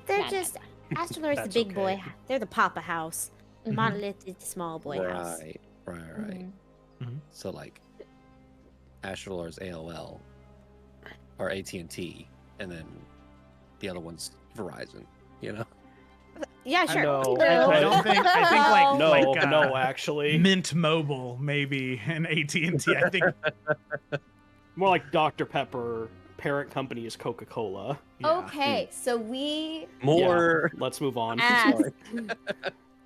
They're Nah, just Astrolor's the That's big okay. boy. They're the papa house. Mhm. Monolith is the small boy house. Right. Mhm. So, like, Ashtalor's AOL, or AT&T, and then the other one's Verizon, you know? Yeah, sure. know. I don't think like No, like, no, actually. Mint Mobile maybe and AT&T. I think More like Dr. Pepper. Parent company is Coca-Cola. yeah. Okay, so we More. Yeah, let's move on. asked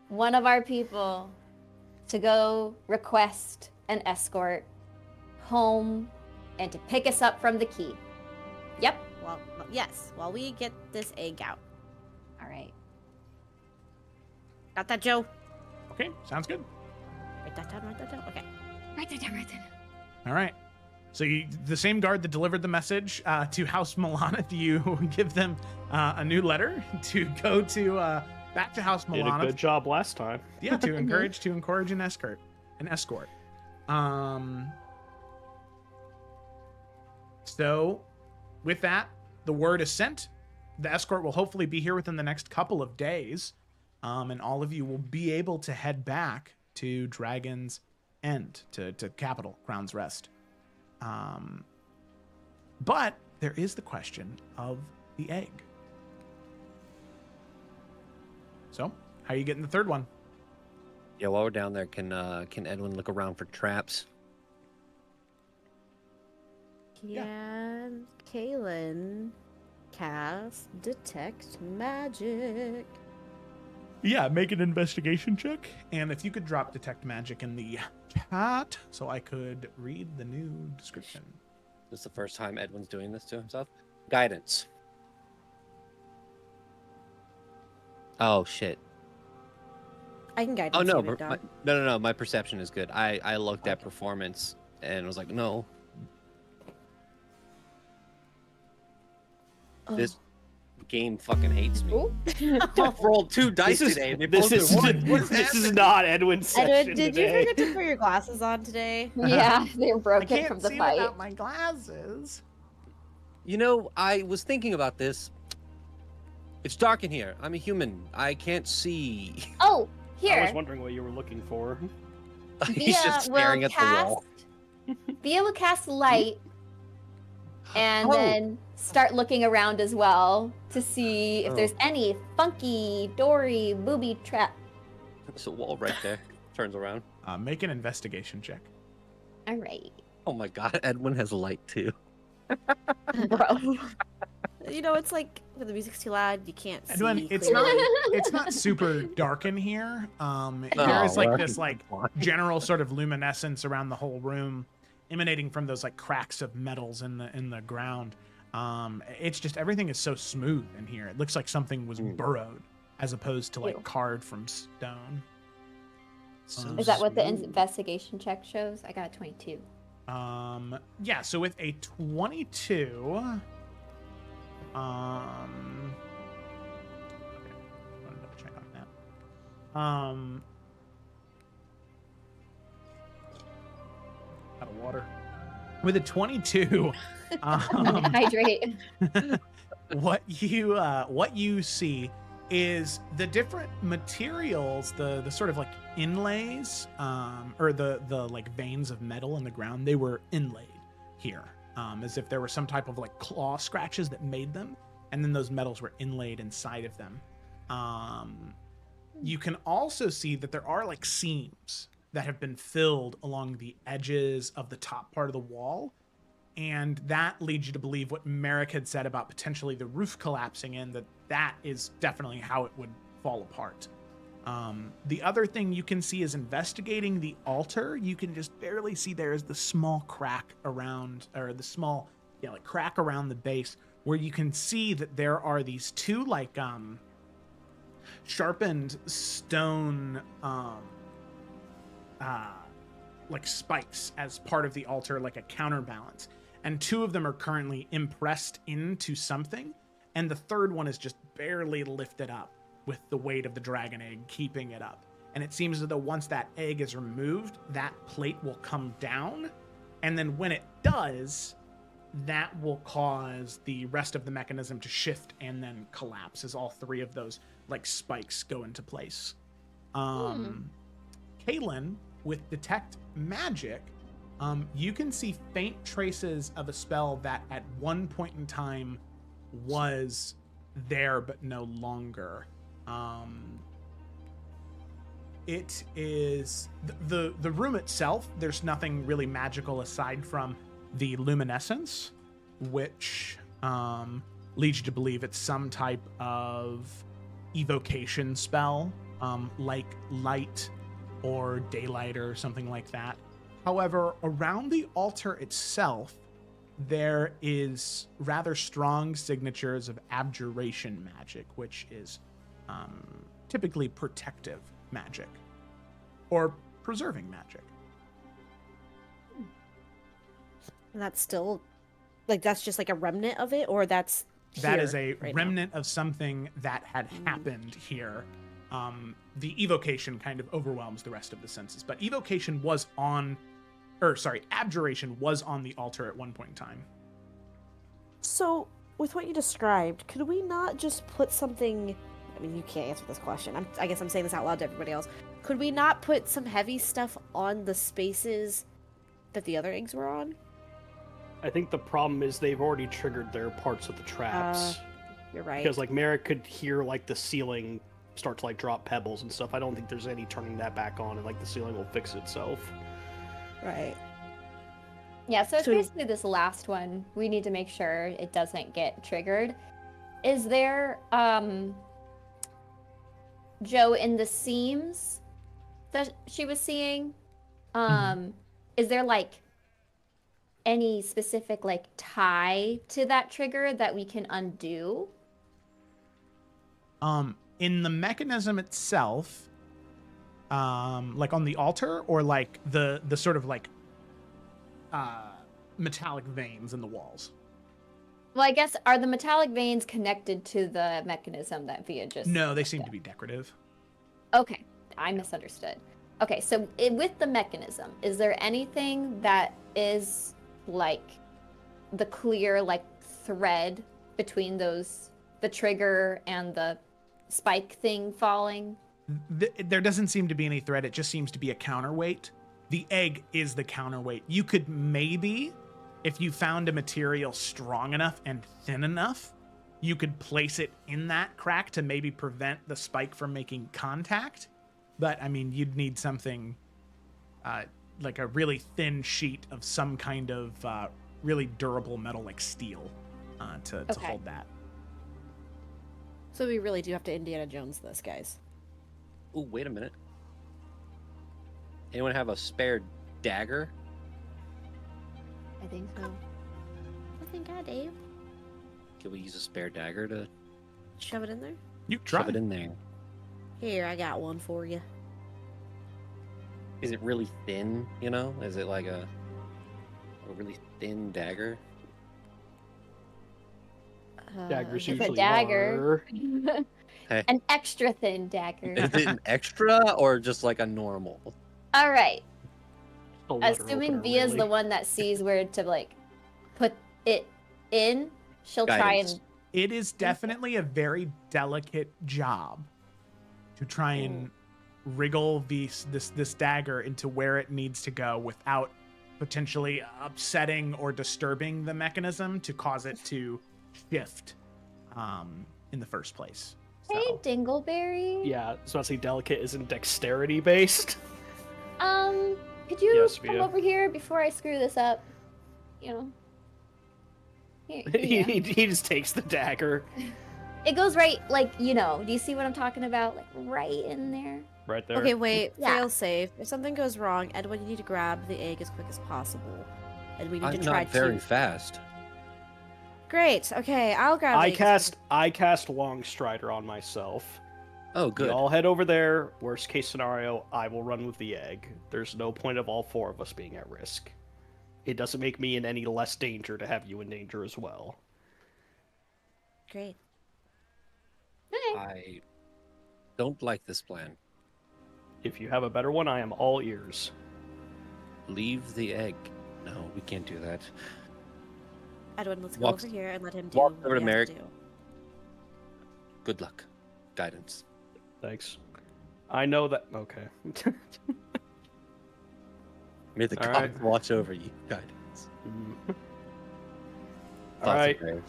one of our people to go request an escort home and to pick us up from the Keep. Yep. Well, yes. While we get this egg out. All right. Got that, Joe? Okay, sounds good. Write that down. Write that down. Okay. Right there. All right. So the same guard that delivered the message to House Melanith, you give them a new letter to go to back to House Did a Melanith. good job last time. Yeah, to encourage an escort. So with that, the word is sent. the escort will hopefully be here within the next couple of days, and all of you will be able to head back to Dragon's End, to Capital, Crown's Rest. But there is the question of the egg. So, how are you getting the third one? Yeah, while we're down there, can Edwin look around for traps? Can Kaylin cast Detect Magic? Yeah, make an investigation check. And if you could drop Detect Magic in the chat so I could read the new description. This is the first time Edwin's doing this to himself. Guidance. Oh, shit. I can guide Oh, you, no. big dog. No. My perception is good. I looked at performance and was like, no. Oh. This game fucking hates me. Ooh. I've rolled 2 dice today. And they both did 1. This is not Edwin's session Edwin, did you today. forget to put your glasses on today? Yeah, they're I broken can't from the see fight. without my glasses. You know, I was thinking about this. It's dark in here. I'm a human. I can't see. Oh, I here. was wondering what you were looking for. He's just staring at the wall. Via will cast light and Oh. then start looking around as well to see if Oh. there's any funky, dory, booby trap. There's a wall right there. Turns around. Make an investigation check. All right, Oh my god, Edwin has light too. bro. You know, it's like when the music's too loud, you can't see. Edwin, it's clearly. it's not super dark in here. Oh, There is like well, this like general sort of luminescence around the whole room, emanating from those like cracks of metals in the ground. It's just everything is so smooth in here. It looks like something was burrowed as opposed to like Ew. carved from stone. Is that what the investigation check shows? I got a 22. Yeah, so with a 22, okay, I'm gonna double check on that. Out of water. With a 22, Hydrate. what you see is the different materials, the sort of like inlays, or the like veins of metal in the ground. They were inlaid here, as if there were some type of like claw scratches that made them, and then those metals were inlaid inside of them. You can also see that there are like seams that have been filled along the edges of the top part of the wall. And that leads you to believe what Merrick had said about potentially the roof collapsing in, that is definitely how it would fall apart. The other thing you can see is investigating the altar. You can just barely see there is the small crack around, or the small, like crack around the base, where you can see that there are these two like sharpened stone like spikes as part of the altar, like a counterbalance. And 2 of them are currently impressed into something, and the third one is just barely lifted up with the weight of the dragon egg keeping it up. And it seems as though once that egg is removed, that plate will come down, and then when it does, that will cause the rest of the mechanism to shift and then collapse as all 3 of those like spikes go into place. Kaylin, with Detect Magic, you can see faint traces of a spell that at one point in time was there but no longer. It is the room itself. There's nothing really magical aside from the luminescence, which leads you to believe it's some type of evocation spell, like light or daylight or something like that. However, around the altar itself, there is rather strong signatures of abjuration magic, which is typically protective magic or preserving magic. And that's still, like, that's just like a remnant of it, or that's That here is a right now? remnant of something that had happened here. The evocation kind of overwhelms the rest of the senses, but evocation was on, abjuration was on the altar at one point in time. So with what you described, could we not just put something? I mean, you can't answer this question. I guess I'm saying this out loud to everybody else. Could we not put some heavy stuff on the spaces that the other eggs were on? I think the problem is they've already triggered their parts of the traps. You're right. Because like Merrick could hear like the ceiling start to like drop pebbles and stuff. I don't think there's any turning that back on, and like the ceiling will fix itself. Right. Yeah, so it's So- basically this last one. We need to make sure it doesn't get triggered. Is there, Joe, in the seams that she was seeing, is there like any specific like tie to that trigger that we can undo? In the mechanism itself, like on the altar, or like the sort of like metallic veins in the walls. Well, I guess, are the metallic veins connected to the mechanism that Via just... No, they seem to be decorative. Okay, I misunderstood. Okay, so with the mechanism, is there anything that is like the clear like thread between those, the trigger and the spike thing falling? There doesn't seem to be any thread. It just seems to be a counterweight. The egg is the counterweight. You could maybe, if you found a material strong enough and thin enough, you could place it in that crack to maybe prevent the spike from making contact. But I mean, you'd need something like a really thin sheet of some kind of really durable metal like steel to hold that. So we really do have to Indiana Jones this, guys. Ooh, wait a minute. Anyone have a spare dagger? I think so. I think I do. Can we use a spare dagger to Shove it in there? You try. shove it in there? Here, I got one for you. Is it really thin, you know? Is it like a really thin dagger? Daggers It's a usually dagger. are. Hey. An extra thin dagger. Is it an extra or just like a normal? All right. A letter Assuming opener, Via's the really. one that sees where to like put it in, she'll try Guidance. and It is definitely a very delicate job to try and wriggle this dagger into where it needs to go without potentially upsetting or disturbing the mechanism to cause it to shift in the first place. Hey, So, Dingleberry. Yeah, so I say delicate isn't dexterity based. Could you Yes, come Via. over here before I screw this up? You know. Here, he, yeah. he just takes the dagger It goes right, like, you know. Do you see what I'm talking about? Like right in there. right there. Okay, wait. Yeah. Fail safe. If something goes wrong, Edwin, you need to grab the egg as quick as possible. And we need I'm to try not very to... fast. Great. Okay, I'll grab the egg. I cast Long Strider on myself. Oh, We good. all head over there. Worst case scenario, I will run with the egg. There's no point of all four of us being at risk. It doesn't make me in any less danger to have you in danger as well. Great. Okay. I don't like this plan. If you have a better one, I am all ears. Leave the egg. No, we can't do that. Edwin, let's go Walks- over here and let him do walk what over to he has Merrick. do. Good luck. Guidance. Thanks. I know that. Okay. May the All gods right. watch over you. Guidance. all Thoughts and right. prayers.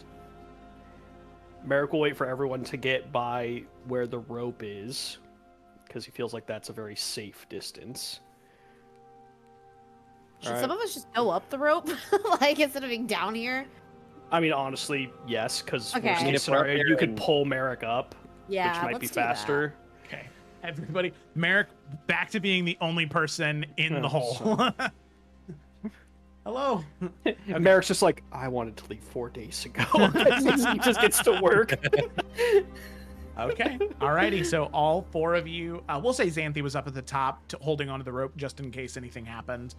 Merrick will wait for everyone to get by where the rope is, because he feels like that's a very safe distance. Should Alright. some of us just go up the rope? Like, instead of being down here? I mean, honestly, yes, because Okay. worst I mean, case if we're up scenario, there you could and- pull Merrick up, Yeah, which might let's be do that. faster. okay, everybody, Merrick, back to being the only person in the Oh, hole. Hello. And Merrick's just like, I wanted to leave 4 days ago. He just gets to work. Okay. Alrighty. So all four of you, we'll say Xanthi was up at the top, holding onto the rope just in case anything happened.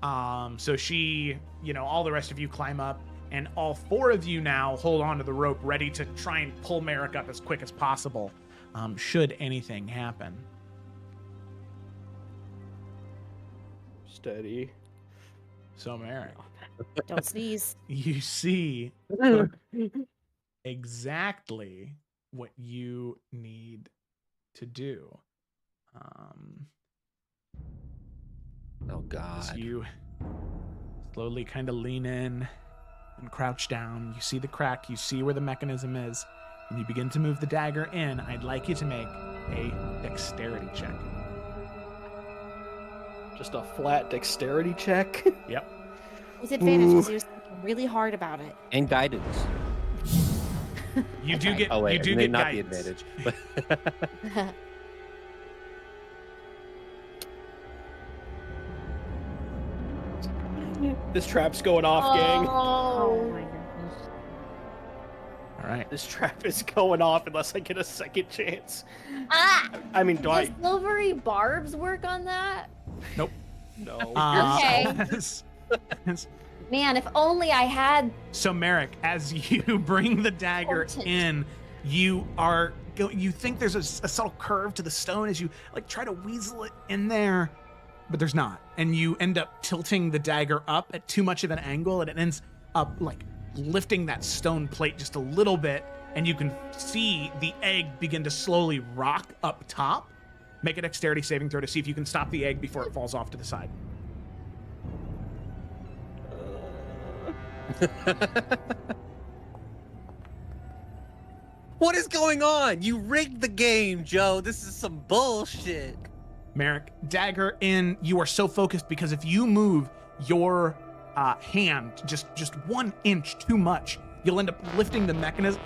So she, all the rest of you climb up, and all four of you now hold onto the rope, ready to try and pull Merrick up as quick as possible, should anything happen. Steady. So Merrick, Don't sneeze. you see exactly what you need to do. Oh God. As you slowly kind of lean in and crouch down, you see the crack, you see where the mechanism is, and you begin to move the dagger in. I'd like you to make a dexterity check. Just a flat dexterity check. Yep. With advantage because he was thinking really hard about it. And guidance. You do get Oh wait, you do maybe get not guidance. the advantage. But This trap's going off, gang. Oh my goodness. All right. This trap is going off unless I get a second chance. Ah! I mean, do Does I? silvery barbs work on that? Nope. No. Okay. as- Man, if only I had. So Merrick, as you bring the dagger Potent. in, you think there's a subtle curve to the stone as you like try to weasel it in there, but there's not. And you end up tilting the dagger up at too much of an angle, and it ends up like lifting that stone plate just a little bit, and you can see the egg begin to slowly rock up top. Make a dexterity saving throw to see if you can stop the egg before it falls off to the side. what is going on? You rigged the game, Joe. This is some bullshit. Merrick, dagger in. You are so focused because if you move your hand just 1 inch too much, you'll end up lifting the mechanism.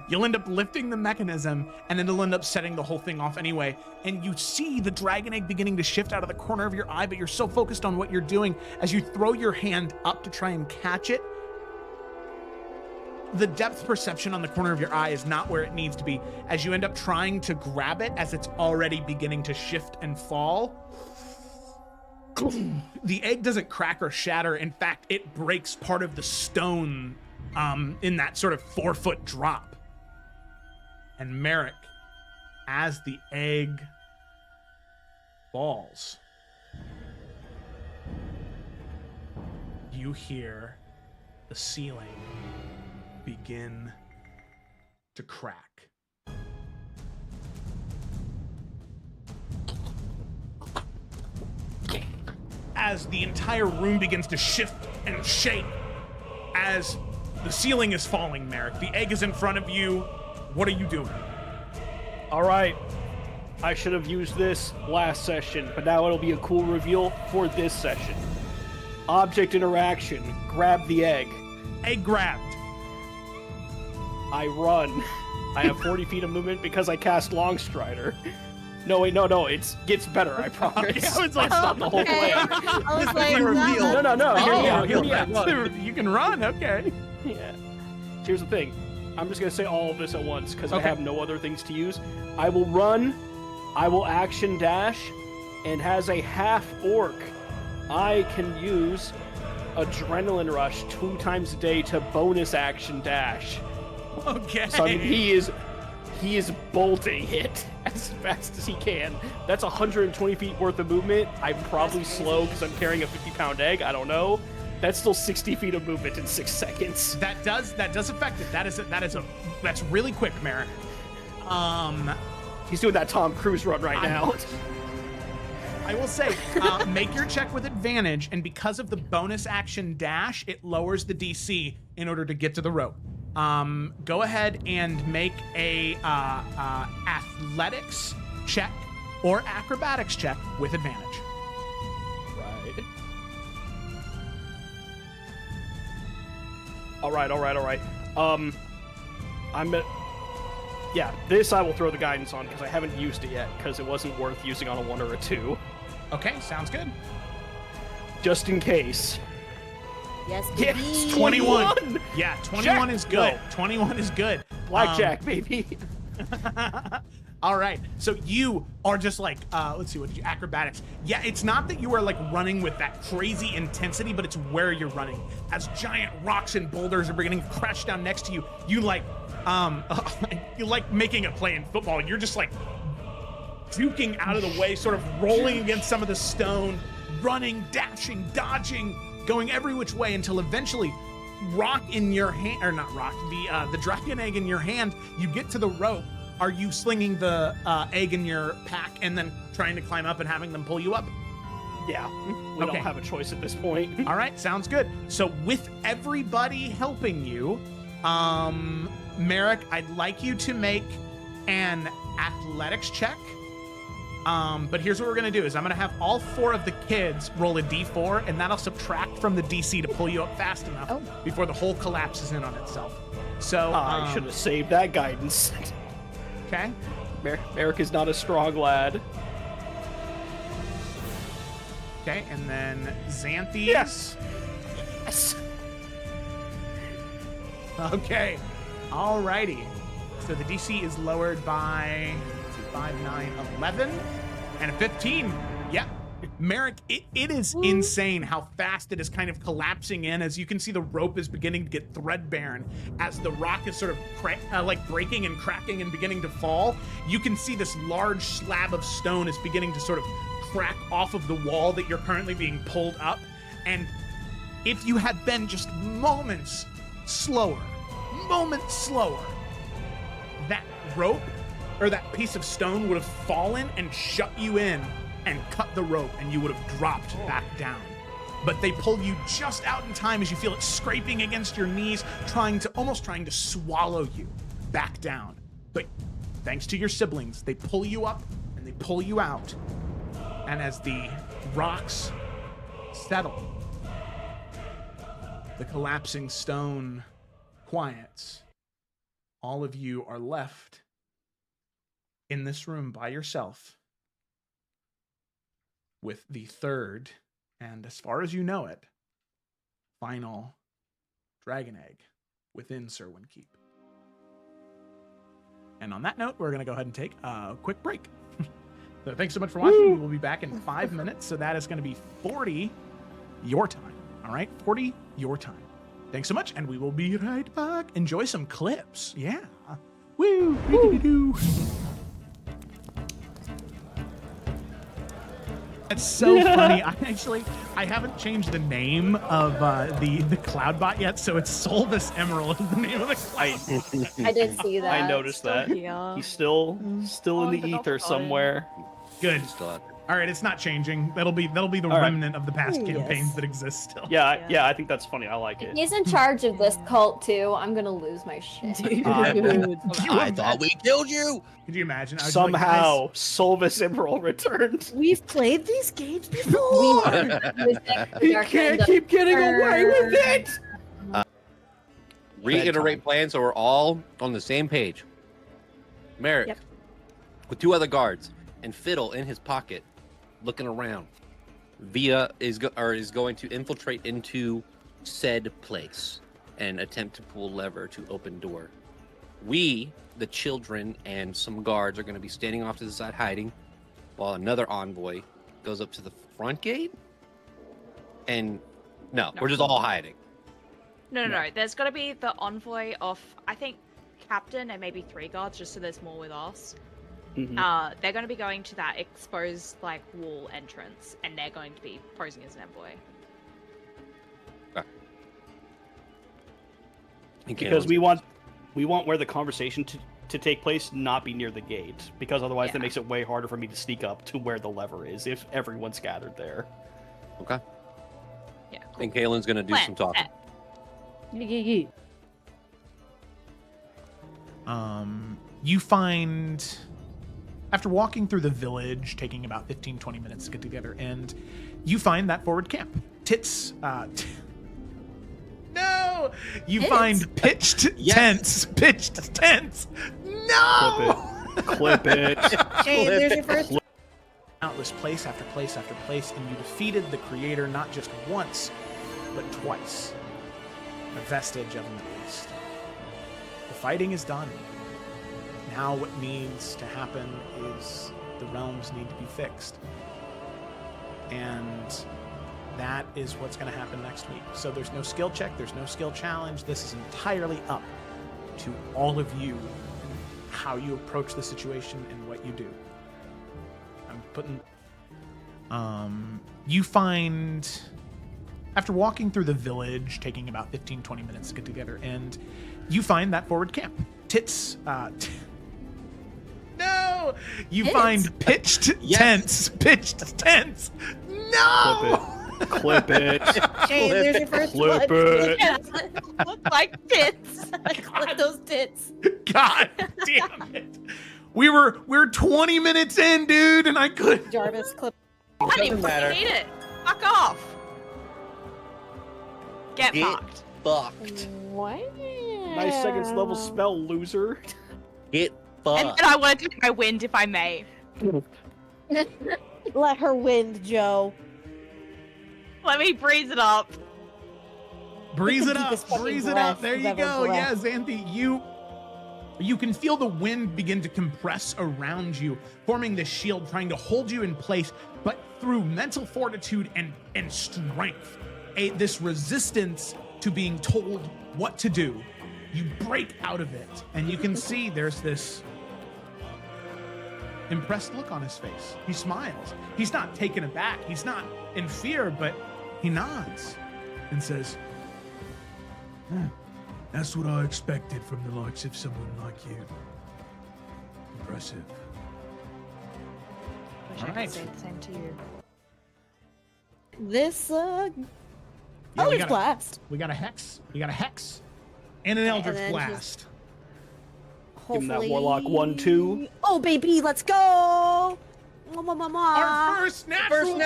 You'll end up lifting the mechanism, and then it'll end up setting the whole thing off anyway. And you see the dragon egg beginning to shift out of the corner of your eye, but you're so focused on what you're doing as you throw your hand up to try and catch it. The depth perception on the corner of your eye is not where it needs to be. As you end up trying to grab it as it's already beginning to shift and fall, the egg doesn't crack or shatter. In fact, it breaks part of the stone in that sort of 4-foot drop. And Merrick, as the egg falls, you hear the ceiling begin to crack. As the entire room begins to shift and shake, as the ceiling is falling, Merrick, the egg is in front of you. What are you doing? All right. I should have used this last session, but now it'll be a cool reveal for this session. Object interaction. Grab the egg. Egg grabbed. I run. I have 40 feet of movement because I cast Longstrider. No, wait, no, it gets better, I promise. Okay, I was like, That's not the whole okay. plan. I was like, reveal. No, hear me out, hear Oh, me out. You can run, okay. Yeah. Here's the thing. I'm just going to say all of this at once because I Okay. have no other things to use. I will run, I will action dash, and as a half orc, I can use Adrenaline Rush 2 times a day to bonus action dash. Okay. So I mean, he is bolting it as fast as he can. That's 120 feet worth of movement. I'm probably slow because I'm carrying a 50-pound egg. I don't know. That's still 60 feet of movement in 6 seconds. That does affect it. That's really quick, Merrick. He's doing that Tom Cruise run right now. I will say, make your check with advantage, and because of the bonus action dash, it lowers the DC in order to get to the rope. Go ahead and make a athletics check or acrobatics check with advantage. Right. All right. Yeah, this I will throw the guidance on because I haven't used it yet because it wasn't worth using on a 1 or a 2. Okay, sounds good. Just in case. yes, Yes, baby. 21. Yeah, 21 Jack, is good. go. 21 is good. Blackjack, baby. All right, so you are just like, let's see, what did you, acrobatics. Yeah, it's not that you are like running with that crazy intensity, but it's where you're running. As giant rocks and boulders are beginning to crash down next to you, you like making a play in football. You're just like juking out of the way, sort of rolling against some of the stone, running, dashing, dodging, going every which way until eventually rock in your hand, or not rock, the dragon egg in your hand, you get to the rope. Are you slinging the egg in your pack and then trying to climb up and having them pull you up? Yeah, we Okay. don't have a choice at this point. All right, sounds good. So with everybody helping you, Merrick, I'd like you to make an athletics check. But here's what we're gonna do is I'm gonna have all 4 of the kids roll a d4, and that'll subtract from the DC to pull you up fast enough before the hole collapses in on itself. So I should have saved that guidance. Okay. Merrick is not a strong lad. Okay, and then Xanthes. Yes. Okay. Alrighty. So the DC is lowered by 5, 9, 11, and a 15. Yeah. Merrick, it is insane how fast it is kind of collapsing in. As you can see, the rope is beginning to get threadbare, and as the rock is sort of like breaking and cracking and beginning to fall, you can see this large slab of stone is beginning to sort of crack off of the wall that you're currently being pulled up. And if you had been just moments slower, that rope or that piece of stone would have fallen and shut you in and cut the rope, and you would have dropped back down. But they pull you just out in time as you feel it scraping against your knees, almost trying to swallow you back down. But thanks to your siblings, they pull you up and they pull you out. And as the rocks settle, the collapsing stone quiets. All of you are left in this room by yourself with the third, and as far as you know it, final dragon egg within Serwyn Keep. And on that note, we're going to go ahead and take a quick break. So thanks so much for watching. We will be back in 5 minutes. So that is going to be 40 your time. All right? 40 your time. Thanks so much, and we will be right back. Enjoy some clips. Yeah. Woo! Woo. That's so funny. I haven't changed the name of the Cloudbot yet, so it's Solvis Emerald is the name of the cloud. I did see that. I noticed that. Yeah. He's still in the ether somewhere. Good. Still out there. All right, it's not changing. That'll be the right. remnant of the past Yes. campaigns that exist still. Yeah, I think that's funny. I like it. He's in charge of this cult too. I'm gonna lose my shit. I thought we killed you. Could you imagine? I was like, Somehow, Solvis Emerald returned. We've played these games before. He can't keep getting away with it. Reiterate plans so we're all on the same page. Merrick, Yep. with 2 other guards, and Fiddle in his pocket, looking around. Via is going to infiltrate into said place and attempt to pull lever to open door. We, the children, and some guards are going to be standing off to the side hiding, while another envoy goes up to the front gate. And no, we're just all hiding. No. There's got to be the envoy of, I think, captain and maybe 3 guards, just so there's more with us. Mhm. They're going to be going to that exposed wall entrance, and they're going to be posing as an envoy. Because we want where the conversation to take place not be near the gate, because otherwise that Yeah. makes it way harder for me to sneak up to where the lever is if everyone's gathered there. Okay. Yeah. And Kaylin's going to do some talking. You find, after walking through the village, taking about 15-20 minutes to get together, and you find that forward camp. No! You Tits? find pitched Yes. tents. No! Clip it. Hey, there's your first. Countless place after place after place, and you defeated the creator not just once, but twice. A vestige of him at least. The fighting is done. Now what needs to happen is the realms need to be fixed. And that is what's going to happen next week. So there's no skill check, there's no skill challenge. This is entirely up to all of you and how you approach the situation and what you do. I'm putting... You find After walking through the village, taking about 15-20 minutes to get to the other end, you find that forward camp. No! You Tits? find pitched Yes. tents. No! Clip it. Hey, there's your first Clip one. it. Yeah. Look like tits. Clip those tits. God damn it. We were 20 minutes in, dude, and I couldn't. Jarvis, clip. I didn't even matter. need it. Fuck off. Get Get fucked. fucked. What? Nice seconds level spell, loser. Get And fucked. then I want to take my wind if I may. Let her win, Joe. Let me breeze it up. Breeze it The up. deepest fucking Breeze it breath up. There you've you ever go. Yeah, breathed. Xanthi, you can feel the wind begin to compress around you, forming this shield, trying to hold you in place, but through mental fortitude and strength, this resistance to being told what to do, you break out of it, and you can see there's this impressed look on his face. He smiles. He's not taken aback. He's not in fear, but he nods and says, "That's what I expected from the likes of someone like you. Impressive." Wish All I right. could say the same to you. This, Yeah, Eldritch Blast. We got a hex. And an Eldritch then Blast. Give him that Hopefully. Warlock 1-2. Oh, baby, let's go. Our first natural 20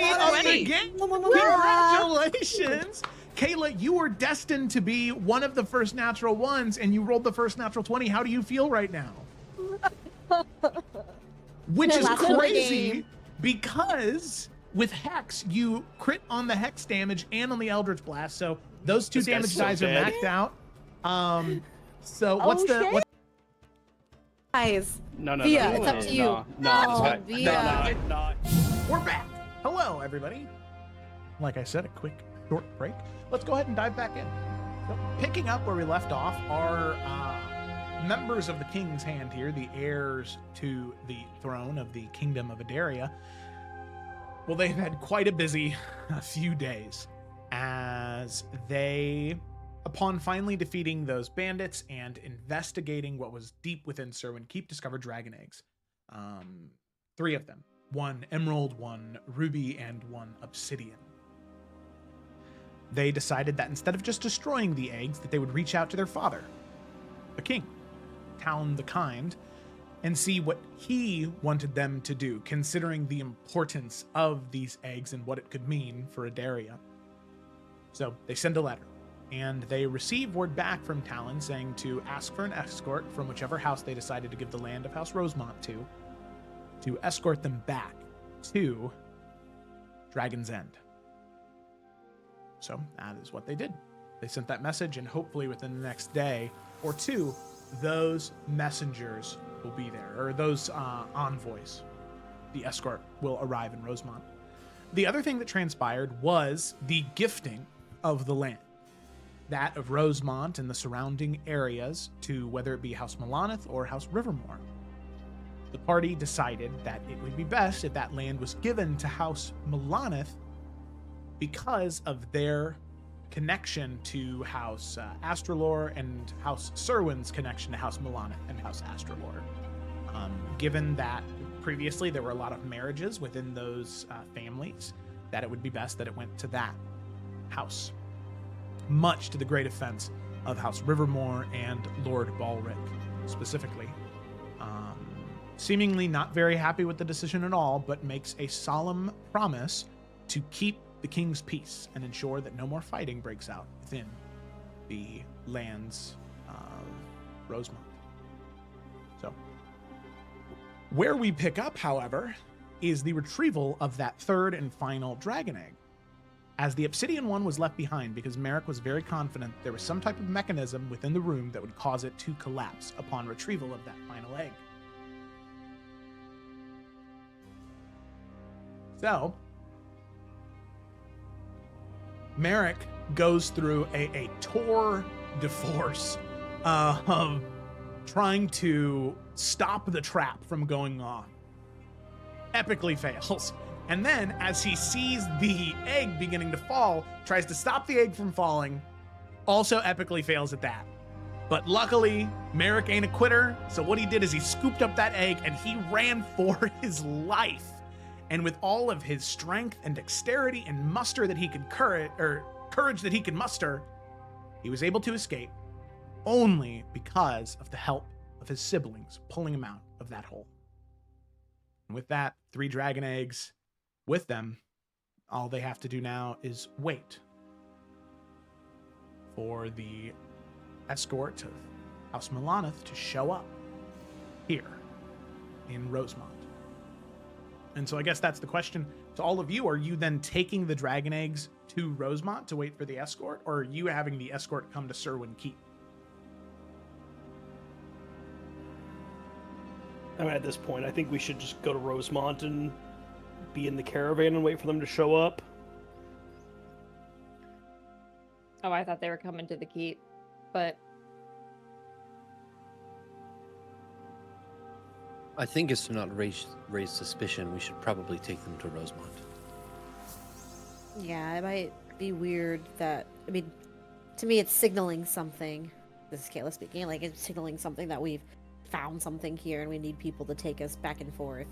of the game. Congratulations. Kayla, you were destined to be one of the first natural ones, and you rolled the first natural 20. How do you feel right now? Which is Last one of the crazy game. because with Hex, you crit on the Hex damage and on the Eldritch Blast. So those two This guy's damage so dies are dead. maxed out. So what's Oh, the shit. what's Guys, No, Via, it's up to you. No, No, Via. no. We're back. Hello, everybody. Like I said, a quick short break. Let's go ahead and dive back in. So, picking up where we left off, our members of the King's Hand here, the heirs to the throne of the Kingdom of Adaria, well, they've had quite a busy few days as they, upon finally defeating those bandits and investigating what was deep within Serwyn Keep, discovered dragon eggs. 3 of them. 1 emerald, 1 ruby, and 1 obsidian. They decided that instead of just destroying the eggs, that they would reach out to their father, the king, Talon the Kind, and see what he wanted them to do, considering the importance of these eggs and what it could mean for Adaria. So they send a letter, and they receive word back from Talon saying to ask for an escort from whichever house they decided to give the land of House Rosemont to escort them back to Dragon's End. So that is what they did. They sent that message, and hopefully within the next day or 2, those messengers will be there, or those envoys. The escort will arrive in Rosemont. The other thing that transpired was the gifting of the land, that of Rosemont and the surrounding areas, to whether it be House Melanith or House Rivermore. The party decided that it would be best if that land was given to House Melanith because of their connection to House Astralor and House Serwyn's connection to House Melanith and House Astralor. Given that previously there were a lot of marriages within those families, that it would be best that it went to that house, much to the great offense of House Rivermore and Lord Balric specifically. Seemingly not very happy with the decision at all, but makes a solemn promise to keep the king's peace and ensure that no more fighting breaks out within the lands of Rosemont. So, where we pick up, however, is the retrieval of that 3rd and final dragon egg, as the obsidian one was left behind because Merrick was very confident there was some type of mechanism within the room that would cause it to collapse upon retrieval of that final egg. So, Merrick goes through a tour de force of trying to stop the trap from going off. Epically fails. And then, as he sees the egg beginning to fall, tries to stop the egg from falling, also epically fails at that. But luckily, Merrick ain't a quitter, so what he did is he scooped up that egg and he ran for his life. And with all of his strength and dexterity and muster that he could courage that he could muster, he was able to escape only because of the help of his siblings pulling him out of that hole. And with that, 3 dragon eggs with them, all they have to do now is wait for the escort of House Milanoth to show up here in Rosemont. And so I guess that's the question to all of you. Are you then taking the dragon eggs to Rosemont to wait for the escort, or are you having the escort come to Serwyn Keep? I mean, at this point, I think we should just go to Rosemont and be in the caravan and wait for them to show up. Oh, I thought they were coming to the keep, but I think it's to not raise suspicion. We should probably take them to Rosemont. Yeah, it might be weird that, I mean, to me it's signaling something. This is Kayla speaking, like it's signaling something that we've found something here and we need people to take us back and forth.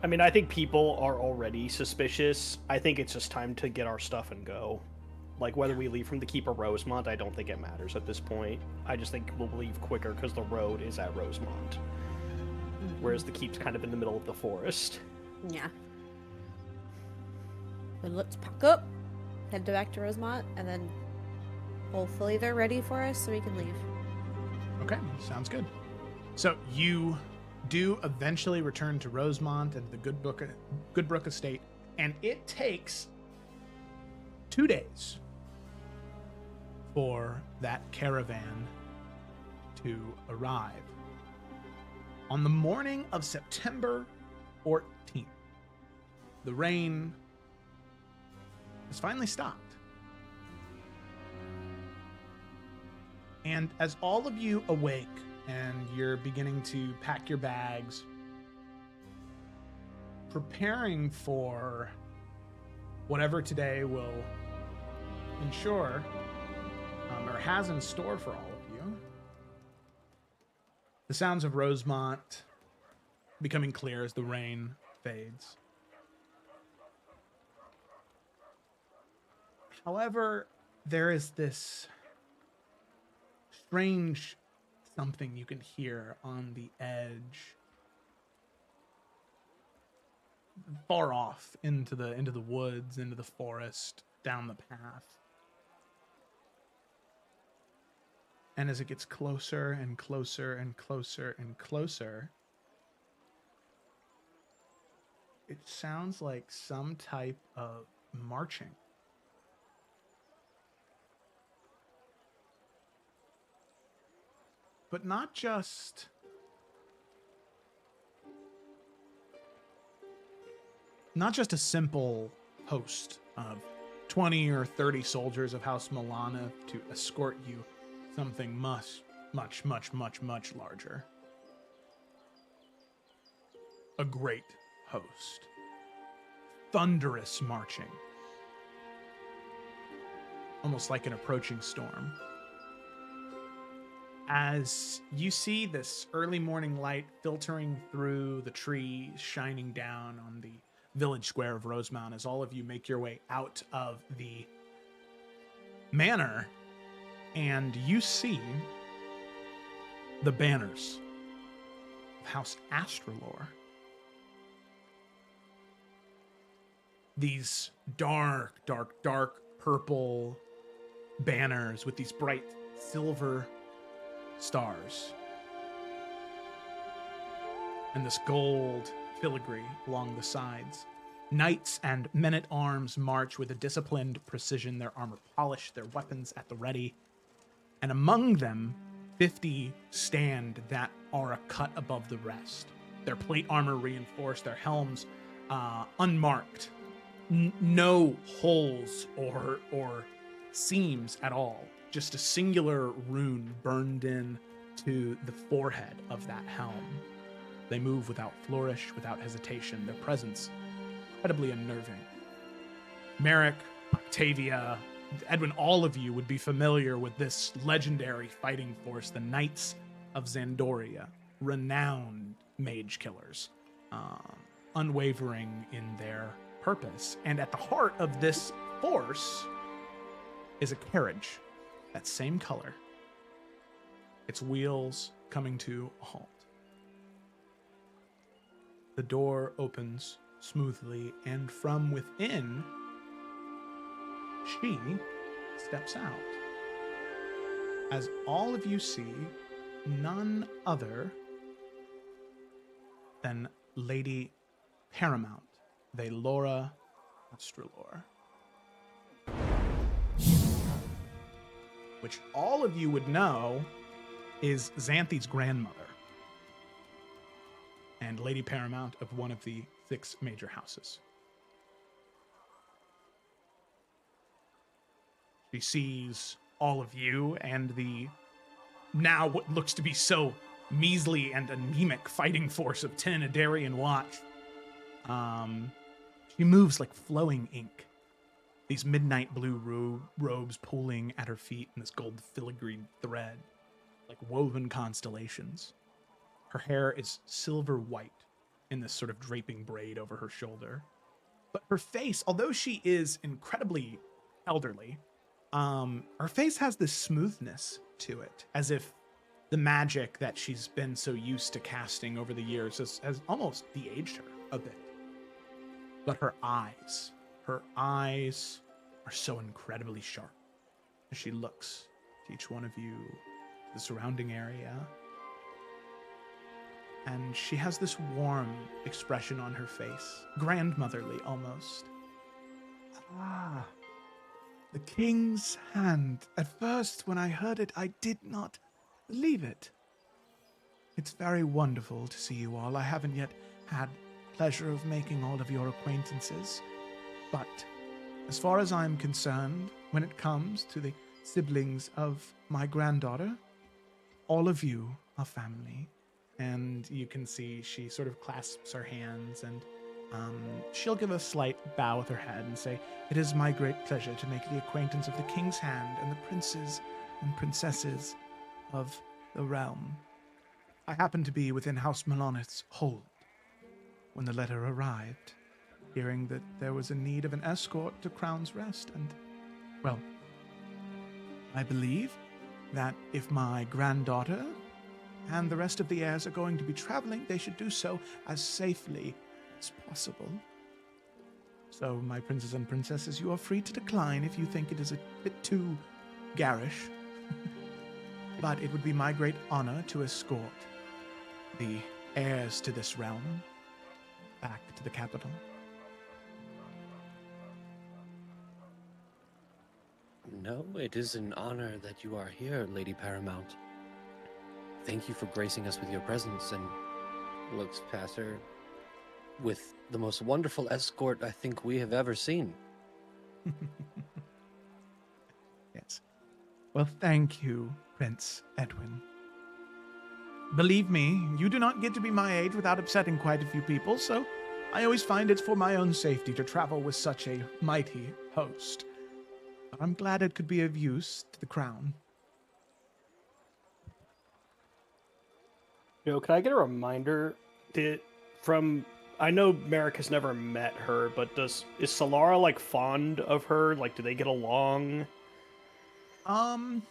I mean, I think people are already suspicious. I think it's just time to get our stuff and go. Like, whether we leave from the Keep or Rosemont, I don't think it matters at this point. I just think we'll leave quicker because the road is at Rosemont. Whereas the Keep's kind of in the middle of the forest. Yeah. But let's pack up, head back to Rosemont, and then hopefully they're ready for us so we can leave. Okay, sounds good. So you do eventually return to Rosemont and the Goodbrook Estate, and it takes 2 days for that caravan to arrive. On the morning of September 14th, the rain has finally stopped. And as all of you awake and you're beginning to pack your bags, preparing for whatever today will ensure or has in store for all of you, the sounds of Rosemont becoming clear as the rain fades. However, there is this strange something you can hear on the edge, far off into the woods, into the forest, down the path. And as it gets closer and closer and closer and closer, it sounds like some type of marching. But not just a simple host of 20 or 30 soldiers of House Milana to escort you. Something much larger. A great host. Thunderous marching. Almost like an approaching storm. As you see this early morning light filtering through the trees, shining down on the village square of Rosemount, as all of you make your way out of the manor, and you see the banners of House Astralore. These dark purple banners with these bright silver stars. And this gold filigree along the sides. Knights and men-at-arms march with a disciplined precision, their armor polished, their weapons at the ready. And among them, 50 stand that are a cut above the rest. Their plate armor reinforced, their helms unmarked. No holes or seams at all. Just a singular rune burned in to the forehead of that helm. They move without flourish, without hesitation. Their presence incredibly unnerving. Merrick, Octavia, Edwin, all of you would be familiar with this legendary fighting force, the Knights of Zandoria, renowned mage killers, unwavering in their purpose. And at the heart of this force is a carriage, that same color, its wheels coming to a halt. The door opens smoothly, and from within, she steps out. As all of you see, none other than Lady Paramount, Valora Astralor, which all of you would know is Xanthi's grandmother and Lady Paramount of one of the 6 major houses. She sees all of you and the now what looks to be so measly and anemic fighting force of 10 Adarian Watch. She moves like flowing ink. These midnight blue robes pooling at her feet in this gold filigreed thread, like woven constellations. Her hair is silver white in this sort of draping braid over her shoulder. But her face, although she is incredibly elderly, her face has this smoothness to it, as if the magic that she's been so used to casting over the years has almost de-aged her a bit. But her eyes are so incredibly sharp as she looks to each one of you, the surrounding area. And she has this warm expression on her face, grandmotherly almost. Ah, the king's hand. At first, when I heard it, I did not believe it. It's very wonderful to see you all. I haven't yet had pleasure of making all of your acquaintances, but as far as I'm concerned, when it comes to the siblings of my granddaughter, all of you are family. And you can see she sort of clasps her hands, and she'll give a slight bow with her head and say, "It is my great pleasure to make the acquaintance of the king's hand and the princes and princesses of the realm. I happened to be within House Melonith's hold when the letter arrived, hearing that there was a need of an escort to Crown's Rest, and, well, I believe that if my granddaughter and the rest of the heirs are going to be traveling, they should do so as safely as possible. So, my princes and princesses, you are free to decline if you think it is a bit too garish. But it would be my great honor to escort the heirs to this realm back to the capital." No, it is an honor that you are here, Lady Paramount. Thank you for gracing us with your presence, and looks past her with the most wonderful escort I think we have ever seen. Yes. Well, thank you, Prince Edwin. Believe me, you do not get to be my age without upsetting quite a few people, so I always find it's for my own safety to travel with such a mighty host. But I'm glad it could be of use to the crown. Can I get a reminder I know Merrick has never met her, but is Solara like fond of her? Like, do they get along? Have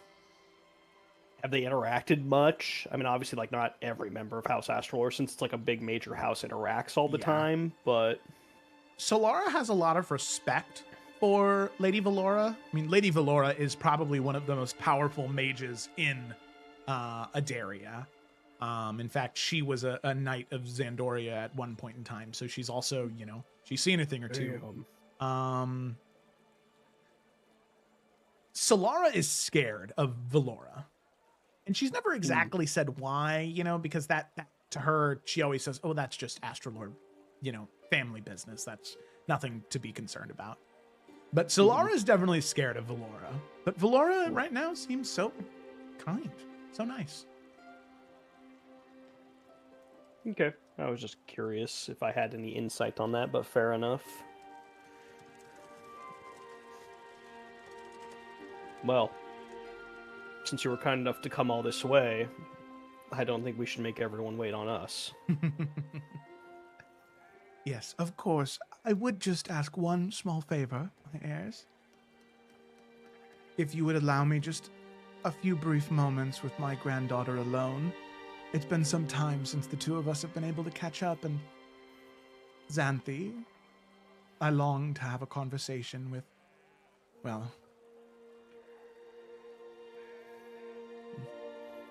they interacted much? I mean, obviously, like, not every member of House Astralor, since it's like a big major house, interacts all the time, but Solara has a lot of respect for Lady Valora. I mean, Lady Valora is probably one of the most powerful mages in Adaria. In fact, she was a knight of Zandoria at one point in time, so she's also, she's seen a thing or two. Solara is scared of Valora, and she's never exactly said why, because that to her, she always says, "Oh, that's just Astralord, family business. That's nothing to be concerned about." But Solara is definitely scared of Valora. But Valora right now seems so kind, so nice. Okay. I was just curious if I had any insight on that, but fair enough. Well, since you were kind enough to come all this way, I don't think we should make everyone wait on us. Yes, of course. I would just ask one small favor, my heirs. If you would allow me just a few brief moments with my granddaughter alone. It's been some time since the two of us have been able to catch up, and Xanthi, I long to have a conversation with, well,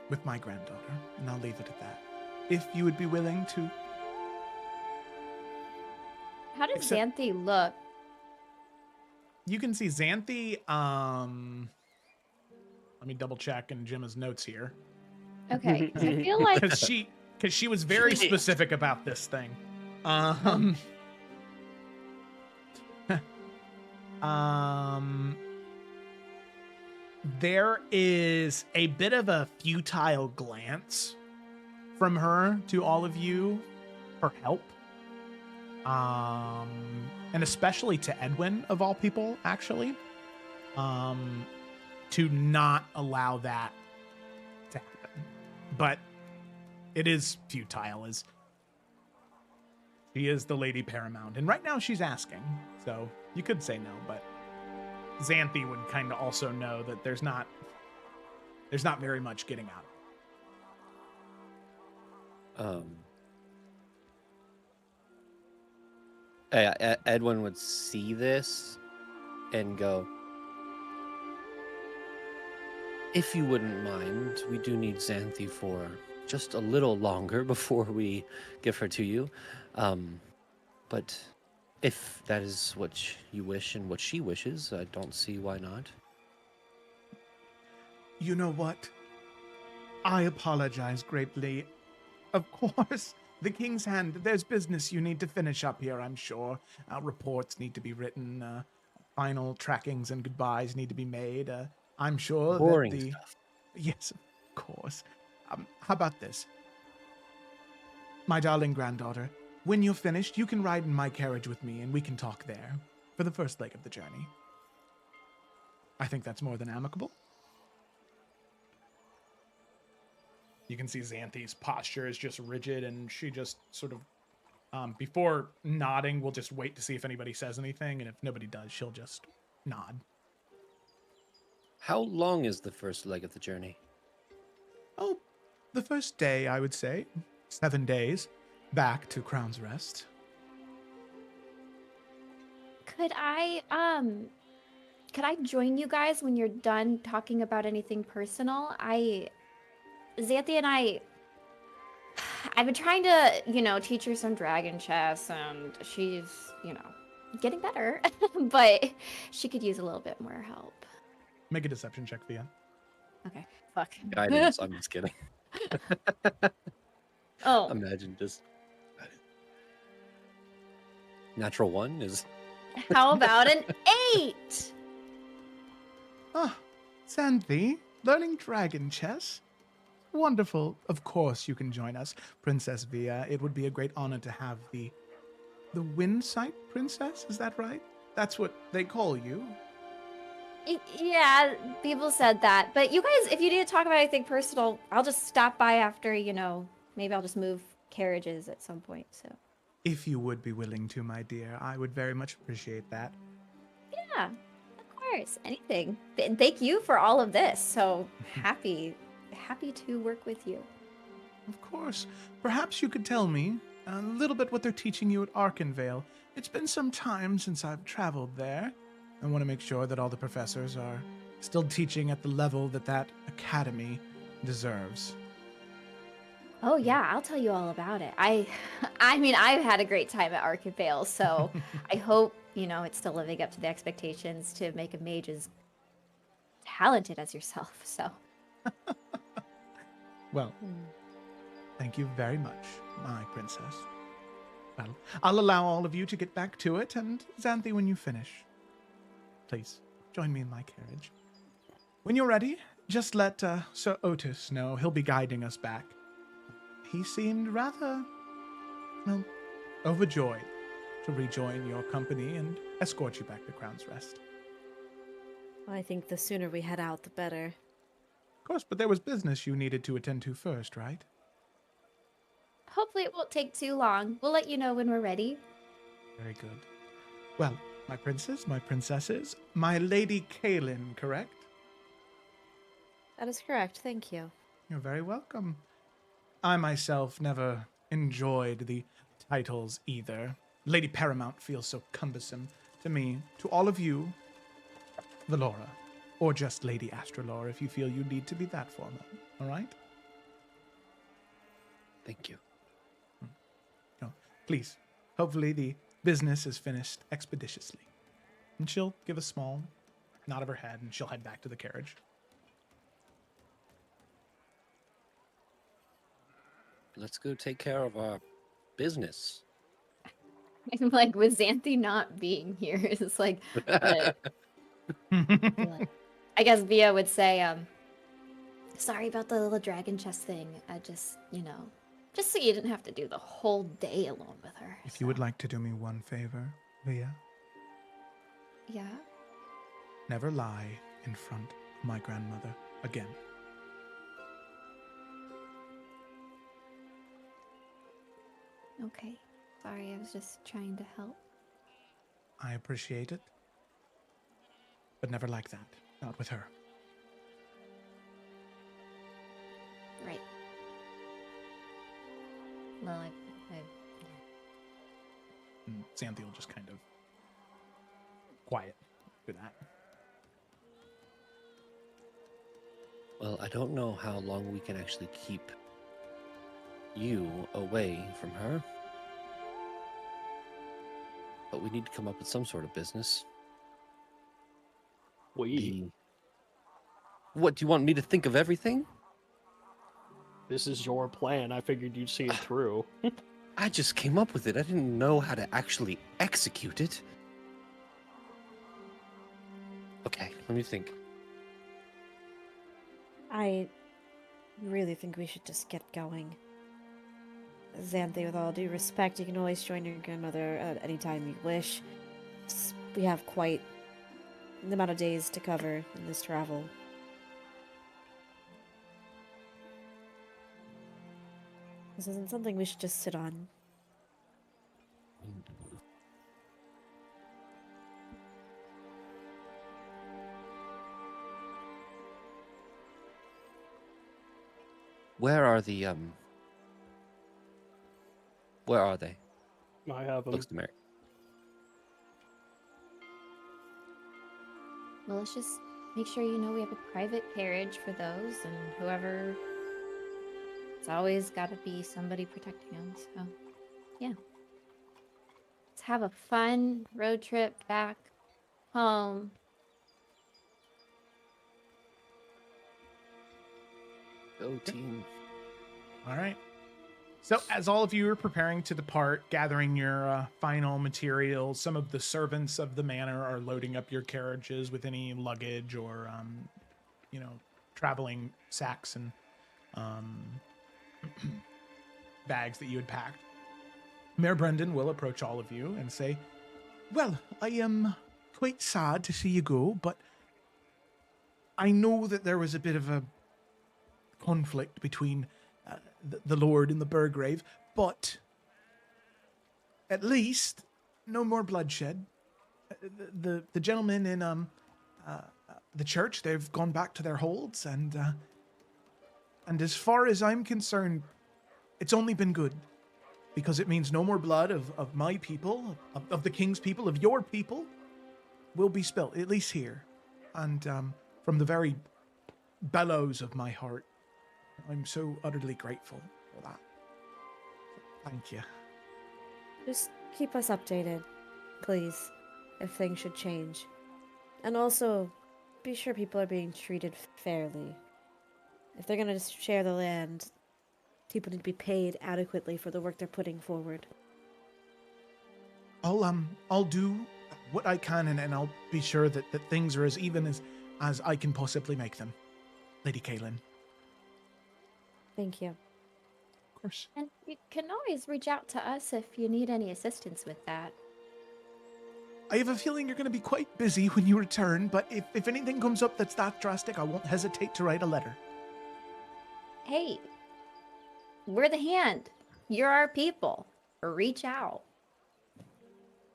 with my granddaughter, and I'll leave it at that. If you would be willing to... How does Xanthi look? You can see Xanthi, let me double check in Gemma's notes here. Okay, 'cause I feel like Because she was very specific about this thing. There is a bit of a futile glance from her to all of you for help. And especially to Edwin, of all people, actually. To not allow that to happen. But it is futile, as she is the Lady Paramount. And right now she's asking, so you could say no, but Xanthi would kind of also know that there's not very much getting out. Edwin would see this and go, if you wouldn't mind, we do need Xanthi for just a little longer before we give her to you. But if that is what you wish and what she wishes, I don't see why not. You know what? I apologize greatly. Of course, the King's Hand, there's business you need to finish up here, I'm sure. Reports need to be written, final trackings and goodbyes need to be made. I'm sure Boring that the... stuff. Yes, of course. How about this? My darling granddaughter, when you're finished, you can ride in my carriage with me and we can talk there for the first leg of the journey. I think that's more than amicable. You can see Xanthi's posture is just rigid, and she just sort of, before nodding, we'll just wait to see if anybody says anything, and if nobody does, she'll just nod. How long is the first leg of the journey? Oh, the first day, I would say. 7 days. Back to Crown's Rest. could I join you guys when you're done talking about anything personal? Xanthi and I've been trying to, teach her some dragon chess, and she's, getting better, but she could use a little bit more help. Make a deception check, Thea. Okay, fuck. Guidance, I'm just kidding. Oh. Imagine just... Natural 1 is... How about an 8? Ah, Xanthi, learning dragon chess? Wonderful. Of course you can join us, Princess Via. It would be a great honor to have the Windsight Princess, is that right? That's what they call you. Yeah, people said that. But you guys, if you need to talk about anything personal, I'll just stop by after, maybe I'll just move carriages at some point, so. If you would be willing to, my dear, I would very much appreciate that. Yeah, of course, anything. Thank you for all of this. So happy to work with you. Of course. Perhaps you could tell me a little bit what they're teaching you at Arkenvale. It's been some time since I've traveled there. I want to make sure that all the professors are still teaching at the level that academy deserves. Oh yeah, I'll tell you all about it. I mean, I've had a great time at Arkenvale, so I hope, it's still living up to the expectations to make a mage as talented as yourself, so. Well, thank you very much, my princess. Well, I'll allow all of you to get back to it, and Xanthi, when you finish, please join me in my carriage. When you're ready, just let Sir Otis know. He'll be guiding us back. He seemed rather well, overjoyed to rejoin your company and escort you back to Crown's Rest. I think the sooner we head out, the better. Of course, but there was business you needed to attend to first, right? Hopefully it won't take too long. We'll let you know when we're ready. Very good. Well, my princes, my princesses, my Lady Kaelin, correct? That is correct, thank you. You're very welcome. I myself never enjoyed the titles either. Lady Paramount feels so cumbersome to me. To all of you, Valora, or just Lady Astralore if you feel you need to be that formal, all right? Thank you. No, please, hopefully the business is finished expeditiously. And she'll give a small nod of her head and she'll head back to the carriage. Let's go take care of our business. I'm like, with Xanthi not being here, it's like, I guess Via would say, sorry about the little dragon chest thing. I just, just so you didn't have to do the whole day alone with her. If you would like to do me one favor, Via, Yeah? never lie in front of my grandmother again. Okay. Sorry, I was just trying to help. I appreciate it. But never like that. Not with her. Right. Well, And Xanthi will just kind of quiet for that. Well, I don't know how long we can actually keep you away from her. But we need to come up with some sort of business. What, do you want me to think of everything? This is your plan. I figured you'd see it through. I just came up with it. I didn't know how to actually execute it. Okay, let me think. I really think we should just get going. Xanthi, with all due respect, you can always join your grandmother at any time you wish. We have quite the amount of days to cover in this travel. This isn't something we should just sit on. Where are they? I have them. Looks to Mary. well, let's just make sure we have a private carriage for those, and whoever. It's always got to be somebody protecting them. So, yeah. Let's have a fun road trip back home. Go team. All right. So, as all of you are preparing to depart, gathering your final materials, some of the servants of the manor are loading up your carriages with any luggage or, traveling sacks and bags that you had packed. Mayor Brendan will approach all of you and say, "Well, I am quite sad to see you go, but I know that there was a bit of a conflict between the Lord and the Burgrave, but at least no more bloodshed. The gentlemen in the church, they've gone back to their holds, and as far as I'm concerned, it's only been good, because it means no more blood of my people, of the king's people, of your people, will be spilt, at least here. And from the very bellows of my heart, I'm so utterly grateful for that. Thank you." Just keep us updated, please, if things should change. And also, be sure people are being treated fairly. If they're gonna just share the land, people need to be paid adequately for the work they're putting forward. I'll do what I can, and I'll be sure that things are as even as I can possibly make them, Lady Kaelin. Thank you. Of course. And you can always reach out to us if you need any assistance with that. I have a feeling you're going to be quite busy when you return, but if anything comes up that's that drastic, I won't hesitate to write a letter. Hey, we're the hand. You're our people. Reach out.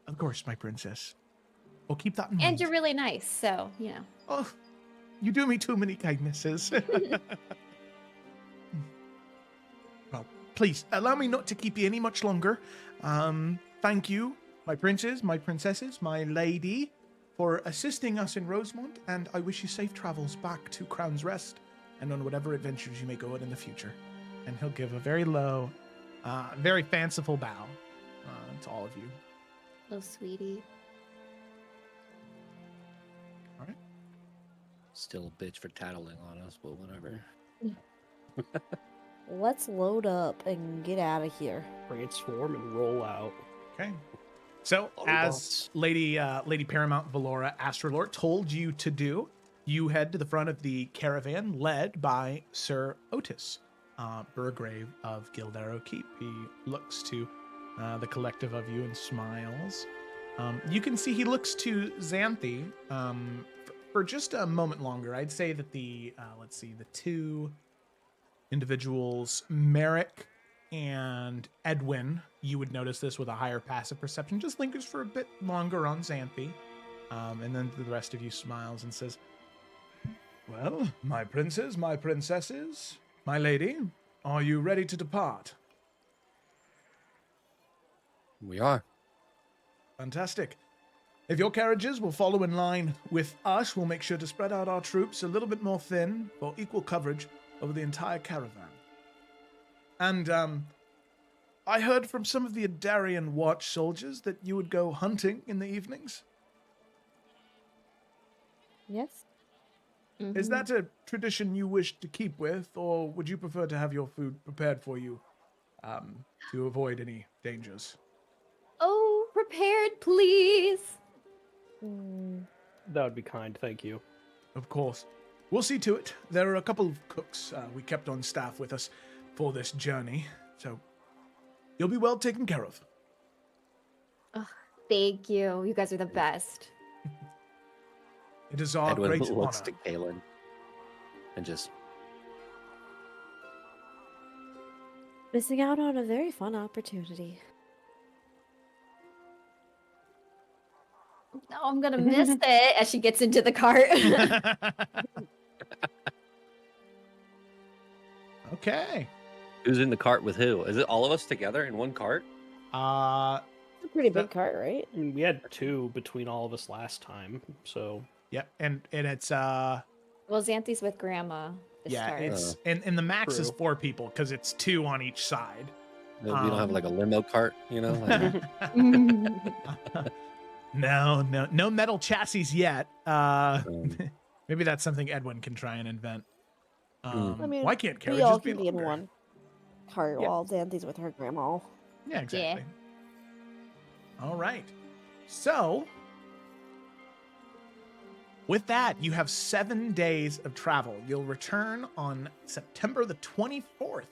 Of course, my princess. I'll keep that in mind. And you're really nice, so, you know. Oh, you do me too many kindnesses. Well, please, allow me not to keep you any much longer. Thank you, my princes, my princesses, my lady, for assisting us in Rosemont, and I wish you safe travels back to Crown's Rest and on whatever adventures you may go on in the future. And he'll give a very low, very fanciful bow to all of you. Oh, sweetie. All right. Still a bitch for tattling on us, but whatever. Let's load up and get out of here. Transform and roll out. Okay. So, as Lady Paramount Valora Astralord told you to do, you head to the front of the caravan led by Sir Otis, Burgrave of Gildarrow Keep. He looks to the collective of you and smiles. You can see he looks to Xanthi for just a moment longer. I'd say that the two individuals, Merrick and Edwin, you would notice this with a higher passive perception, just lingers for a bit longer on Xanthi. And then the rest of you smiles and says, "Well, my princes, my princesses, my lady, are you ready to depart?" We are. Fantastic. If your carriages will follow in line with us, we'll make sure to spread out our troops a little bit more thin for equal coverage over the entire caravan. And, I heard from some of the Adarian watch soldiers that you would go hunting in the evenings. Yes? Is that a tradition you wish to keep with, or would you prefer to have your food prepared for you, to avoid any dangers? Oh, prepared, please. That would be kind, thank you. Of course. We'll see to it. There are a couple of cooks we kept on staff with us for this journey, so you'll be well taken care of. Oh, thank you. You guys are the best. It is our Edwin great looks honor. to Kaylin and just Missing out on a very fun opportunity. No, I'm gonna miss it as she gets into the cart. Okay. who's in the cart with who? Is it all of us together in one cart? It's a pretty big cart, right? I mean, we had 2 between all of us last time, so Yeah, and it's Well, Xanthi's with Grandma. This yeah, time. it's and the max is True. 4 people because it's 2 on each side. We don't have like a limo cart, you know? Like, No metal chassis yet. Um, Maybe that's something Edwin can try and invent. I mean, why can't we carriages all be can be in longer? one cart Yeah. while Xanthi's with her grandma. Yeah, exactly. All right. So, with that, you have 7 days of travel. You'll return on September the 24th.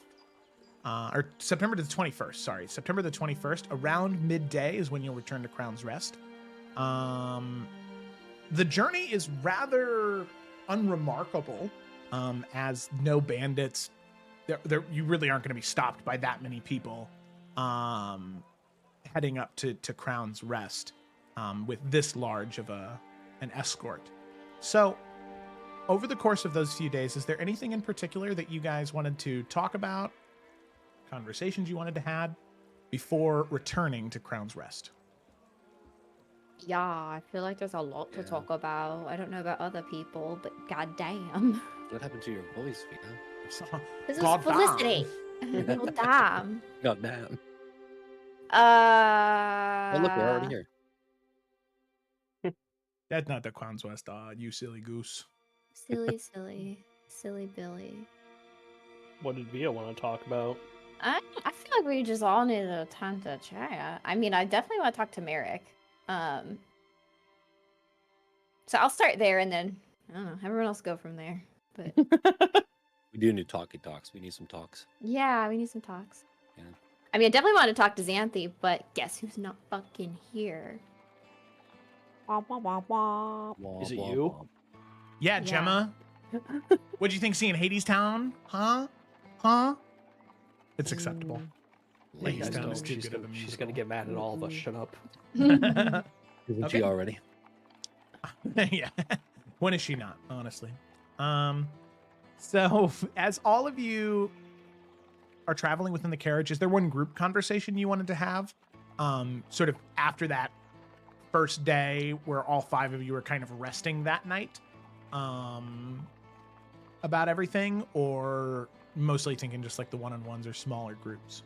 Or September the 21st, sorry. September the 21st, around midday is when you'll return to Crown's Rest. The journey is rather unremarkable, as no bandits. You really aren't going to be stopped by that many people heading up to Crown's Rest with this large of an escort. So, over the course of those few days, is there anything in particular that you guys wanted to talk about? Conversations you wanted to have before returning to Crown's Rest? Yeah, I feel like there's a lot to talk about. I don't know about other people, but goddamn. what happened to your voice, Vito? This God is Felicity. Well, damn. God damn. Oh, look, we're already here. That's not the Crown's Rest, you silly goose. Silly Billy. what did Via want to talk about? I feel like we just all need a time to chat. I mean, I definitely want to talk to Merrick. So I'll start there, and then I don't know. Everyone else go from there. But We do need talkie talks. We need some talks. Yeah, we need some talks. Yeah. I mean, I definitely want to talk to Xanthi, but guess who's not fucking here? Wah, wah, wah, wah. Is it you? Yeah, Yeah. Gemma. What'd you think seeing Hades Town? Huh? It's acceptable. Yeah, you Hades guys Town don't. is too She's good of gonna, a she's gonna get mad at all of us. Shut up. Isn't Okay. she already? Yeah. When is she not, honestly? So as all of you are traveling within the carriage, is there one group conversation you wanted to have? Sort of after that first day where all 5 of you are kind of resting that night, about everything, or mostly thinking just like the one-on-ones or smaller groups?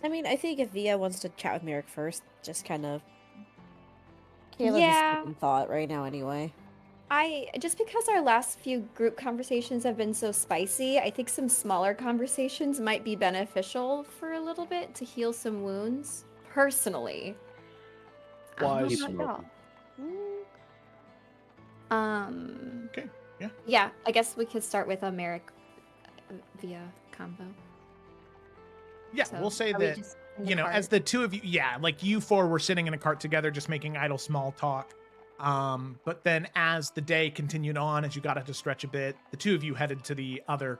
I mean, I think if Via wants to chat with Merrick first, just kind of. Caleb's Yeah. in thought right now, anyway. Just because our last few group conversations have been so spicy, I think some smaller conversations might be beneficial for a little bit to heal some wounds. Personally. I don't know Wise. about y'all. Okay, yeah. Yeah, I guess we could start with a Merrick via combo. Yeah, So, we'll say are we that, just in the you know, as cart? the 2 of you, yeah, like you 4 were sitting in a cart together just making idle small talk. But then as the day continued on, as you got to stretch a bit, the 2 of you headed to the other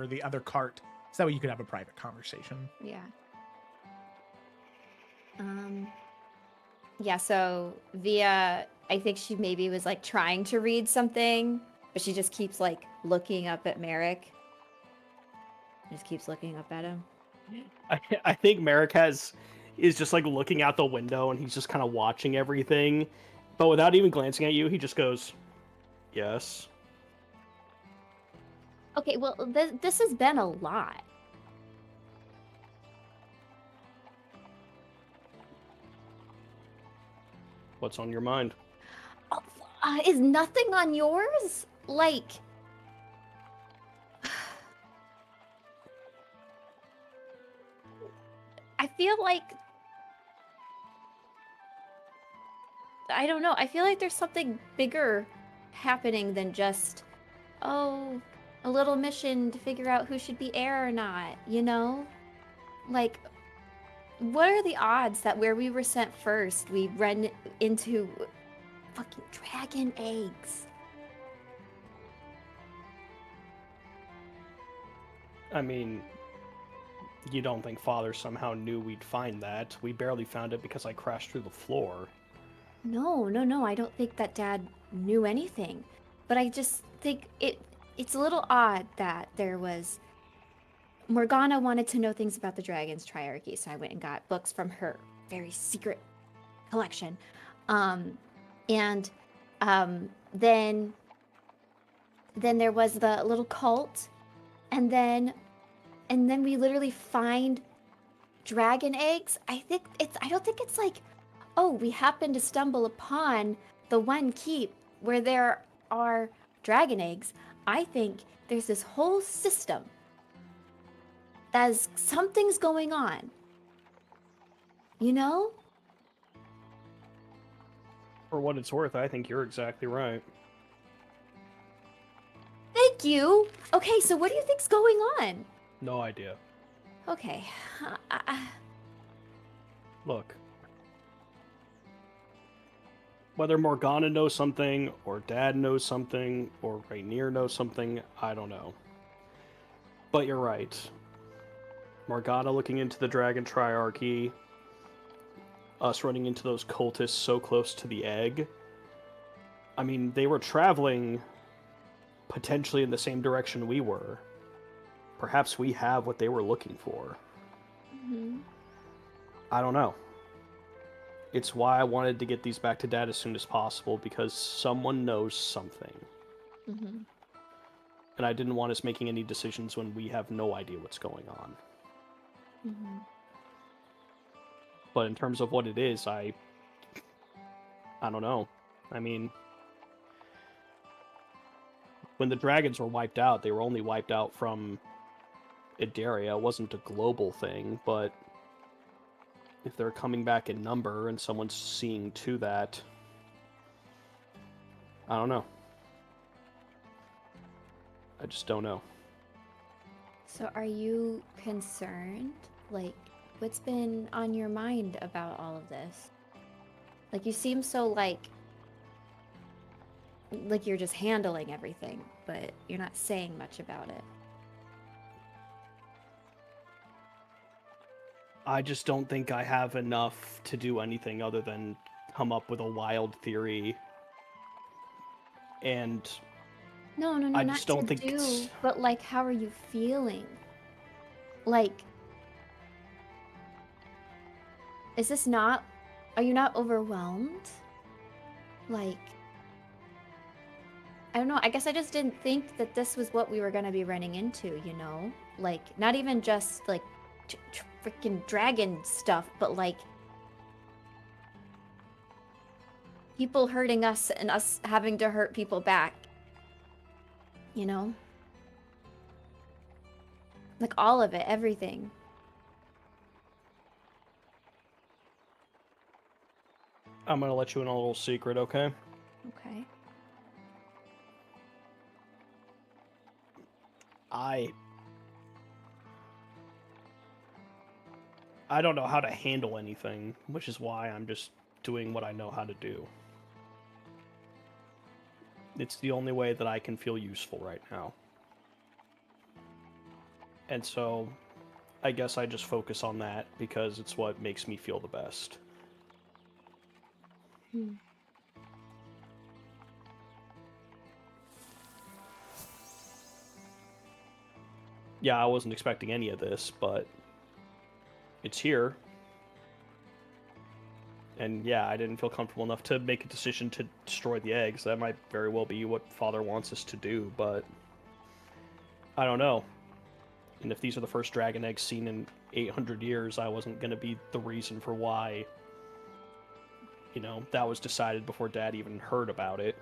the other cart, so that way you could have a private conversation. Yeah. Yeah, so Via, I think she maybe was like trying to read something, but she just keeps like looking up at Merrick. Just keeps looking up at him. I think Merrick is just like looking out the window and he's just kind of watching everything, but without even glancing at you, he just goes, "Yes." Okay, well, this has been a lot. What's on your mind? Oh, is nothing on yours? Like, I feel like, I don't know. I feel like there's something bigger happening than just, oh, a little mission to figure out who should be heir or not, you know? Like, what are the odds that where we were sent first, we run into fucking dragon eggs? I mean, you don't think Father somehow knew we'd find that? We barely found it because I crashed through the floor. No, I don't think that Dad knew anything. But I just think it's a little odd that there was... Morgana wanted to know things about the Dragon's Triarchy, so I went and got books from her very secret collection. Then there was the little cult, and then we literally find dragon eggs. I don't think it's like, oh, we happened to stumble upon the one keep where there are dragon eggs. I think there's this whole system. As something's going on. You know? For what it's worth, I think you're exactly right. Thank you. Okay, so what do you think's going on? No idea. Okay. Look. Whether Morgana knows something, or Dad knows something, or Rainier knows something, I don't know. But you're right. Morgana looking into the Dragon Triarchy, us running into those cultists so close to the egg. I mean, they were traveling potentially in the same direction we were. Perhaps we have what they were looking for. Mm-hmm. I don't know. It's why I wanted to get these back to Dad as soon as possible, because someone knows something. Mm-hmm. And I didn't want us making any decisions when we have no idea what's going on. Mm-hmm. But in terms of what it is, I don't know. I mean, when the dragons were wiped out, they were only wiped out from Idaria. It wasn't a global thing, but if they're coming back in number and someone's seeing to that, I don't know. I just don't know. So are you concerned? Like, what's been on your mind about all of this? Like, you seem so like you're just handling everything, but you're not saying much about it. I just don't think I have enough to do anything other than come up with a wild theory. And No, I not just don't to think do, it's... but like, how are you feeling? Like, is this not, are you not overwhelmed? Like, I don't know, I guess I just didn't think that this was what we were gonna be running into, you know? Like, not even just like freaking dragon stuff, but like people hurting us and us having to hurt people back. You know? Like all of it, everything. I'm gonna let you in a little secret, okay? Okay. I don't know how to handle anything, which is why I'm just doing what I know how to do. It's the only way that I can feel useful right now. And so, I guess I just focus on that because it's what makes me feel the best. Yeah, I wasn't expecting any of this, but it's here. And yeah, I didn't feel comfortable enough to make a decision to destroy the eggs. That might very well be what Father wants us to do, but I don't know. And if these are the first dragon eggs seen in 800 years, I wasn't going to be the reason for why, you know, that was decided before Dad even heard about it.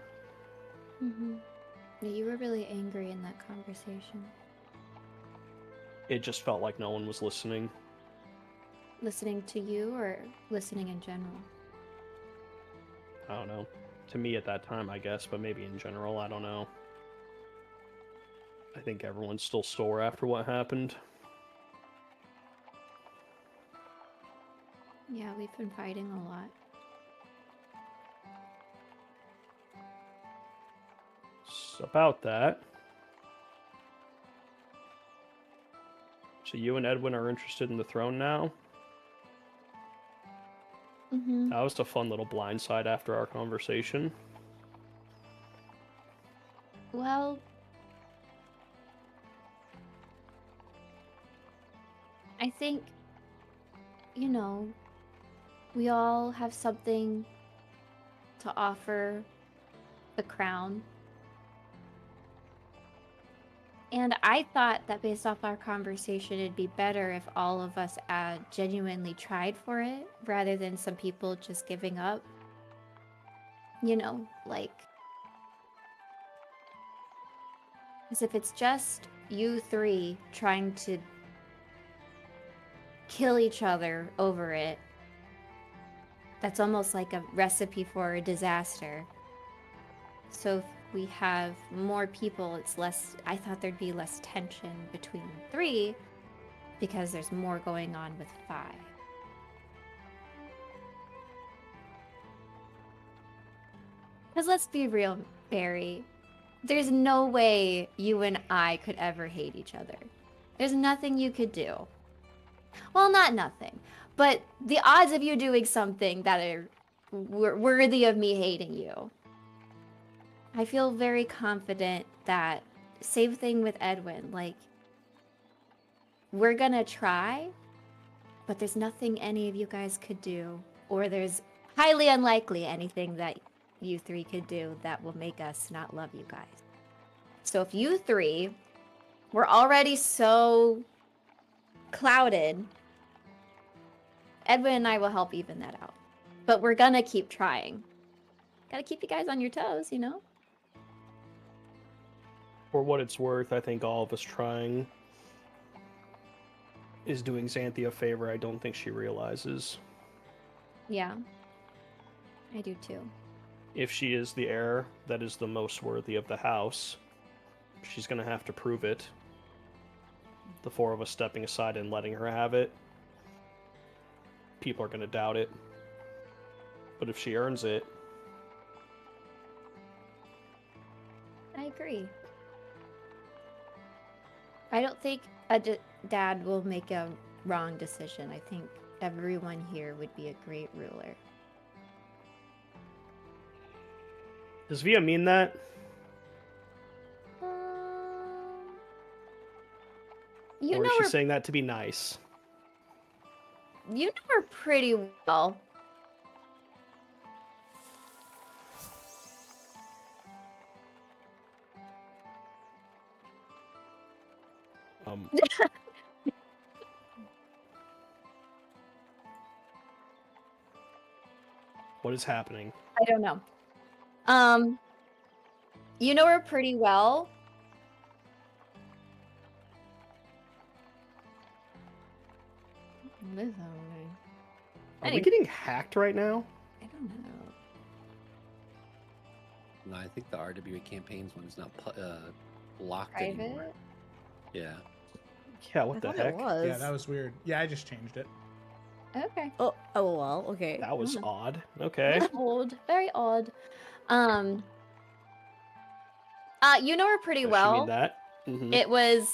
Yeah, you were really angry in that conversation. It just felt like no one was listening. Listening to you or listening in general? I don't know. To me at that time, I guess, but maybe in general, I don't know. I think everyone's still sore after what happened. Yeah, we've been fighting a lot. So about that. So you and Edwin are interested in the throne now? That was a fun little blindside after our conversation. Well, I think, you know, we all have something to offer the crown. And I thought that based off our conversation, it'd be better if all of us genuinely tried for it rather than some people just giving up. You know, like, as if it's just you three trying to kill each other over it, that's almost like a recipe for a disaster. So if we have more people, it's less, I thought there'd be less tension between three because there's more going on with five. Because let's be real, Barry, there's no way you and I could ever hate each other. There's nothing you could do. Well, not nothing, but the odds of you doing something that are worthy of me hating you. I feel very confident that, same thing with Edwin, like, we're gonna try, but there's nothing any of you guys could do, or there's highly unlikely anything that you three could do that will make us not love you guys. So if you three were already so clouded, Edwin and I will help even that out. But we're gonna keep trying. Gotta keep you guys on your toes, you know? For what it's worth, I think all of us trying is doing Xanthi a favor I don't think she realizes. Yeah. I do too. If she is the heir that is the most worthy of the house, she's gonna have to prove it. The four of us stepping aside and letting her have it, people are gonna doubt it. But if she earns it, I agree. I don't think Dad will make a wrong decision. I think everyone here would be a great ruler. does Via mean that? You Or know is she her. saying that to be nice? You know her pretty well. What is happening? I don't know. You know her pretty well. What is happening? Are we Anyway. getting hacked right now? I don't know. No, I think the RWA campaigns one is not locked anymore. Private? Yeah. Yeah, what I the thought heck? it was. Yeah, that was weird. Yeah, I just changed it. Okay. Oh, well, okay. That was I don't know. odd. Okay. Odd. Very odd. You know her pretty Does she well. mean that? Mhm. It was.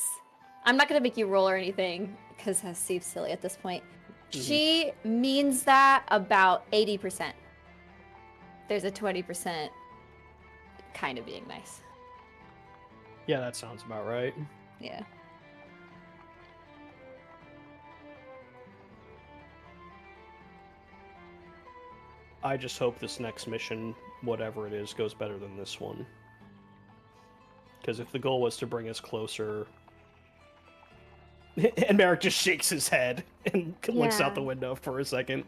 I'm not gonna make you roll or anything because that seems silly at this point. She means that about 80%. There's a 20% kind of being nice. Yeah, that sounds about right. Yeah. I just hope this next mission, whatever it is, goes better than this one. Because if the goal was to bring us closer... and Merrick just shakes his head and looks out the Yeah. window for a second.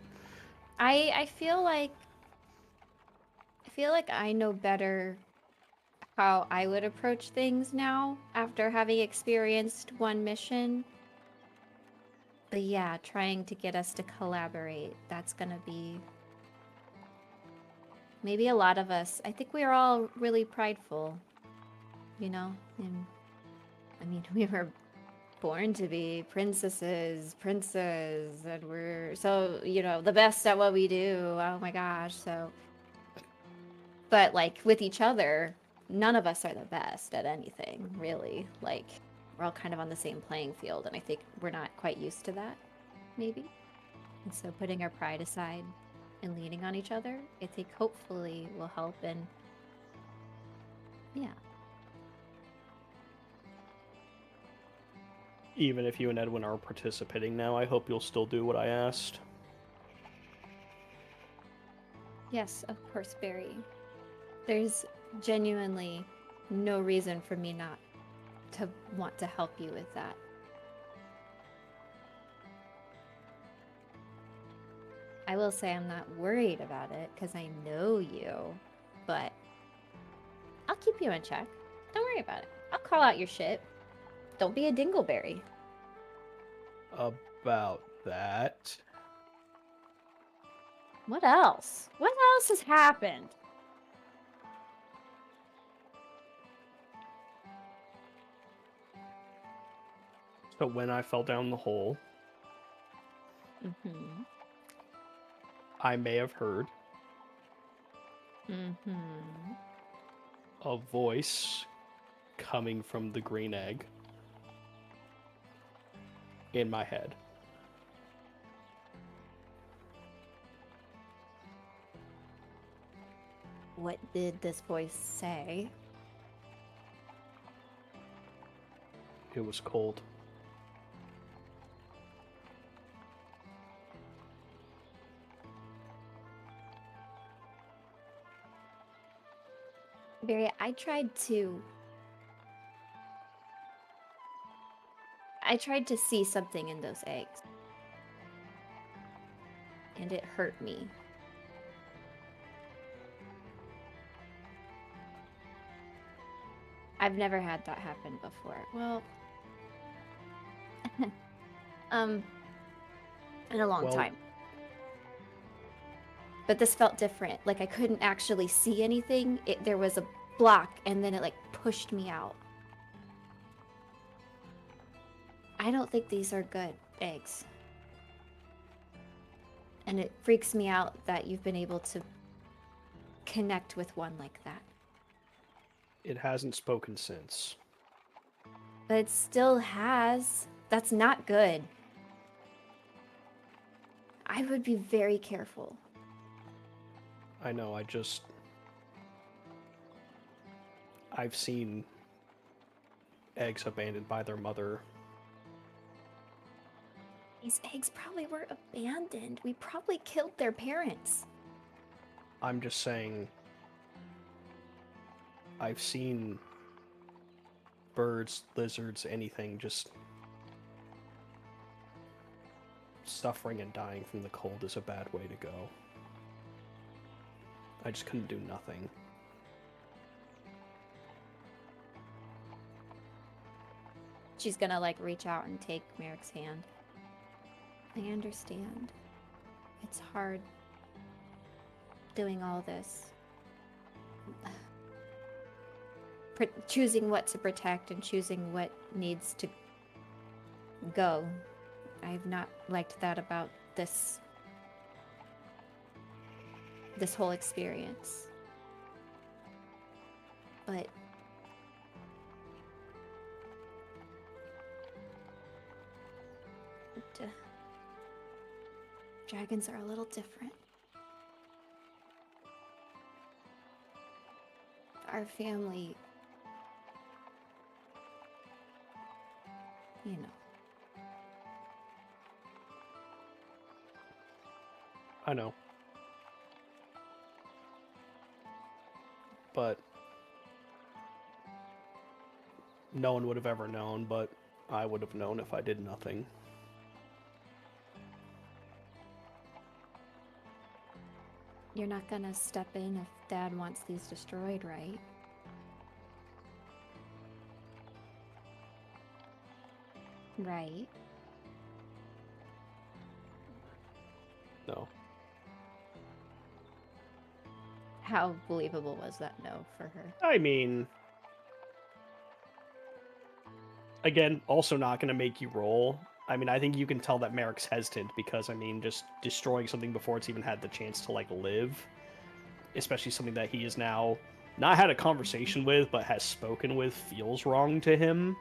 I feel like I know better how I would approach things now after having experienced one mission. But yeah, trying to get us to collaborate, that's gonna be maybe a lot of us. I think we are all really prideful, you know? And I mean, we were born to be princes, and we're so, you know, the best at what we do. Oh my gosh, so. But like with each other, none of us are the best at anything, really. Like, we're all kind of on the same playing field, and I think we're not quite used to that, maybe. And so putting our pride aside and leaning on each other, I think hopefully will help. And yeah. Even if you and Edwin are participating now, I hope you'll still do what I asked. Yes, of course, Barry. There's genuinely no reason for me not to want to help you with that. I will say I'm not worried about it because I know you, but I'll keep you in check. Don't worry about it. I'll call out your shit. Don't be a dingleberry. About that... What else? What else has happened? So when I fell down the hole, Mm-hmm. I may have heard Mm-hmm. a voice coming from the green egg in my head. What did this voice say? It was cold. Barry, I tried to see something in those eggs. And it hurt me. I've never had that happen before. Well, in a long Well- time. But this felt different. Like I couldn't actually see anything. There was a block, and then it like pushed me out. I don't think these are good eggs. And it freaks me out that you've been able to connect with one like that. It hasn't spoken since. But it still has. That's not good. I would be very careful. I know, I've seen eggs abandoned by their mother. These eggs probably were abandoned. We probably killed their parents. I'm just saying, I've seen birds, lizards, anything just suffering and dying from the cold is a bad way to go. I just couldn't do nothing. She's gonna like reach out and take Merrick's hand. I understand. It's hard doing all this. Choosing what to protect and choosing what needs to go. I've not liked that about this whole experience. But dragons are a little different. Our family, you know. I know. But no one would have ever known, but I would have known if I did nothing. You're not gonna step in if Dad wants these destroyed, right? Right. No. How believable was that no for her? I mean, again, also not going to make you roll. I mean, I think you can tell that Merrick's hesitant because, I mean, just destroying something before it's even had the chance to, like, live, especially something that he has now not had a conversation with, but has spoken with, feels wrong to him.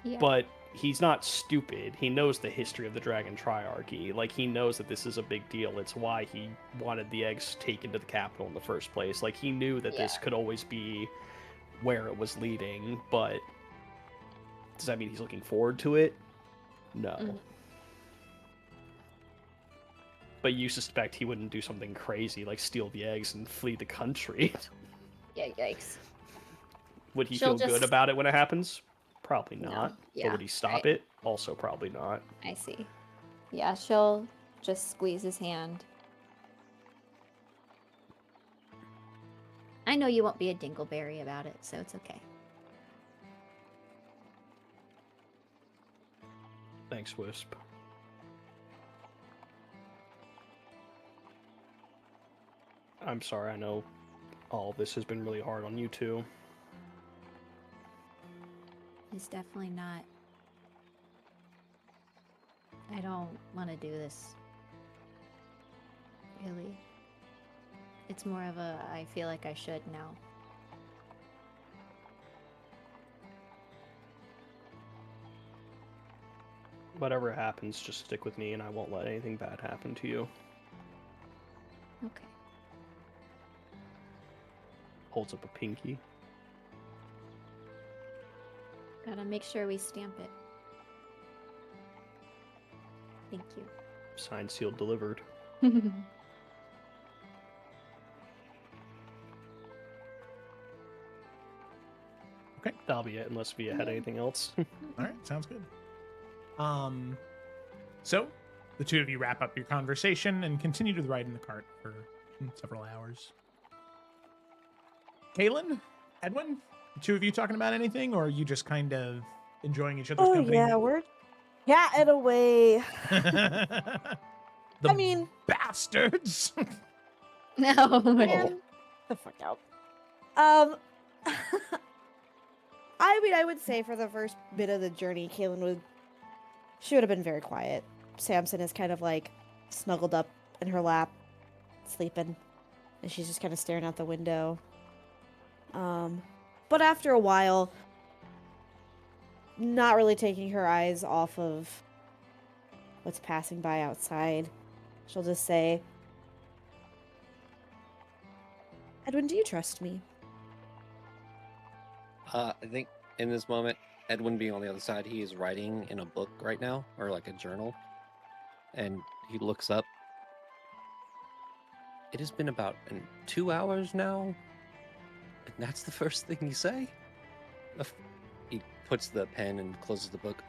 Yeah. But he's not stupid. He knows the history of the Dragon Triarchy. Like, he knows that this is a big deal. It's why he wanted the eggs taken to the capital in the first place. Like, he knew that this could always be where it was leading, but does that mean he's looking forward to it? No. Mm. But you suspect he wouldn't do something crazy, like steal the eggs and flee the country. Yeah, yikes. Would he She'll feel good just- about it when it happens? Probably No. not. Yeah, But would he stop right. it? Also probably not. I see. Yeah, she'll just squeeze his hand. I know you won't be a dingleberry about it, so it's okay. Thanks, Wisp. I'm sorry, I know all of this has been really hard on you too. It's definitely not. I don't want to do this. Really. It's more of a, I feel like I should now. Whatever happens, just stick with me and I won't let anything bad happen to you. Okay. Holds up a pinky. Gotta make sure we stamp it. Thank Signed, sealed, delivered. you. Okay. That'll be it, unless Via had anything else. All right, sounds good. So the two of you wrap up your conversation and continue to ride in the cart for several hours. Kaylin, Edwin, the two of you talking about anything, or are you just kind of enjoying each other's Oh company? yeah, we're chatting away. The I mean, bastards. No. man, the fuck out. I mean, I would say for the first bit of the journey, Kaylin would She would have been very quiet. Samson is kind of like snuggled up in her lap, sleeping, and she's just kind of staring out the window. But after a while, not really taking her eyes off of what's passing by outside, she'll just say, Edwin, do you trust me? I think in this moment, Edwin being on the other side, he is writing in a book right now, or like a journal, and he looks up. It has been about 2 hours now, and that's the first thing you say? He puts the pen and closes the book.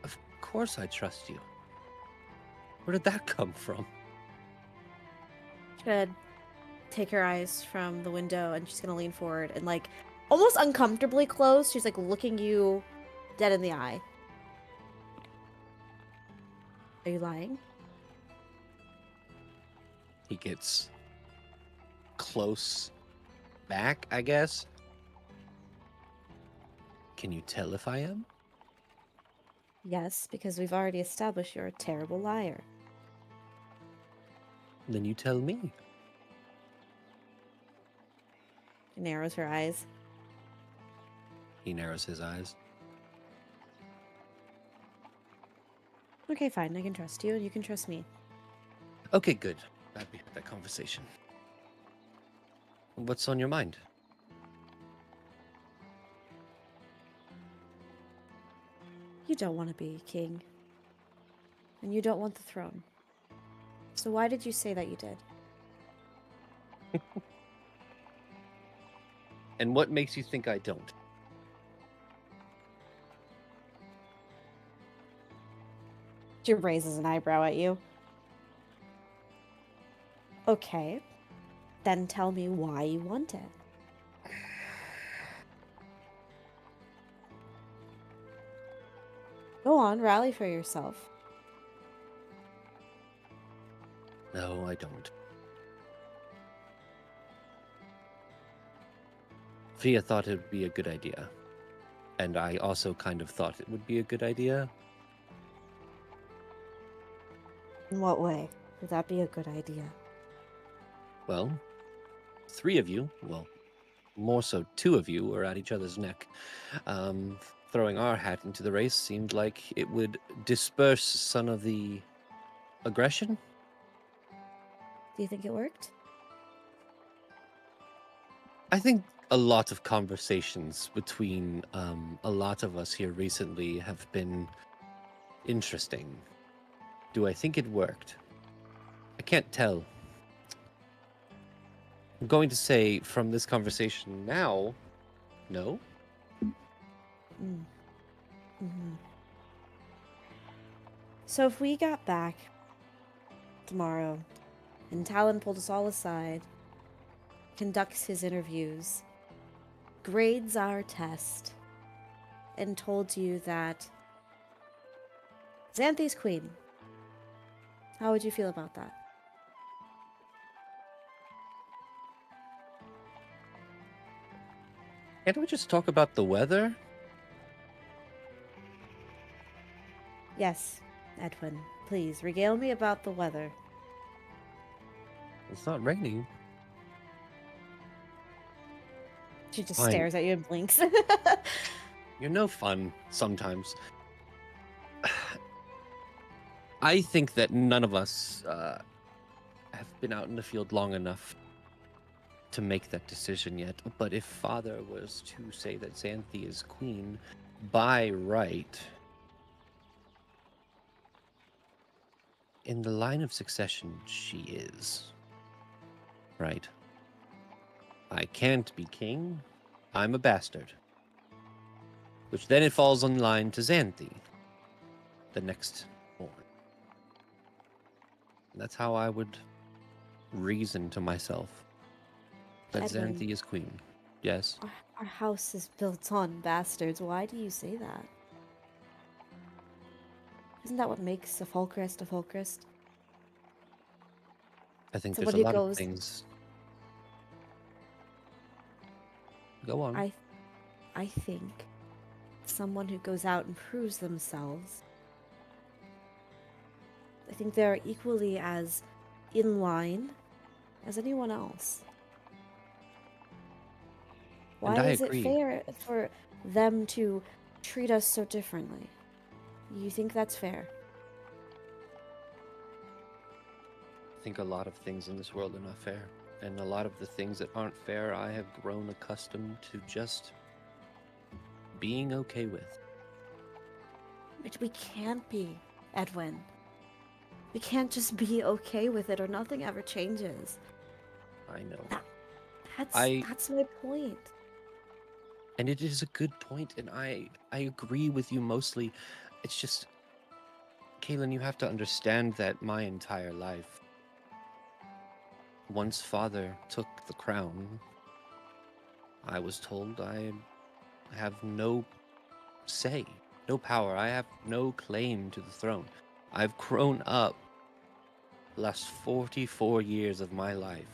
Of course I trust you. Where did that come from? She's gonna take her eyes from the window and she's gonna lean forward and like almost uncomfortably close. She's like looking you dead in the eye. Are you lying? He gets close back, I guess. Can you tell if I am? Yes, because we've already established you're a terrible liar. Then you tell me. She narrows her eyes. He narrows his eyes. Okay, fine. I can trust you and you can trust me. Okay, good. Glad we had that conversation. What's on your mind? You don't want to be king. And you don't want the throne. So why did you say that you did? And what makes you think I don't? She raises an eyebrow at you. Okay. Then tell me why you want it. Go on, rally for yourself. No, I don't. Fia thought it would be a good idea. And I also kind of thought it would be a good idea. In what way would that be a good idea? Well, 3 of you, well, more so 2 of you, were at each other's neck. Throwing our hat into the race seemed like it would disperse some of the aggression. Do you think it worked? I think a lot of conversations between a lot of us here recently have been interesting. Do I think it worked? I can't tell. I'm going to say from this conversation now, no. So if we got back tomorrow and Talon pulled us all aside, conducts his interviews, grades our test, and told you that Xanthi's queen, how would you feel about that? Can't we just talk about the weather? Yes, Edwin, please regale me about the weather. It's not raining. She just Fine. stares at you and blinks. You're no fun sometimes. I think that none of us have been out in the field long enough to make that decision yet. But if Father was to say that Xanthi is queen by right, in the line of succession, she is. Right? I can't be king. I'm a bastard. Which then it falls in line to Xanthi, the next born. That's how I would reason to myself that Edwin. Xanthi is queen. Yes. Our house is built on bastards. Why do you say that? Isn't that what makes a Folkrest a Folkrest? I think Somebody there's a lot goes- of things. Go on. I think someone who goes out and proves themselves I think they're equally as in line as anyone else. Why And I is it agree. fair for them to treat us so differently? You think that's fair? I think a lot of things in this world are not fair. And a lot of the things that aren't fair, I have grown accustomed to just being okay with. But we can't be, Edwin. We can't just be okay with it or nothing ever changes. I know. That's my point. And it is a good point, and I agree with you mostly. It's just, Kaylin, you have to understand that my entire life, once father took the crown, I was told I have no say, no power. I have no claim to the throne. I've grown up the last 44 years of my life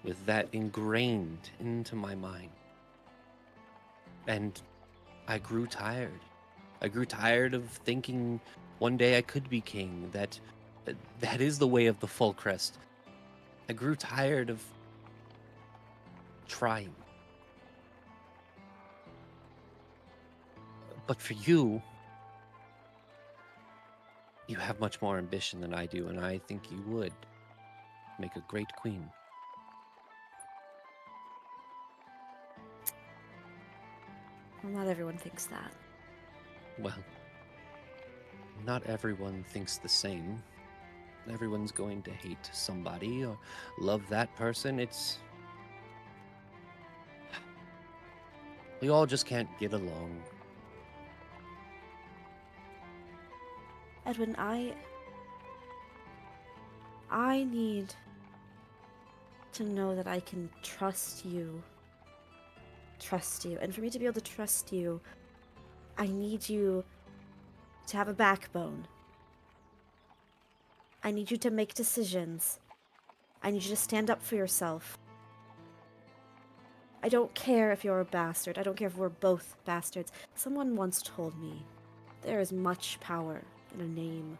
with that ingrained into my mind. And I grew tired. I grew tired of thinking one day I could be king, that is the way of the full crest. I grew tired of trying. But for you, you have much more ambition than I do, and I think you would make a great queen. Well, not everyone thinks that. Well, not everyone thinks the same. Everyone's going to hate somebody or love that person. We all just can't get along. Edwin, I need to know that I can trust you. Trust you. And for me to be able to trust you, I need you to have a backbone. I need you to make decisions. I need you to stand up for yourself. I don't care if you're a bastard. I don't care if we're both bastards. Someone once told me there is much power in a name,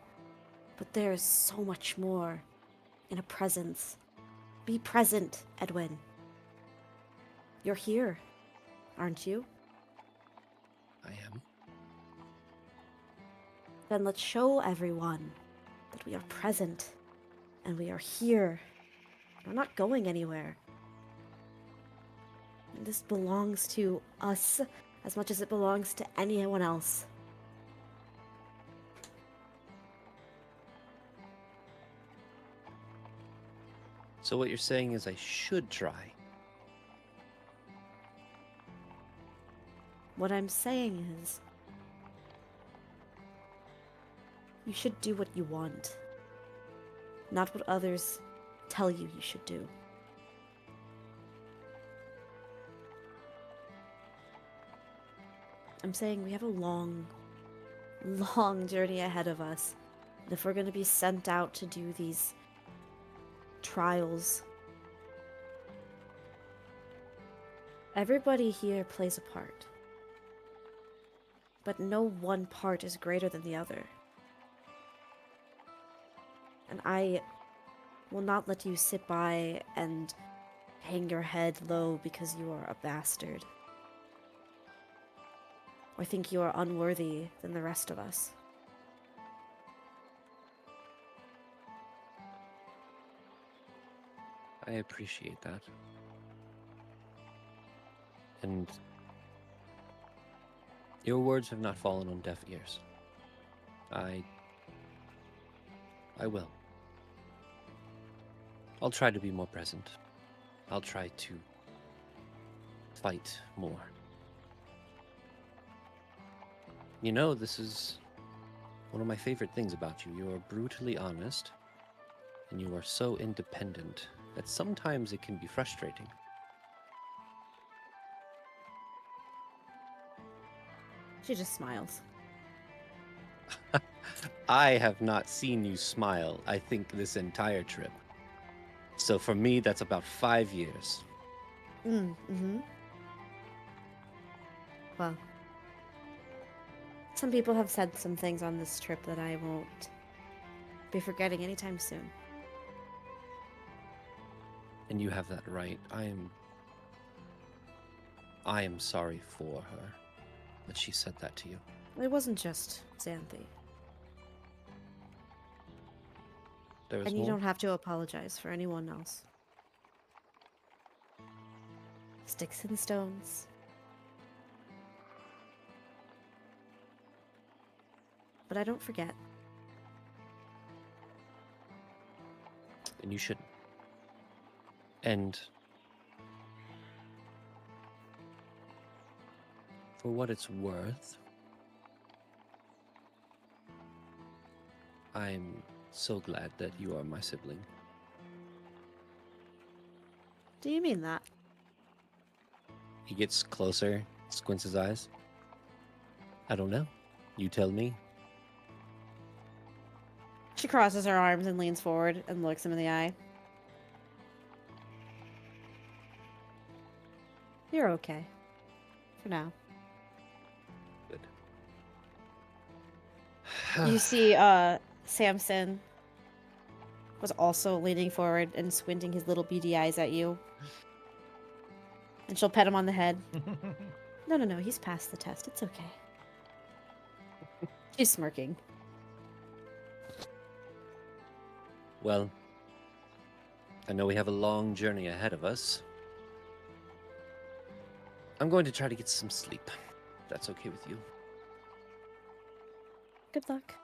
but there is so much more in a presence. Be present, Edwin. You're here, aren't you? I am. Then let's show everyone that we are present and we are here. We're not going anywhere. And this belongs to us as much as it belongs to anyone else. So what you're saying is I should try. What I'm saying is, you should do what you want, not what others tell you you should do. I'm saying we have a long, long journey ahead of us. And if we're going to be sent out to do these trials, everybody here plays a part. But no one part is greater than the other. And I will not let you sit by and hang your head low because you are a bastard. Or think you are unworthy than the rest of us. I appreciate that. And your words have not fallen on deaf ears. I will. I'll try to be more present. I'll try to fight more. You know, this is one of my favorite things about you. You are brutally honest, and you are so independent that sometimes it can be frustrating. She just smiles. I have not seen you smile, I think, this entire trip. So for me, that's about 5 years. Well, some people have said some things on this trip that I won't be forgetting anytime soon. And you have that right. I am sorry for her that she said that to you. It wasn't just Xanthi. There was And you more? don't have to apologize for anyone else. Sticks and stones. But I don't forget. And you shouldn't. And for what it's worth, I'm so glad that you are my sibling. Do you mean that? He gets closer, squints his eyes. I don't know. You tell me. She crosses her arms and leans forward and looks him in the eye. You're okay. For now. Good. You see, Samson was also leaning forward and squinting his little beady eyes at you. And she'll pet him on the head. No, he's passed the test. It's okay. She's smirking. Well, I know we have a long journey ahead of us. I'm going to try to get some sleep. If that's okay with you. Good luck.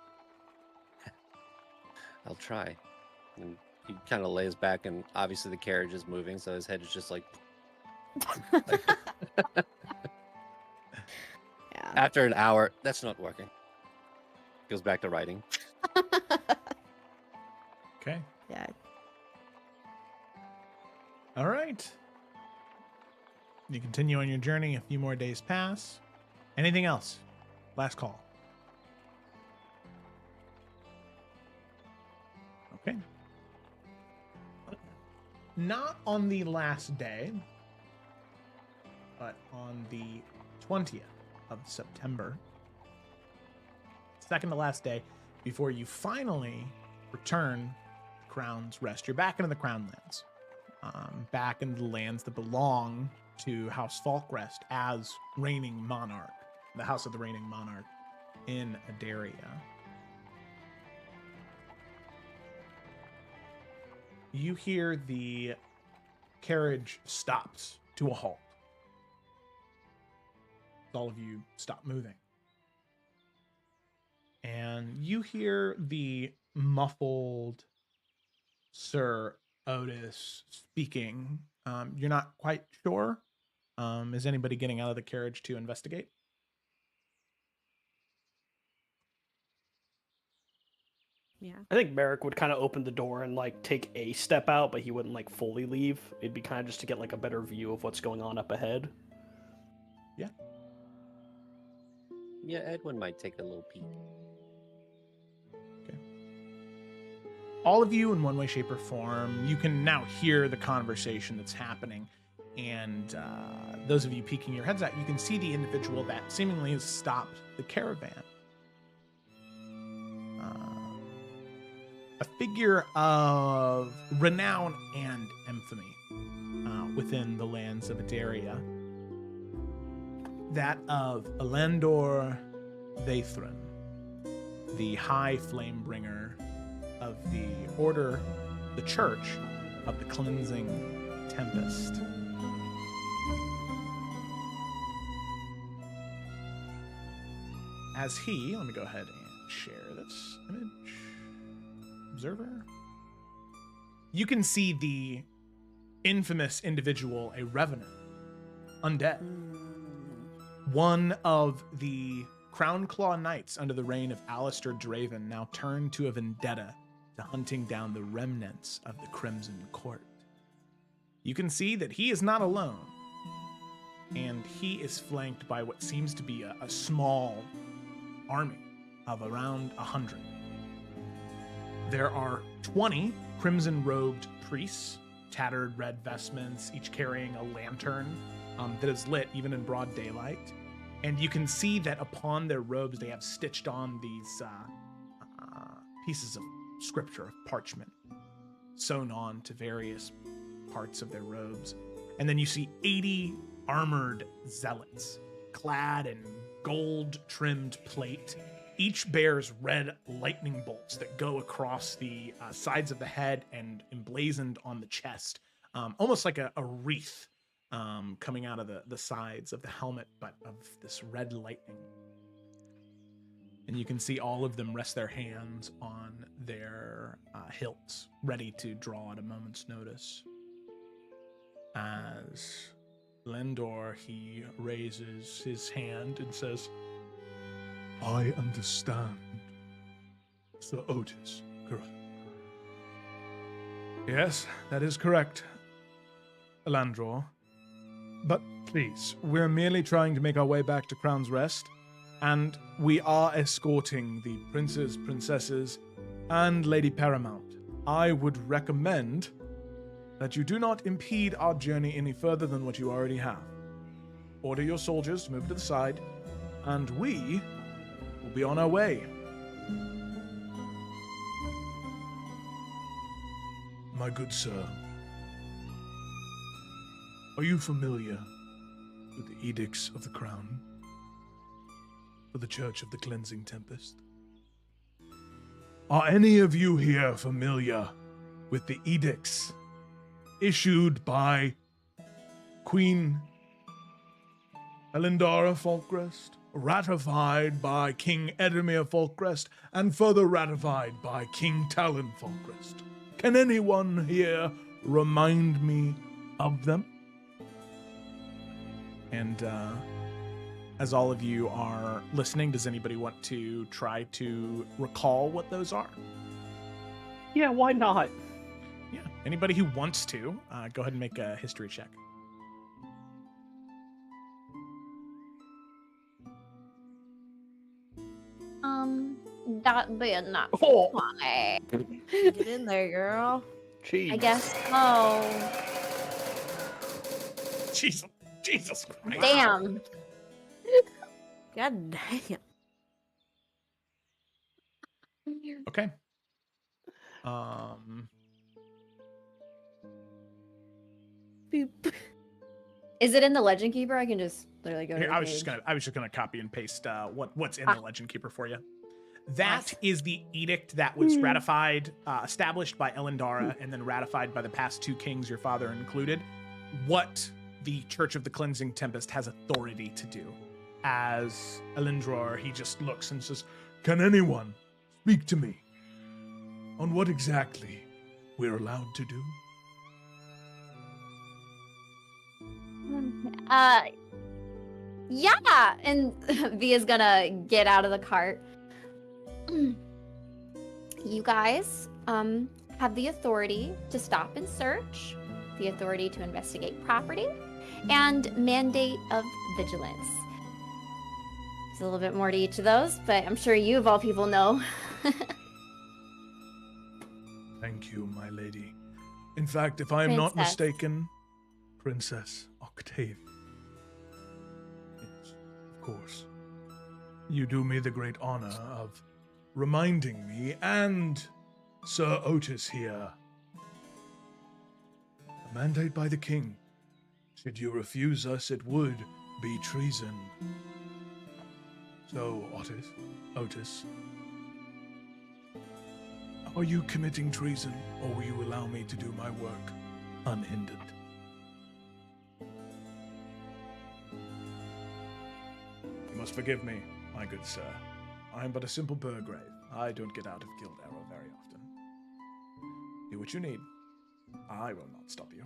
I'll try. And he kind of lays back, and obviously the carriage is moving, so his head is just like... Yeah. After an hour, that's not working. Goes back to writing. Okay. Yeah. All right. You continue on your journey. A few more days pass. Anything else? Last call. Okay. Not on the last day, but on the 20th of September. Second to last day before you finally return to Crown's Rest. You're back into the Crown Lands. Back into the lands that belong to House Falkrest as reigning monarch. The House of the Reigning Monarch in Adaria. You hear the carriage stops to a halt. All of you stop moving. And you hear the muffled Sir Otis speaking. You're not quite sure. Is anybody getting out of the carriage to investigate? Yeah. I think Merrick would kind of open the door and like take a step out, but he wouldn't like fully leave. It'd be kind of just to get like a better view of what's going on up ahead. Yeah. Yeah, Edwin might take a little peek. All of you, in one way, shape, or form, you can now hear the conversation that's happening. And those of you peeking your heads out, you can see the individual that seemingly has stopped the caravan. A figure of renown and infamy within the lands of Adaria. That of Elandor Vaithrin, the High Flamebringer of the Order, the Church of the Cleansing Tempest. As he, let me go ahead and share this image. Observer. You can see the infamous individual, a revenant, undead. One of the Crown Claw Knights under the reign of Alistair Draven, now turned to a vendetta to hunting down the remnants of the Crimson Court. You can see that he is not alone, and he is flanked by what seems to be a small army of around 100. There are 20 crimson-robed priests, tattered red vestments, each carrying a lantern that is lit even in broad daylight. And you can see that upon their robes, they have stitched on these pieces of scripture of parchment sewn on to various parts of their robes. And then you see 80 armored zealots clad in gold-trimmed plate. Each bears red lightning bolts that go across the sides of the head and emblazoned on the chest, almost like a wreath coming out of the sides of the helmet, but of this red lightning. And you can see all of them rest their hands on their hilts, ready to draw at a moment's notice. As Lendor, he raises his hand and says, I understand. Sir Otis, correct? Yes, that is correct, Elandor. But please, we're merely trying to make our way back to Crown's Rest, and we are escorting the princes, princesses, and Lady Paramount. I would recommend that you do not impede our journey any further than what you already have. Order your soldiers to move to the side, and we will be on our way. My good sir, are you familiar with the edicts of the crown for the Church of the Cleansing Tempest? Are any of you here familiar with the edicts issued by Queen Elendara Falkrest, ratified by King Edemir Falkrest, and further ratified by King Talon Falkrest? Can anyone here remind me of them? And as all of you are listening, does anybody want to try to recall what those are? Yeah, why not? Yeah, anybody who wants to, go ahead and make a history check. That being not Oh. funny. Get in there, girl. Jeez. I guess. Oh, Jesus Christ. damn. God damn. Okay. Boop. Is it in the Legend Keeper? I can just literally go to Here, the I was just page. gonna copy and paste what's in the Legend Keeper for you. That Nice. is the edict that was ratified, established by Elendara, and then ratified by the past two kings, your father included. What the Church of the Cleansing Tempest has authority to do. As Elendror, he just looks and says, Can anyone speak to me on what exactly we're allowed to do? Yeah, and Via's gonna get out of the cart. You guys, have the authority to stop and search, the authority to investigate property, and mandate of vigilance. There's a little bit more to each of those, but I'm sure you of all people know. Thank you, my lady. In fact, if I am not Princess. mistaken, Princess Octavia. Yes, of course. You do me the great honor of reminding me and Sir Otis here. A mandate by the king. Should you refuse us, it would be treason. So, Otis, are you committing treason, or will you allow me to do my work unhindered? You must forgive me, my good sir. I am but a simple burgrave. I don't get out of Guild Arrow very often. Do what you need. I will not stop you.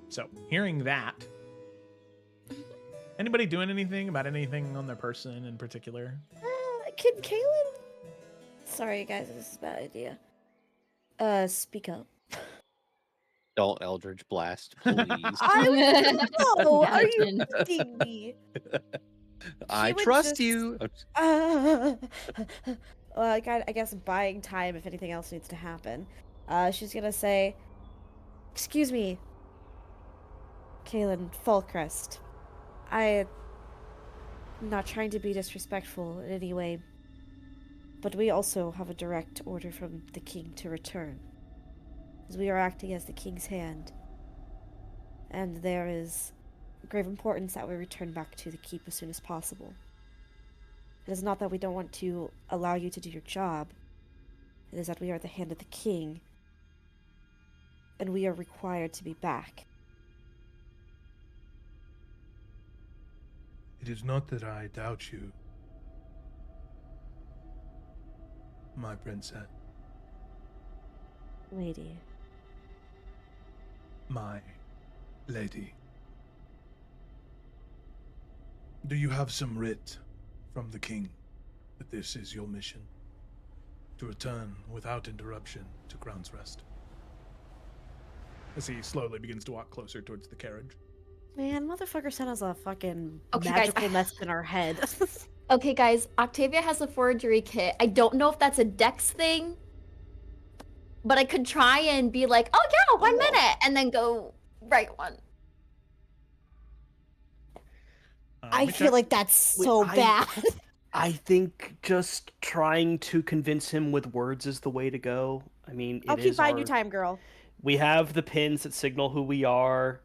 So, hearing that, anybody doing anything about anything on their person in particular? Can Kaylin? Sorry, guys, this is a bad idea. Speak up. Don't Eldritch Blast, please. No, are you Imagine. kidding me? I would trust just- you. Well, I guess buying time if anything else needs to happen. She's gonna say, "Excuse me, Kaylin Falkrest. I'm not trying to be disrespectful in any way, but we also have a direct order from the king to return, as we are acting as the king's hand, and there is grave importance that we return back to the keep as soon as possible. It is not that we don't want to allow you to do your job, it is that we are the hand of the king, and we are required to be back. It is not that I doubt you, my princess. Lady. My lady. Do you have some writ from the king that this is your mission? To return without interruption to Crown's Rest? As he slowly begins to walk closer towards the carriage. Man, motherfucker sent us a fucking Okay, guys. magical mess in our head. Okay, guys, Octavia has a forgery kit. I don't know if that's a dex thing, but I could try and be like, oh yeah, 1 minute, and then go write one. I feel like that's so bad. I think just trying to convince him with words is the way to go. I mean, I'll keep buying you time, girl. We have the pins that signal who we are.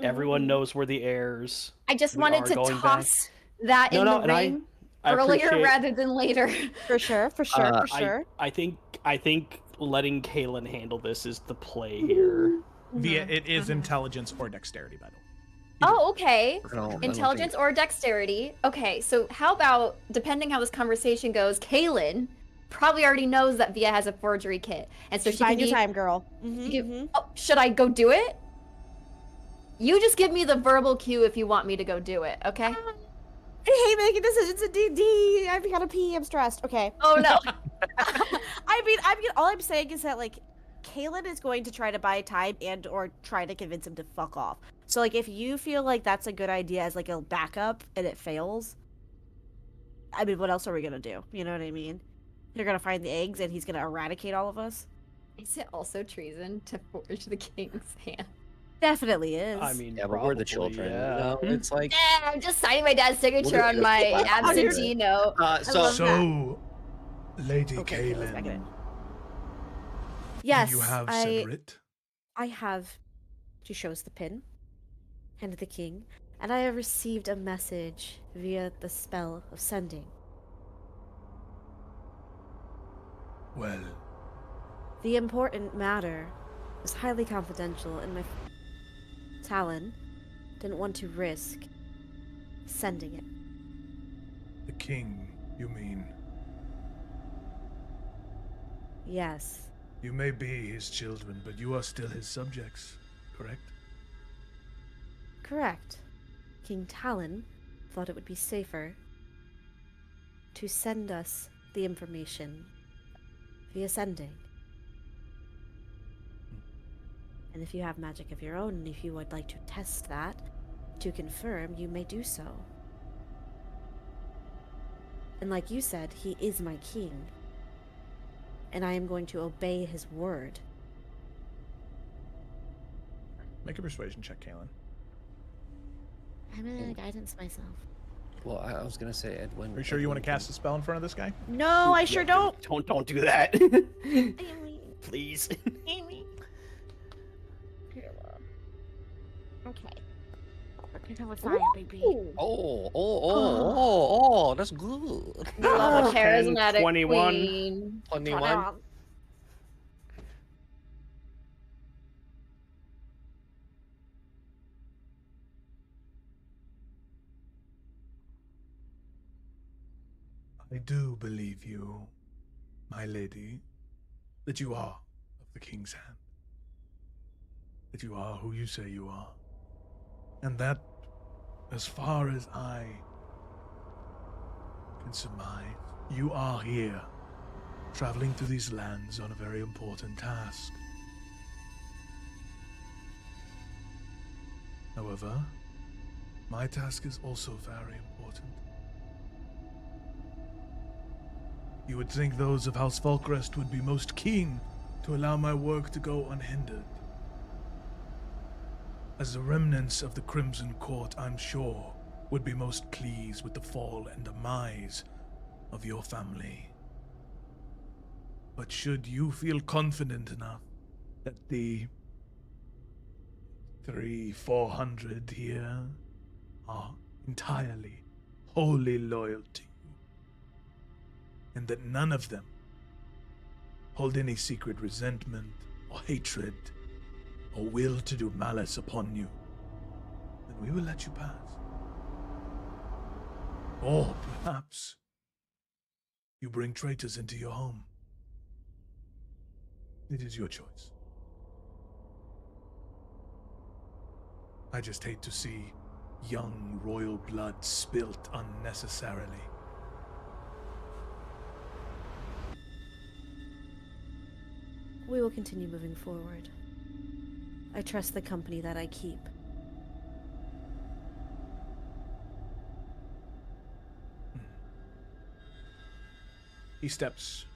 Everyone knows we're the heirs. I just We wanted are to going toss that in the ring I earlier appreciate- rather than later. For sure, for sure. I think letting Kaylin handle this is the play here. Via it is intelligence or dexterity, by the way. Oh, okay. I don't Intelligence think- or dexterity. Okay, so how about, depending how this conversation goes, Kaylin probably already knows that Via has a forgery kit, and so she can Find your be... time, girl. Oh, should I go do it? You just give me the verbal cue if you want me to go do it, okay? I hate making decisions in D&D. I've got to pee. I'm stressed. Okay. Oh no. I mean, all I'm saying is that, like, Kaylin is going to try to buy time and or try to convince him to fuck off. So, like, if you feel like that's a good idea as, like, a backup and it fails, I mean, what else are we going to do? You know what I mean? You're going to find the eggs and he's going to eradicate all of us? Is it also treason to forge the king's hand? Definitely is. I mean, Yeah, but we're the probably, children. yeah. You know, it's like I'm just signing my dad's signature on my absentee note. So, Lady Okay, let's back it Kaylin, in. Yes, do you have I said writ? have. She shows the pin. Hand to the king. And I have received a message via the spell of sending. Well, The important matter was highly confidential, and my Talon didn't want to risk sending it. the king, you mean? Yes. You may be his children, but you are still his subjects, correct? Correct. King Talon thought it would be safer to send us the information via sending. And if you have magic of your own, and if you would like to test that to confirm, you may do so. And like you said, he is my king. And I am going to obey his word. Make a persuasion check, Kaylin. I'm in guidance myself. well, I was gonna say Edwin. Are you sure you want to cast a spell in front of this guy? No, I sure don't. Don't do that. Please. Okay. Fire, baby. Oh, that's good. Love a 10, charismatic 21. queen. 21. I do believe you, my lady, that you are of the king's hand. That you are who you say you are. And that, as far as I can surmise, you are here, traveling through these lands on a very important task. However, my task is also very important. You would think those of House Falkrest would be most keen to allow my work to go unhindered. As the remnants of the Crimson Court, I'm sure would be most pleased with the fall and demise of your family. But should you feel confident enough that the 300-400 here are entirely, wholly loyal to you, and that none of them hold any secret resentment or hatred or will to do malice upon you, then we will let you pass. Or perhaps you bring traitors into your home. It is your choice. I just hate to see young royal blood spilt unnecessarily. We will continue moving forward. I trust the company that I keep. He steps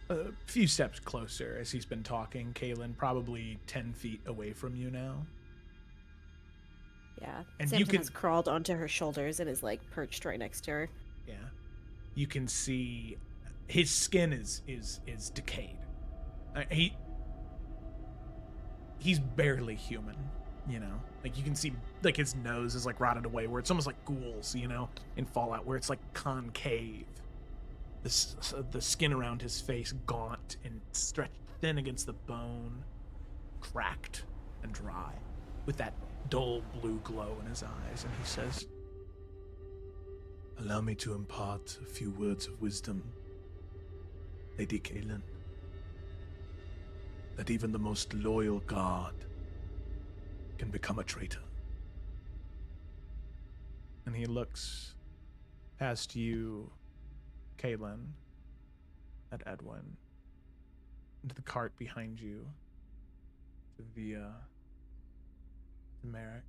a few steps closer as he's been talking. Kaylin, probably 10 feet away from you now. Yeah. And Samson you can- has crawled onto her shoulders and is like perched right next to her. Yeah. You can see his skin is decayed. He's barely human, you know? Like you can see like his nose is like rotted away where it's almost like ghouls, you know, in Fallout where it's like concave. The skin around his face gaunt and stretched thin against the bone, cracked and dry, with that dull blue glow in his eyes, and he says, Allow me to impart a few words of wisdom, Lady Kaylin. That even the most loyal guard can become a traitor. and he looks past you, Kaylin, at Edwin, into the cart behind you, to Via, to Merrick.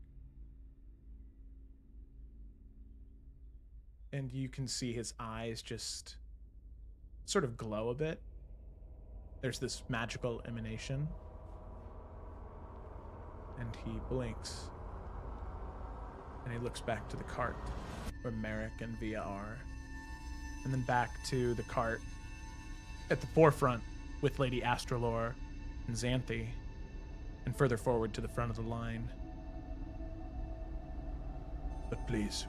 And you can see his eyes just sort of glow a bit. There's this magical emanation. And he blinks. And he looks back to the cart where Merrick and Via are. And then back to the cart at the forefront with Lady Astralore and Xanthi. And further forward to the front of the line. But please,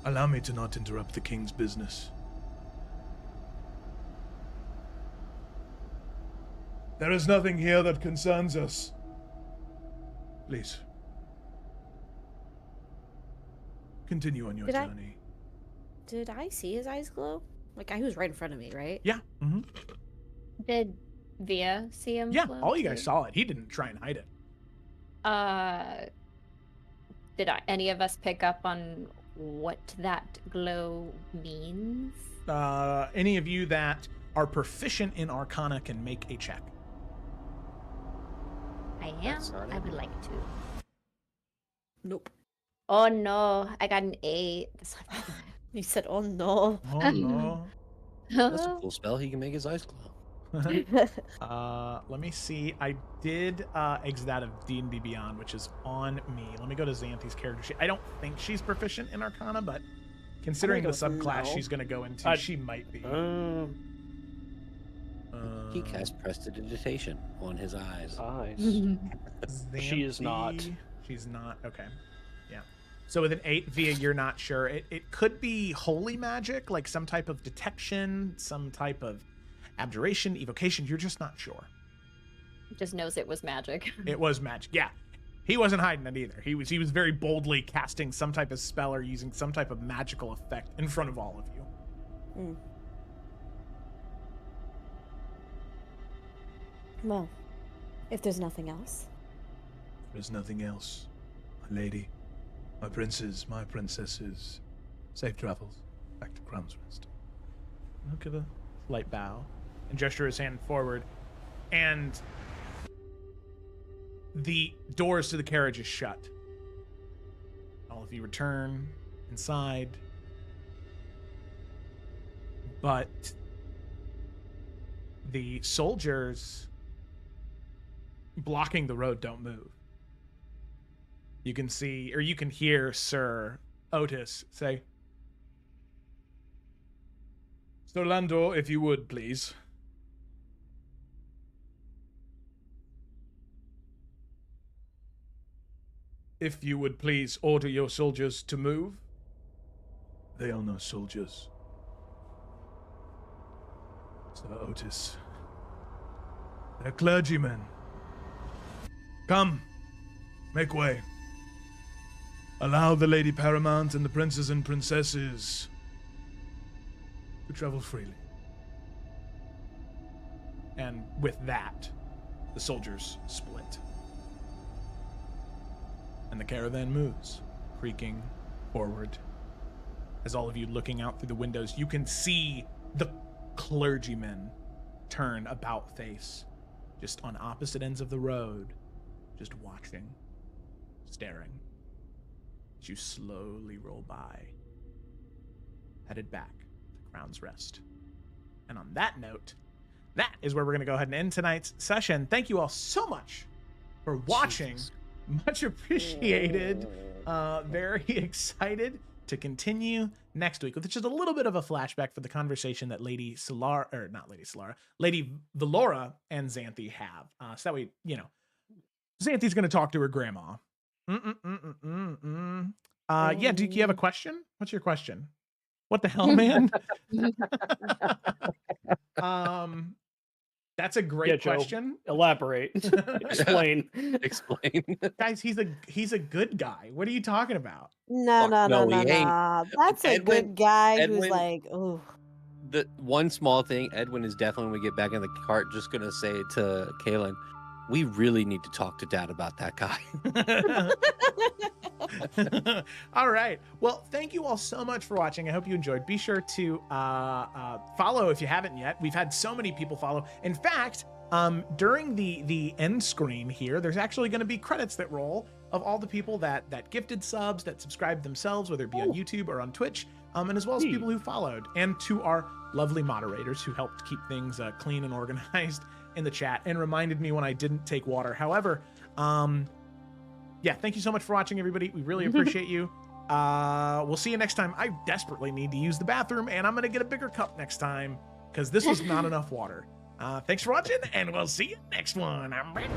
allow me to not interrupt the king's business. There is nothing here that concerns us. Please. Continue on your Did I- journey. Did I see his eyes glow? Like, he was right in front of me, right? Yeah. Mm-hmm. Did Via see him? Yeah, glow all you guys too? saw it. He didn't try and hide it. Did any of us pick up on what that glow means? Any of you that are proficient in Arcana can make a check. I am. That's not I it. would like to. Nope. Oh no, I got an 8. That's not You said, oh no. Oh no. That's a cool spell. He can make his eyes glow. Let me see. I did exit out of D&D Beyond, which is on me. Let me go to Xanthi's character sheet. I don't think she's proficient in Arcana, but considering the go with subclass no. she's going to go into, she might be. He cast prestidigitation on his eyes. Eyes. Xanthi, is not. She's not. Okay. Yeah. So with an 8, Via, you're not sure. It could be holy magic, like some type of detection, some type of abjuration, evocation. You're just not sure. Just knows it was magic. It was magic. Yeah. He wasn't hiding it either. He was very boldly casting some type of spell or using some type of magical effect in front of all of you. Mm. Well, if there's nothing else. There's nothing else. My lady, my princes, my princesses, safe travels back to Crown's Rest. I'll give a light bow and gesture his hand forward. And the doors to the carriage is shut. All of you return inside. But the soldiers blocking the road don't move. You can see, or you can hear Sir Otis, say, Sir Landor, if you would, please. If you would please order your soldiers to move. They are no soldiers. Sir Otis. They're clergymen. Come, make way. Allow the Lady Paramount and the princes and princesses to travel freely. And with that, the soldiers split. And the caravan moves, creaking forward. As all of you looking out through the windows, you can see the clergymen turn about face, just on opposite ends of the road, just watching, staring, as you slowly roll by, headed back to Crown's Rest. And on that note, that is where we're going to go ahead and end tonight's session. Thank you all so much for watching. Jesus. Much appreciated. Very excited to continue next week with just a little bit of a flashback for the conversation that Lady Valora and Xanthi have. So that way, Xanthi's going to talk to her grandma. Yeah, do you have a question? What's your question? What the hell, man? That's a great question. Elaborate. Explain. Explain. Guys, he's a good guy. What are you talking about? No. he ain't. That's a good guy who's Edwin- like, oh. The one small thing, Edwin is definitely, when we get back in the cart, just gonna say to Kaylin, we really need to talk to Dad about that guy. All right. Well, thank you all so much for watching. I hope you enjoyed. Be sure to follow if you haven't yet. We've had so many people follow. In fact, during the end screen here, there's actually going to be credits that roll of all the people that gifted subs, that subscribed themselves, whether it be on YouTube or on Twitch, and as well as people who followed, and to our lovely moderators who helped keep things clean and organized in the chat and reminded me when I didn't take water. However, yeah, thank you so much for watching, everybody. We really appreciate you. We'll see you next time. I desperately need to use the bathroom, and I'm going to get a bigger cup next time because this was not enough water. Thanks for watching, and we'll see you next one. I'm ready.